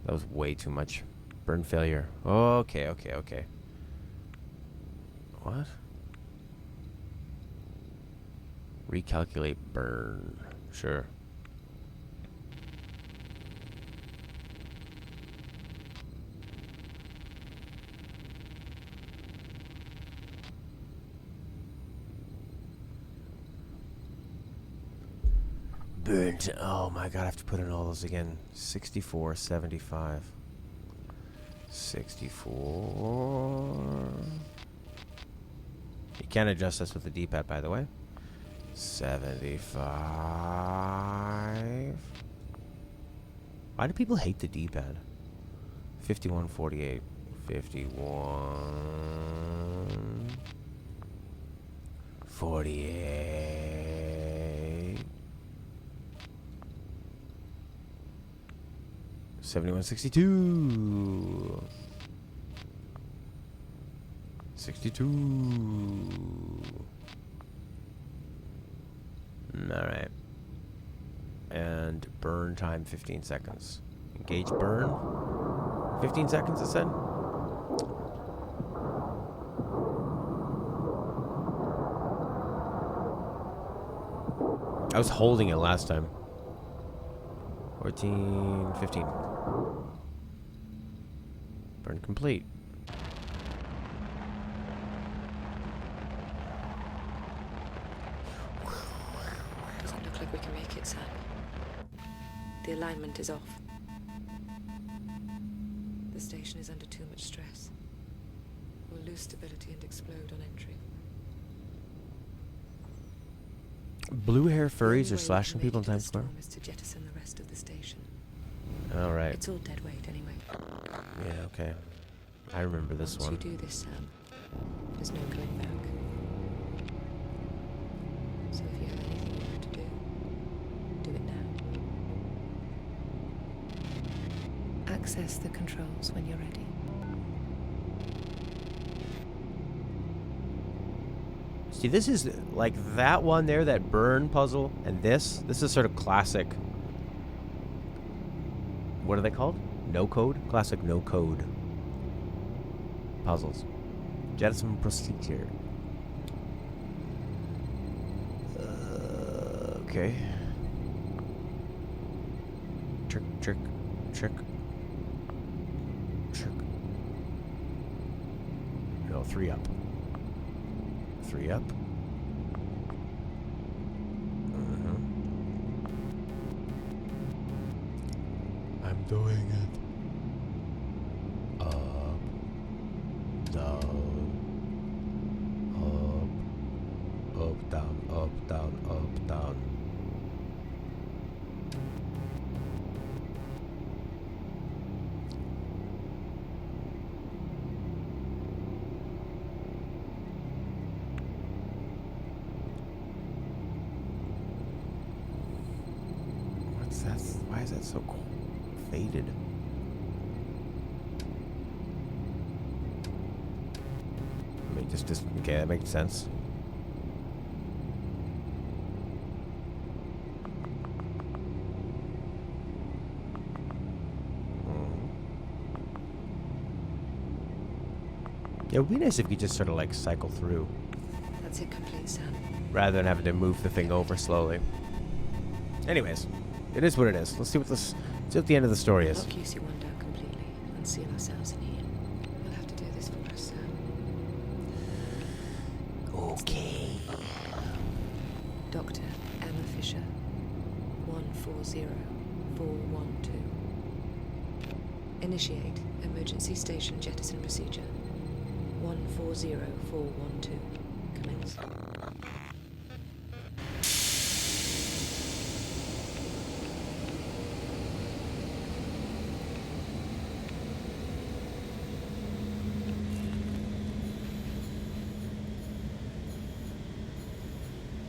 That was way too much. Burn failure. Okay. What? Recalculate burn. Sure. Burnt. Oh my god, I have to put in all those again. 64, 75. 64. You can't adjust this with the D-pad, by the way. 75. Why do people hate the D-pad? 51, 48. 51. 48. 71, 62. 62. Alright. And burn time 15 seconds. Engage burn. 15 seconds, it said? I was holding it last time. 14, 15. Burn complete. Doesn't look like we can make it, Sam. The alignment is off. The station is under too much stress. We'll lose stability and explode on entry. Blue hair furries The only are way we slashing can people in make it to the Times Square? storm is to jettison the rest of the station. Alright. It's all dead weight anyway. Yeah, okay. I remember this Once one. you do this, Sam, there's no going back. So if you have anything you have to do, do it now. Access the controls when you're ready. See, this is like that one there, that burn puzzle, and this is sort of classic. What are they called? No code? Classic no code puzzles. Jettison procedure. Okay. Trick. No, 3 up. 3 up. I'm doing it. Up, down, up, down, up, down, up, down. is that so faded? I mean, just okay, that makes sense. Yeah, it would be nice if you could just sort of like cycle through. That's it complete, Sam. Rather than having to move the thing over slowly. Anyways, it is what it is. Let's see what the end of the story is. Lock UC1 down completely and seal ourselves in here. We'll have to do this for us, Sam. Okay. Dr. Emma Fisher, 140412. Initiate emergency station jettison procedure. 140412. Commence.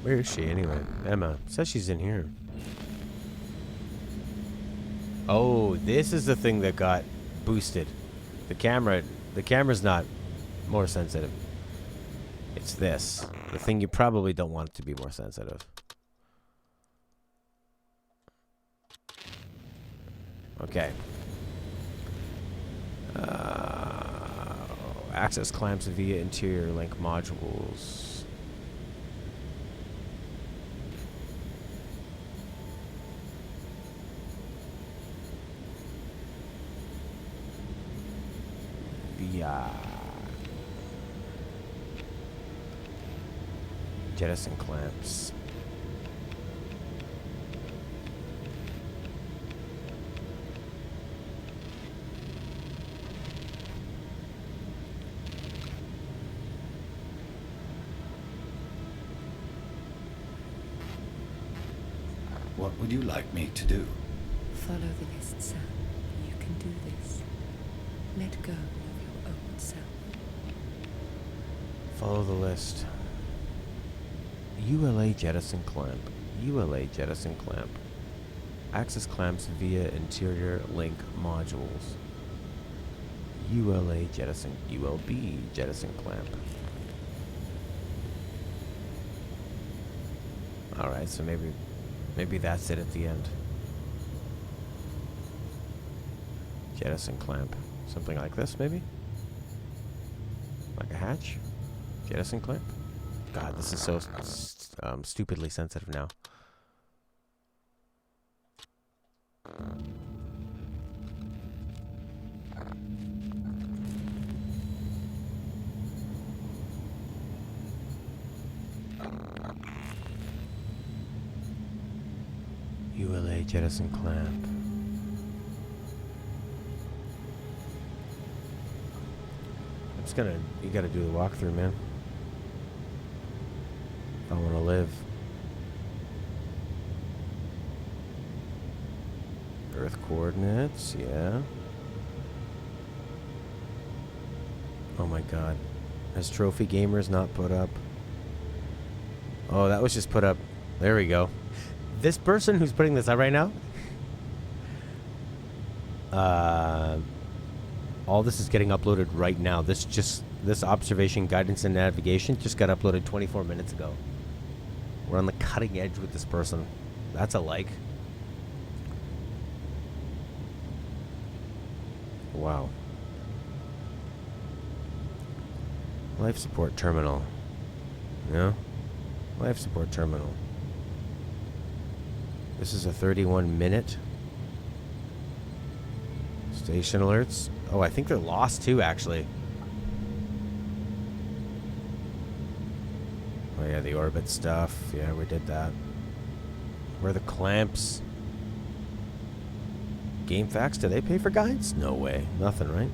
Where is she anyway? Emma says she's in here. Oh, this is the thing that got boosted. The camera's not more sensitive. It's this. The thing you probably don't want it to be more sensitive. Okay. Access clamps via interior link modules. Via jettison clamps. What would you like me to do? Follow the list, Sam. You can do this. Let go of your own self. Follow the list. ULA jettison clamp. ULA jettison clamp. Access clamps via interior link modules. ULA jettison. ULB jettison clamp. Alright, so maybe that's it at the end. Jettison clamp. Something like this, maybe? Like a hatch? Jettison clamp? God, this is so stupidly sensitive now. ULA jettison clamp. You gotta do the walkthrough, man. If I wanna live. Earth coordinates, yeah. Oh my god. Has Trophy Gamers not put up? Oh, that was just put up. There we go. This person who's putting this up right now, all this is getting uploaded right now. This observation, guidance, and navigation just got uploaded 24 minutes ago. We're on the cutting edge with this person. That's a like. Wow. Life support terminal. Yeah? Life support terminal. This is a 31-minute. Station alerts. Oh, I think they're lost too, actually. Oh yeah, the orbit stuff. Yeah, we did that. Where are the clamps? Game facts, do they pay for guides? No way. Nothing, right?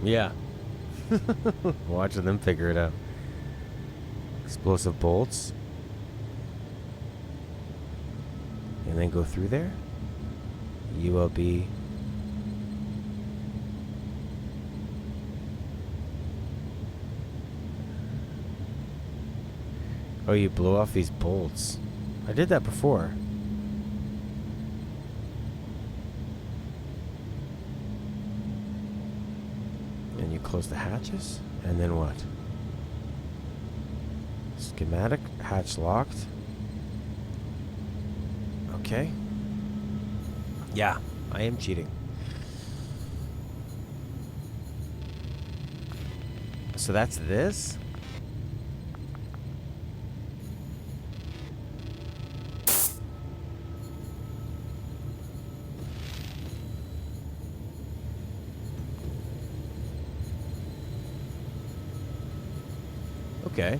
Yeah. Watching them figure it out. Explosive bolts. And then go through there. ULB. Oh, you blow off these bolts. I did that before. And you close the hatches? And then what? Schematic. Hatch locked. Okay. Yeah, I am cheating. So that's this? Okay.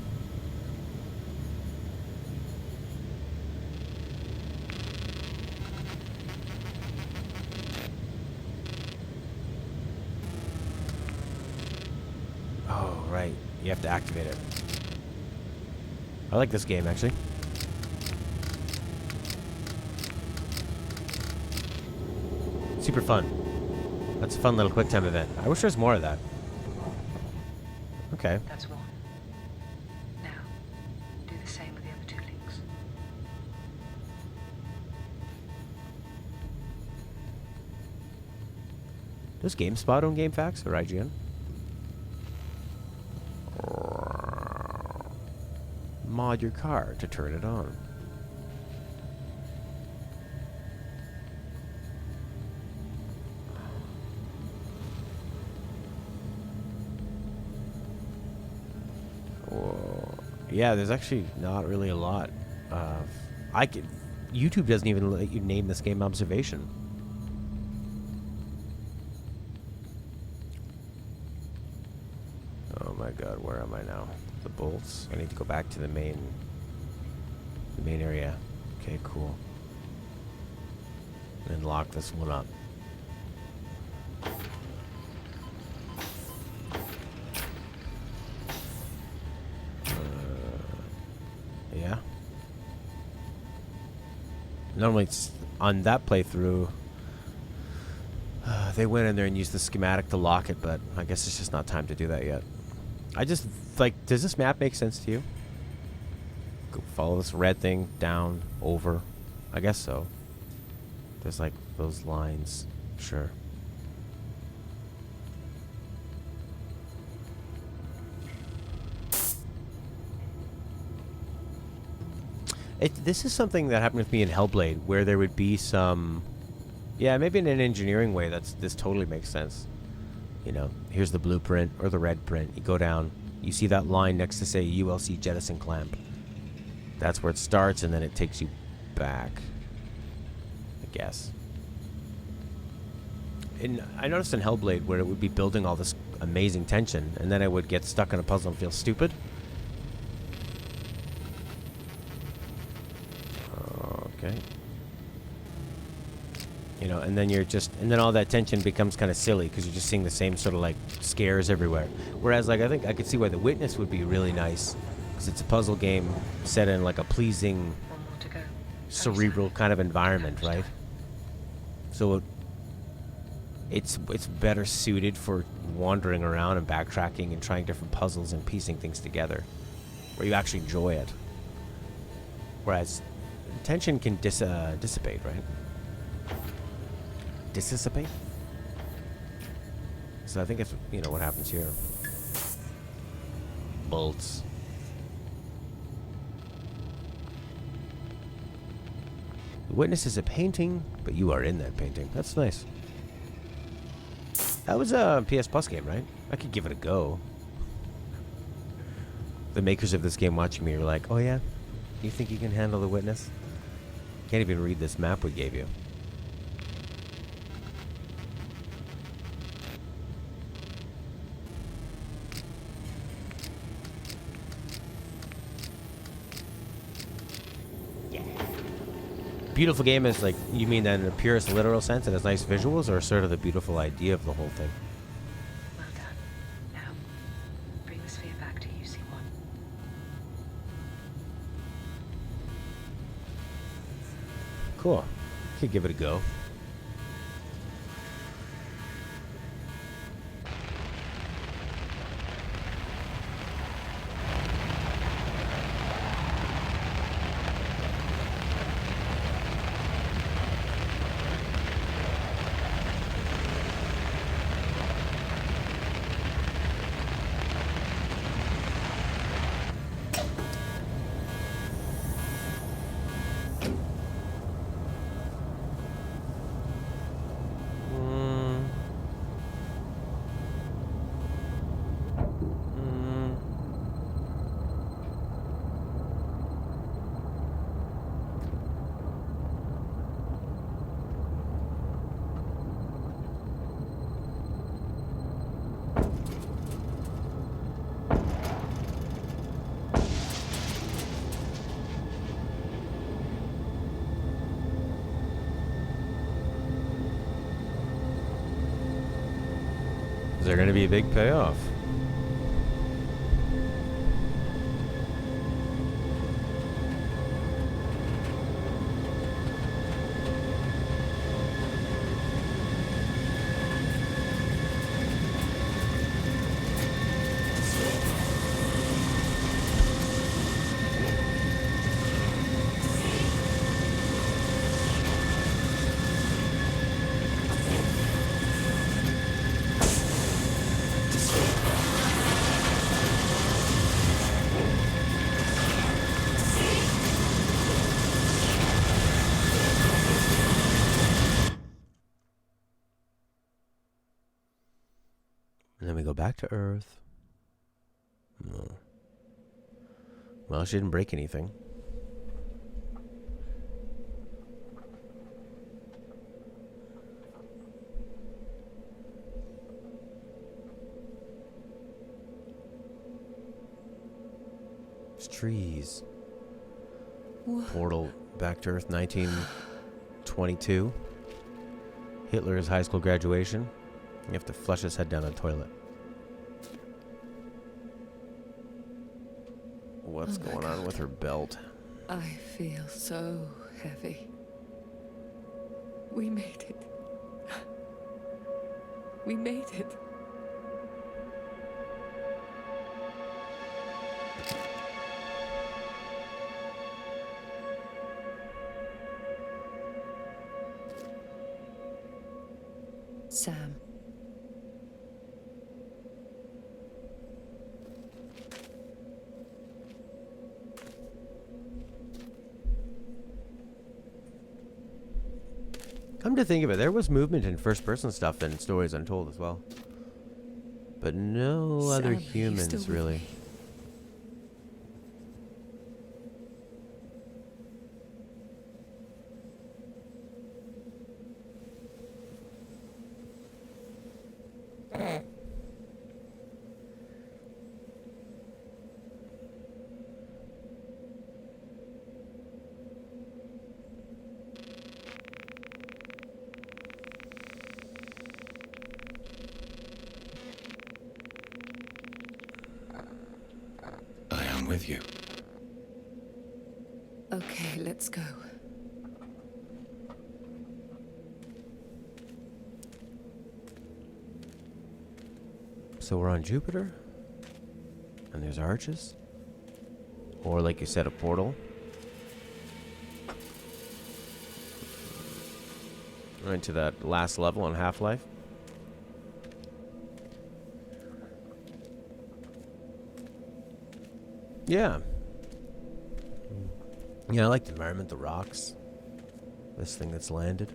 Oh, right. You have to activate it. I like this game, actually. Super fun. That's a fun little quick time event. I wish there was more of that. Okay. That's one. Now, do the same with the other 2 links. Does GameSpot own GameFAQs or IGN? Mod your car to turn it on. Whoa. Yeah, there's actually not really a lot of... YouTube doesn't even let you name this game Observation. Oh my god, where am I now? The bolts. I need to go back to the main area. Okay, cool. And lock this one up. Yeah. Normally it's on that playthrough, they went in there and used the schematic to lock it, but I guess it's just not time to do that yet. I just, like, does this map make sense to you? Go follow this red thing down, over. I guess so. There's, like, those lines. Sure. This is something that happened with me in Hellblade, where there would be some... Yeah, maybe in an engineering way, this totally makes sense. You know, here's the blueprint or the red print. You go down, you see that line next to say ULC jettison clamp. That's where it starts, and then it takes you back, I guess. And I noticed in Hellblade where it would be building all this amazing tension, and then I would get stuck in a puzzle and feel stupid. Okay. You know, and then and then all that tension becomes kind of silly because you're just seeing the same sort of like scares everywhere. Whereas, like, I think I could see why The Witness would be really nice because it's a puzzle game set in like a pleasing, cerebral kind of environment, right? So it's better suited for wandering around and backtracking and trying different puzzles and piecing things together, where you actually enjoy it. Whereas tension can dissipate, right? Dissipate? So I think it's, you know, what happens here. Bolts. The Witness is a painting, but you are in that painting. That's nice. That was a PS Plus game, right? I could give it a go. The makers of this game watching me are like, oh yeah? You think you can handle The Witness? Can't even read this map we gave you. Beautiful game is like, you mean that in the purest literal sense, it has nice visuals, or sort of the beautiful idea of the whole thing? Well done. Now, bring the sphere back to UC1. Cool. Could give it a go. Is there going to be a big payoff? And then we go back to Earth. No. Well, she didn't break anything. There's trees. What? Portal back to Earth 1922. Hitler's high school graduation. You have to flush his head down a toilet. What's going on with her belt? I feel so heavy. We made it. We made it. Sam. Come to think of it, there was movement in first-person stuff in Stories Untold as well. But no Sam, other are you still humans, with really. me? I am with you. Okay, let's go. So we're on Jupiter? And there's arches? Or like you said, a portal? Right to that last level on Half-Life? Yeah. Yeah, I like the environment, the rocks. This thing that's landed.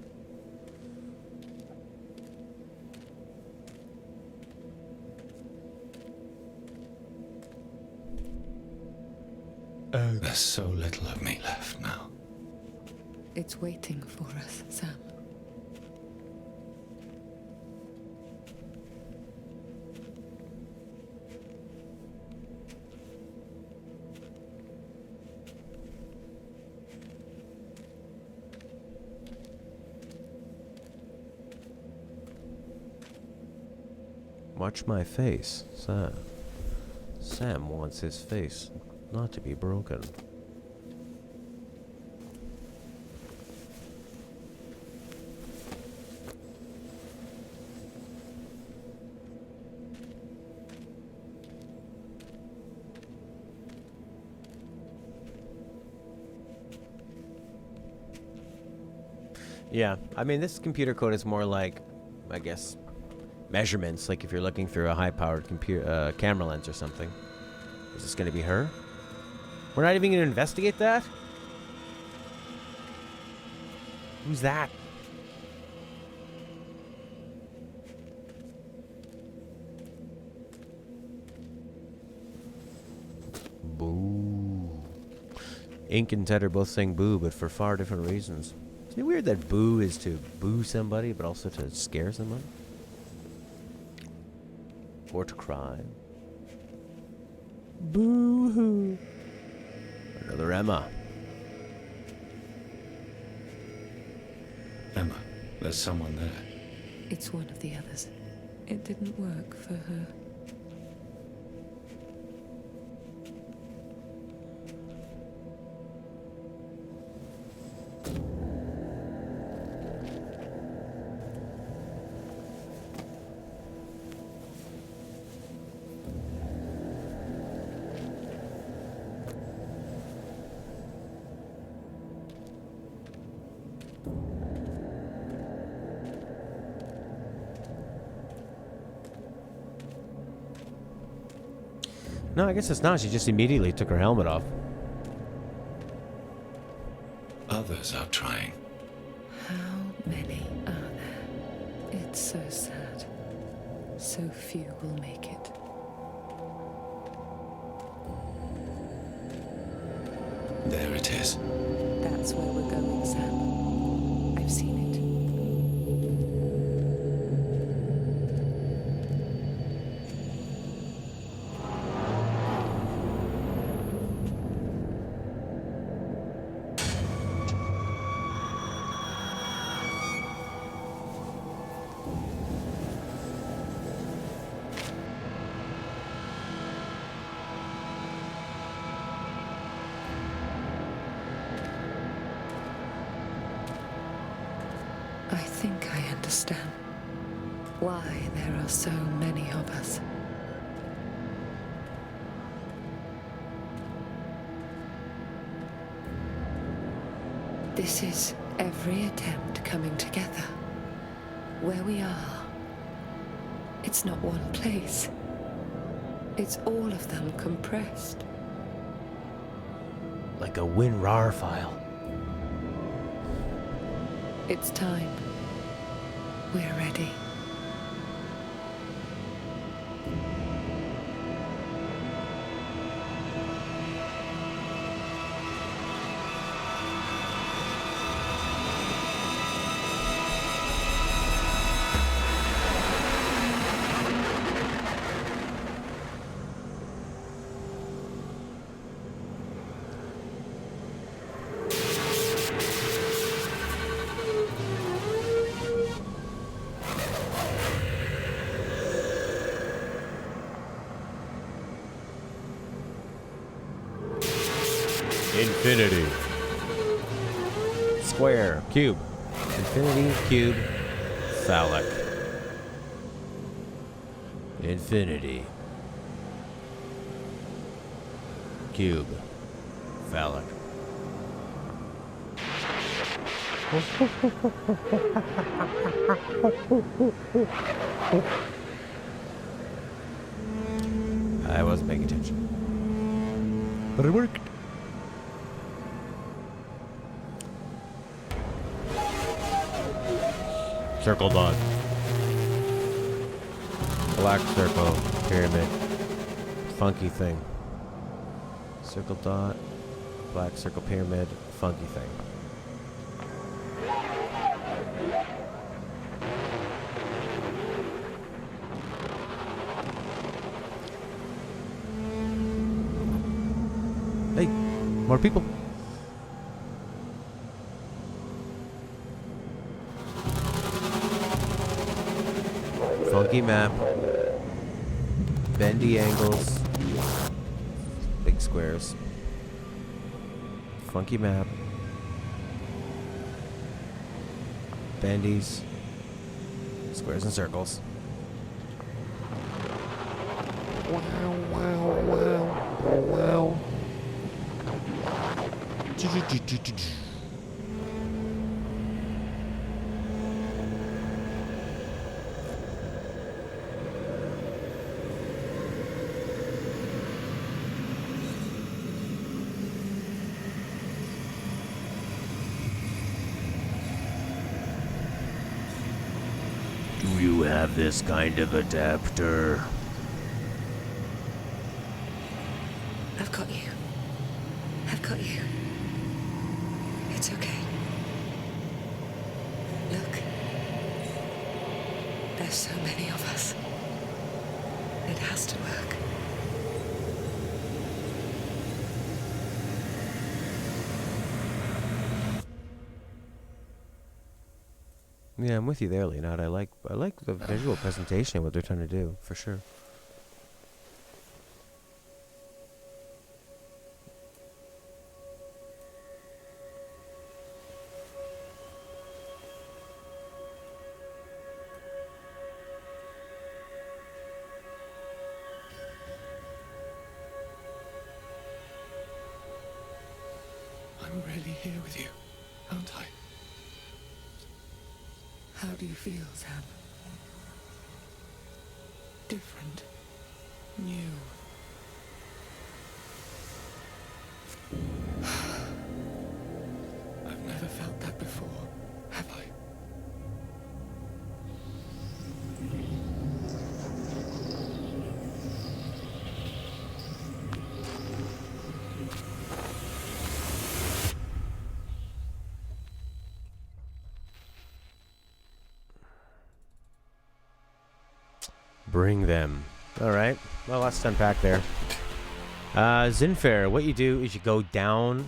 There's so little of me left now. It's waiting for us, Sam. Watch my face, Sam. Sam wants his face not to be broken. Yeah, I mean, this computer code is more like, I guess, measurements. Like if you're looking through a high-powered computer camera lens or something. Is this going to be her? We're not even going to investigate that? Who's that? Boo. Ink and Ted are both saying boo, but for far different reasons. Isn't it weird that boo is to boo somebody, but also to scare someone? Or to cry? Boo-hoo. Another Emma. Emma, there's someone there. It's one of the others. it didn't work for her. No, I guess it's not. She just immediately took her helmet off. Others are trying. How many are there? It's so sad. So few will make it. There it is. That's where we're going, Sam. I've seen it. I think I understand why there are so many of us. This is every attempt coming together. Where we are, it's not one place. It's all of them compressed. Like a WinRAR file. It's time. We're ready. Infinity. Square. Cube. Infinity. Cube. Phallic. Infinity. Cube. Phallic. I wasn't paying attention. But it worked. Circle dot. Black circle. Pyramid. Funky thing. Circle dot. Black circle pyramid. Funky thing. Hey, more people. Funky map. Bendy angles. Big squares. Funky map. Bendies. Squares and circles. Wow, wow, wow, wow. Do you have this kind of adapter? I've got you. I've got you. It's okay. Look. There's so many of us. It has to work. Yeah, I'm with you there, Leonard. I like the visual presentation of what they're trying to do, for sure. I'm really here with you, aren't I? How do you feel, Sam? Different. New. I've never felt that before, have I? Bring them. All right. Well, let's unpack there. Zinfair, what you do is you go down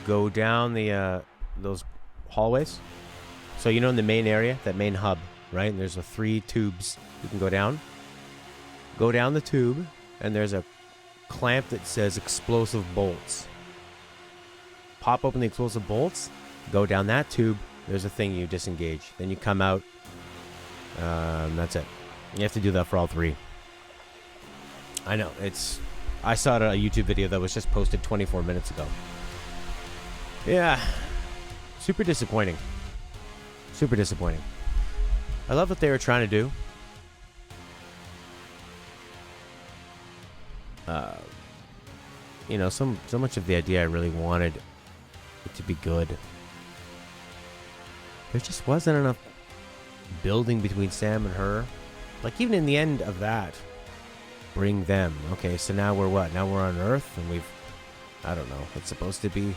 the those hallways. So you know in the main area, that main hub, right? And there's 3 tubes you can go down. Go down the tube, and there's a clamp that says explosive bolts. Pop open the explosive bolts, go down that tube. There's a thing you disengage. Then you come out. That's it. You have to do that for all 3. I know. I saw it on a YouTube video that was just posted 24 minutes ago. Yeah. Super disappointing. Super disappointing. I love what they were trying to do. You know, so much of the idea I really wanted it to be good. There just wasn't enough building between Sam and her. Like, even in the end of that, bring them. Okay, so now we're what? Now we're on Earth, and I don't know. It's supposed to be...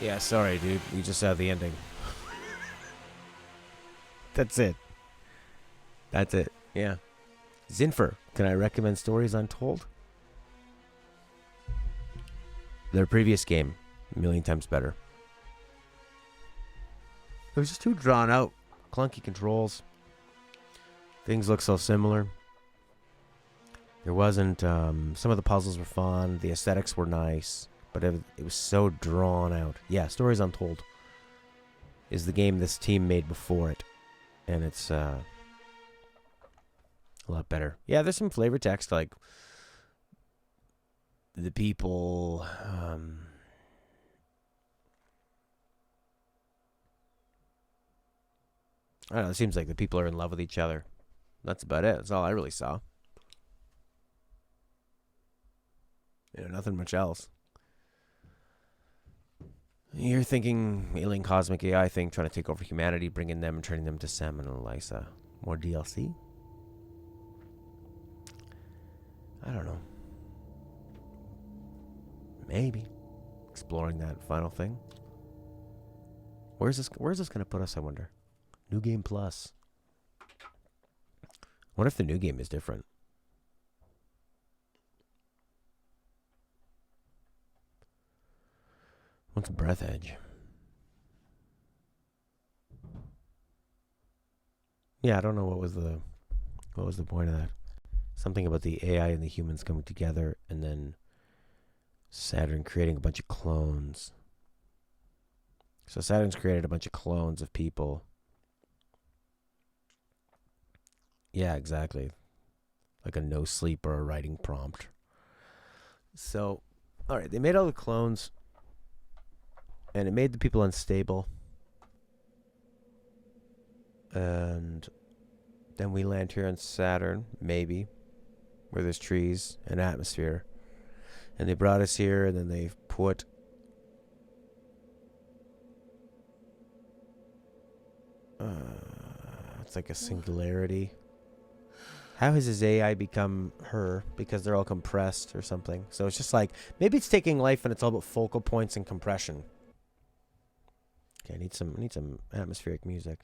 Yeah, sorry, dude. We just saw the ending. That's it. That's it. Yeah. Zinfer, can I recommend stories Untold? Their previous game, a million times better. It was just too drawn out. Clunky controls. Things look so similar. There wasn't... some of the puzzles were fun. The aesthetics were nice. But it was so drawn out. Yeah, Stories Untold is the game this team made before it. And it's a lot better. Yeah, there's some flavor text, like the people... I don't know, it seems like the people are in love with each other. That's about it. That's all I really saw. You know, nothing much else. You're thinking alien cosmic AI thing, trying to take over humanity, bringing them and turning them to Sam and Elisa. More DLC? I don't know. Maybe. Exploring that final thing. Where's this going to put us, I wonder? New Game Plus. What if the new game is different? What's Breath Edge? Yeah, I don't know what was the point of that. Something about the AI and the humans coming together, and then Saturn creating a bunch of clones. So Saturn's created a bunch of clones of people. Yeah, exactly. Like a no sleep or a writing prompt. So, alright, they made all the clones. And it made the people unstable. And then we land here on Saturn, maybe, where there's trees and atmosphere. And they brought us here, and then they've put... it's like a singularity. How has his AI become her? Because they're all compressed or something. So it's just like, maybe it's taking life and it's all about focal points and compression. Okay, I need some atmospheric music.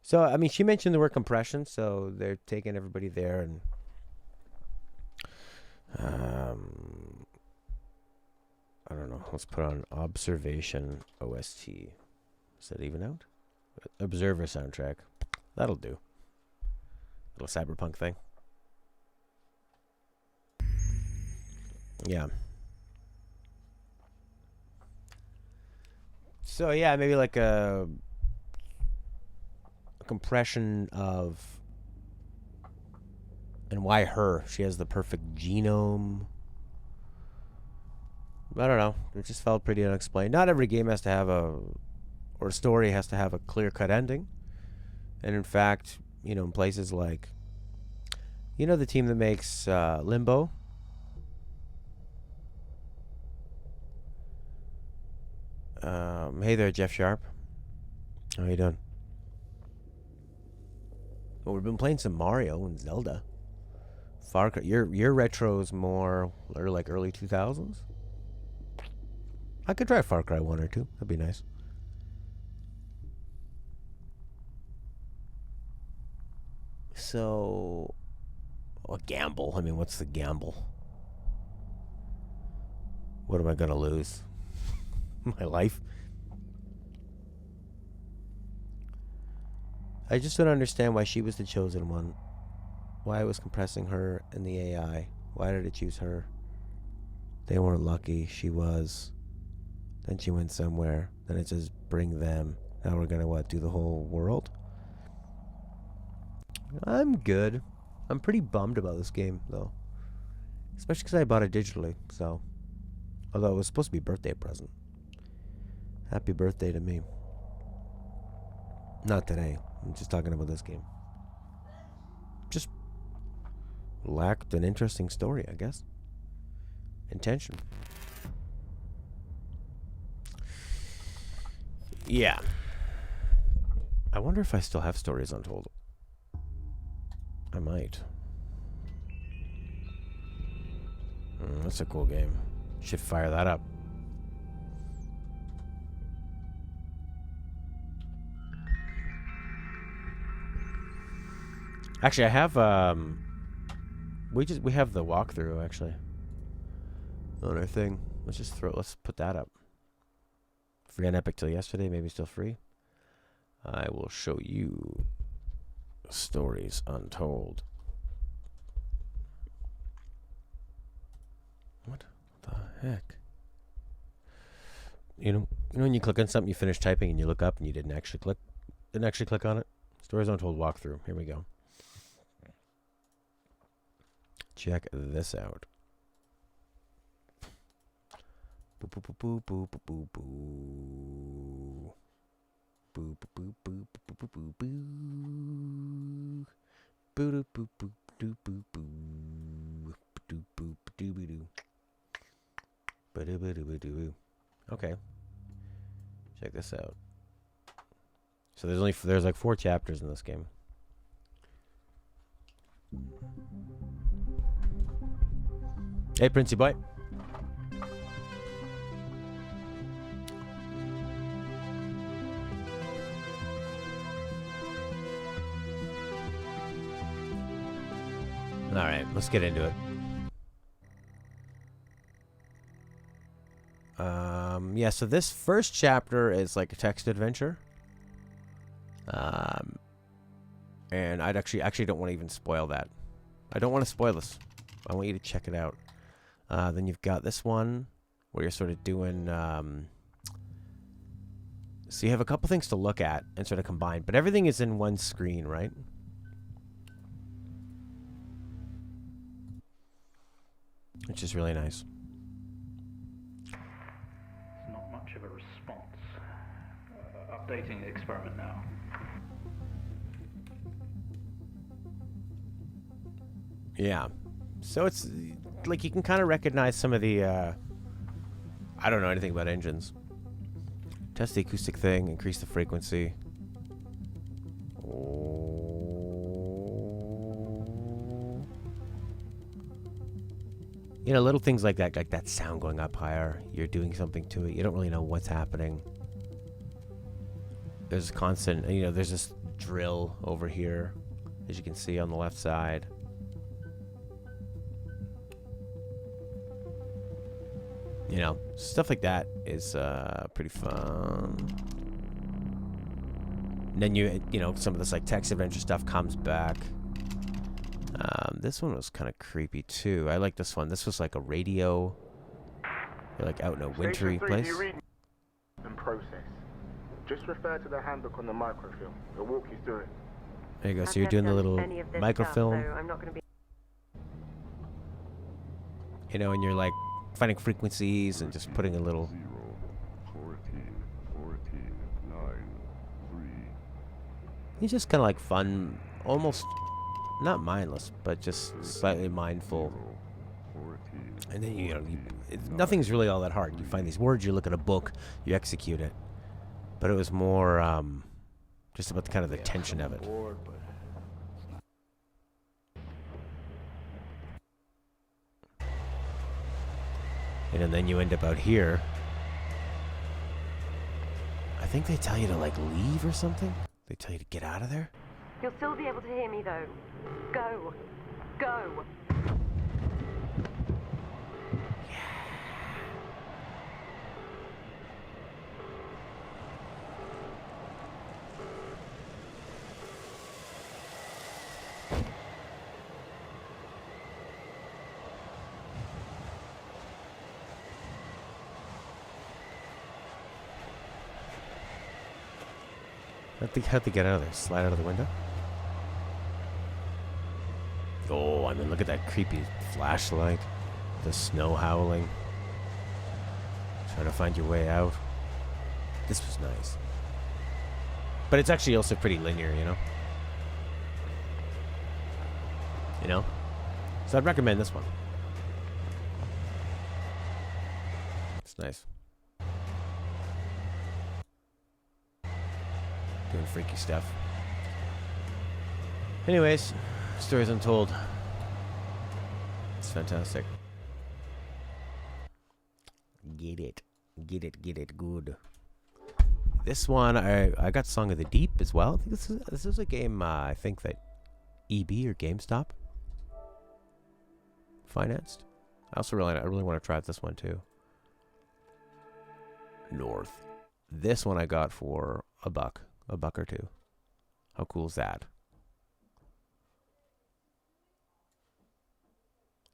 So, I mean, she mentioned the word compression, so they're taking everybody there and I don't know. Let's put on Observation OST. Is that even out? Observer soundtrack. That'll do. Little cyberpunk thing. Yeah. So yeah, maybe like a compression of, and why her? She has the perfect genome. I don't know. It just felt pretty unexplained. Not every game has to have or story has to have a clear-cut ending. And in fact, you know, in places like, you know, the team that makes Limbo. Hey there, Jeff Sharp. How you doing? Well, we've been playing some Mario and Zelda. Far Cry. Your retro's more or like early 2000s. I could try Far Cry 1 or 2. That'd be nice. So, a gamble. I mean, what's the gamble? What am I gonna lose? My life? I just don't understand why she was the chosen one. Why it was compressing her and the AI. Why did it choose her? They weren't lucky. She was. Then she went somewhere. Then it says bring them. Now we're gonna what? Do the whole world? I'm good. I'm pretty bummed about this game though. Especially because I bought it digitally. So, although it was supposed to be a birthday present. Happy birthday to me. Not today. I'm just talking about this game. Just lacked an interesting story, I guess. Intention. Yeah. I wonder if I still have stories untold. I might. That's a cool game. Should fire that up. Actually, I have we have the walkthrough actually on our thing. Let's put that up. Free on Epic till yesterday, maybe still free. I will show you stories untold. What the heck? You know when you click on something, you finish typing, and you look up, and you didn't actually click on it. Stories untold walkthrough. Here we go. Check this out. Boo boo boo boo boo boo boo. Boo boo boo boo boo boo boo. Boo boo boo boo boo boo. Boo boo boo boo boo. Boo boo boo boo. Okay. Check this out. So there's like 4 chapters in this game. Hey, Princey boy. All right, let's get into it. Yeah, so this first chapter is like a text adventure. And I actually don't want to even spoil that. I don't want to spoil this. I want you to check it out. Then you've got this one where you're sort of doing. So you have a couple things to look at and sort of combine, but everything is in one screen, right? Which is really nice. Not much of a response. Updating the experiment now. Yeah. So it's like you can kind of recognize some of the I don't know anything about engines. Test the acoustic thing, increase the frequency. You know, little things like that sound going up higher. You're doing something to it. You don't really know what's happening. There's constant, you know, there's this drill over here, as you can see on the left side. You know, stuff like that is pretty fun. And then you know, some of this like text adventure stuff comes back. This one was kind of creepy too. I like this one. This was like a radio. You're like out in a wintry place. And process. Just refer to the handbook on the microfilm. It'll walk you through it. There you go. So you're doing the little microfilm. So I'm not going to be. You know, and you're like finding frequencies and just putting a little. 0, 14, 9, 3. It's just kind of like fun, almost not mindless, but just slightly mindful. And then you know, nothing's really all that hard. You find these words, you look at a book, you execute it. But it was more just about the kind of the tension of it. And then you end up out here. I think they tell you to like leave or something. They tell you to get out of there. You'll still be able to hear me though. Go. Go. How'd they get out of there? Slide out of the window? Oh, I mean, look at that creepy flashlight. The snow howling. Trying to find your way out. This was nice. But it's actually also pretty linear, you know? You know? So I'd recommend this one. It's nice. Doing freaky stuff. Anyways, stories untold. It's fantastic. Get it. Get it. Get it good. This one, I got Song of the Deep as well. I think this is a game I think that EB or GameStop financed. I really want to try this one too. North. This one I got for $1, $1 or $2. How cool is that?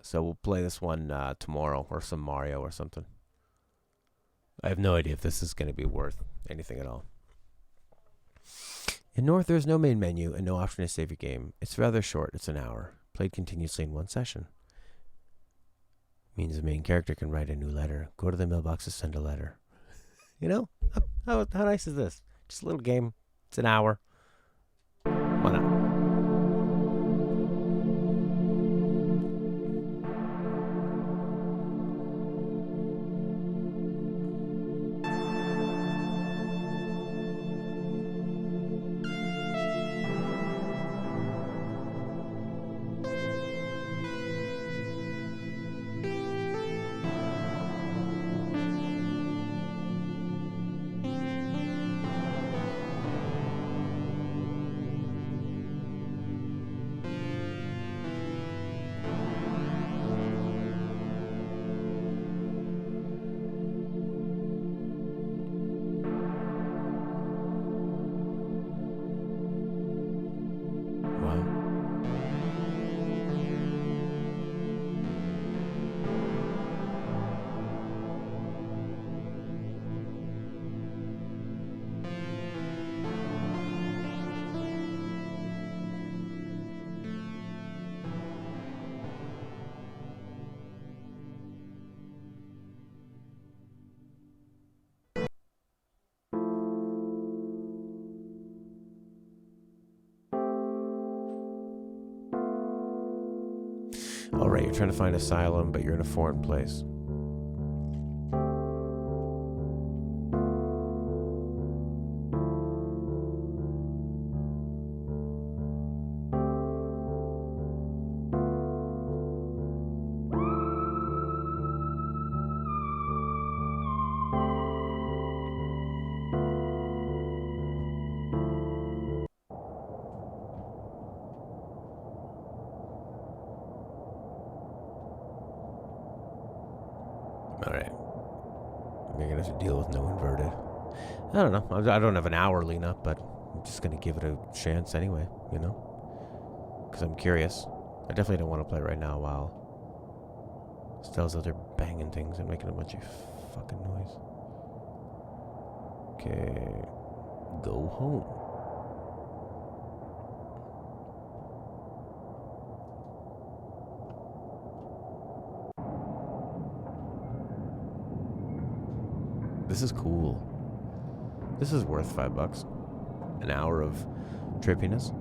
So we'll play this one tomorrow, or some Mario or something. I have no idea if this is going to be worth anything at all. In North, there's no main menu and no option to save your game. It's rather short. It's an hour. Played continuously in one session. Means the main character can write a new letter. Go to the mailbox to send a letter. You know? How nice is this? Just a little game. It's an hour. Why not? Alright, you're trying to find asylum, but you're in a foreign place. Alright. have to deal with no inverted. I don't know. I don't have an hour, Lena, but I'm just going to give it a chance anyway, you know? Because I'm curious. I definitely don't want to play right now while Stella's out there banging things and making a bunch of fucking noise. Okay. Go home. This is cool. This is worth $5. An hour of trippiness.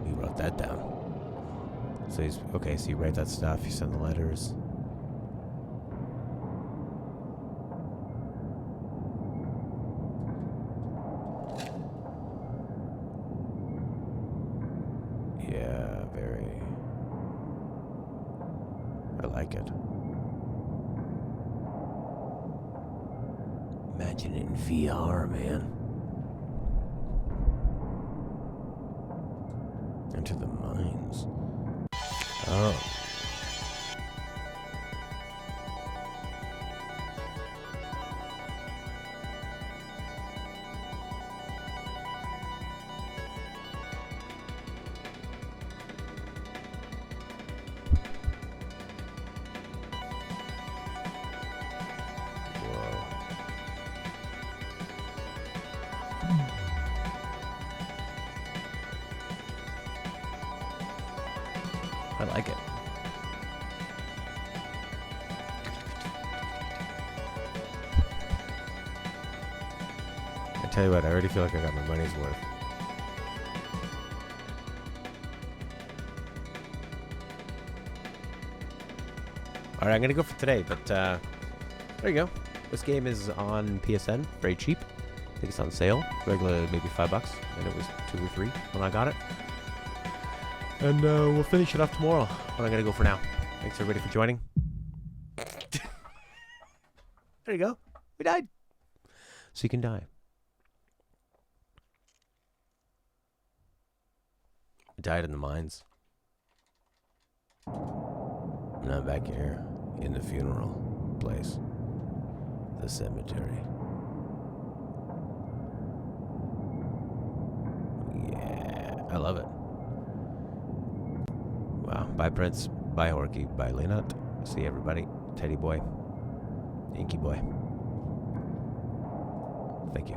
You wrote that down. So he's okay, so you write that stuff, you send the letters. Yeah, very. I like it. Imagine it in VR, man. Into the mines. Oh. I like it. I tell you what, I already feel like I got my money's worth. Alright, I'm gonna go for today, but there you go. This game is on PSN, very cheap. I think it's on sale. Regular maybe $5, and it was 2 or 3 when I got it. And we'll finish it off tomorrow. But I'm going to go for now. Thanks, everybody, for joining. There you go. We died. So you can die. I died in the mines. And I'm back here in the funeral place. The cemetery. Yeah. I love it. Wow. Bye, Prince. Bye, Horky. Bye, Leonut. See everybody. Teddy boy. Inky boy. Thank you.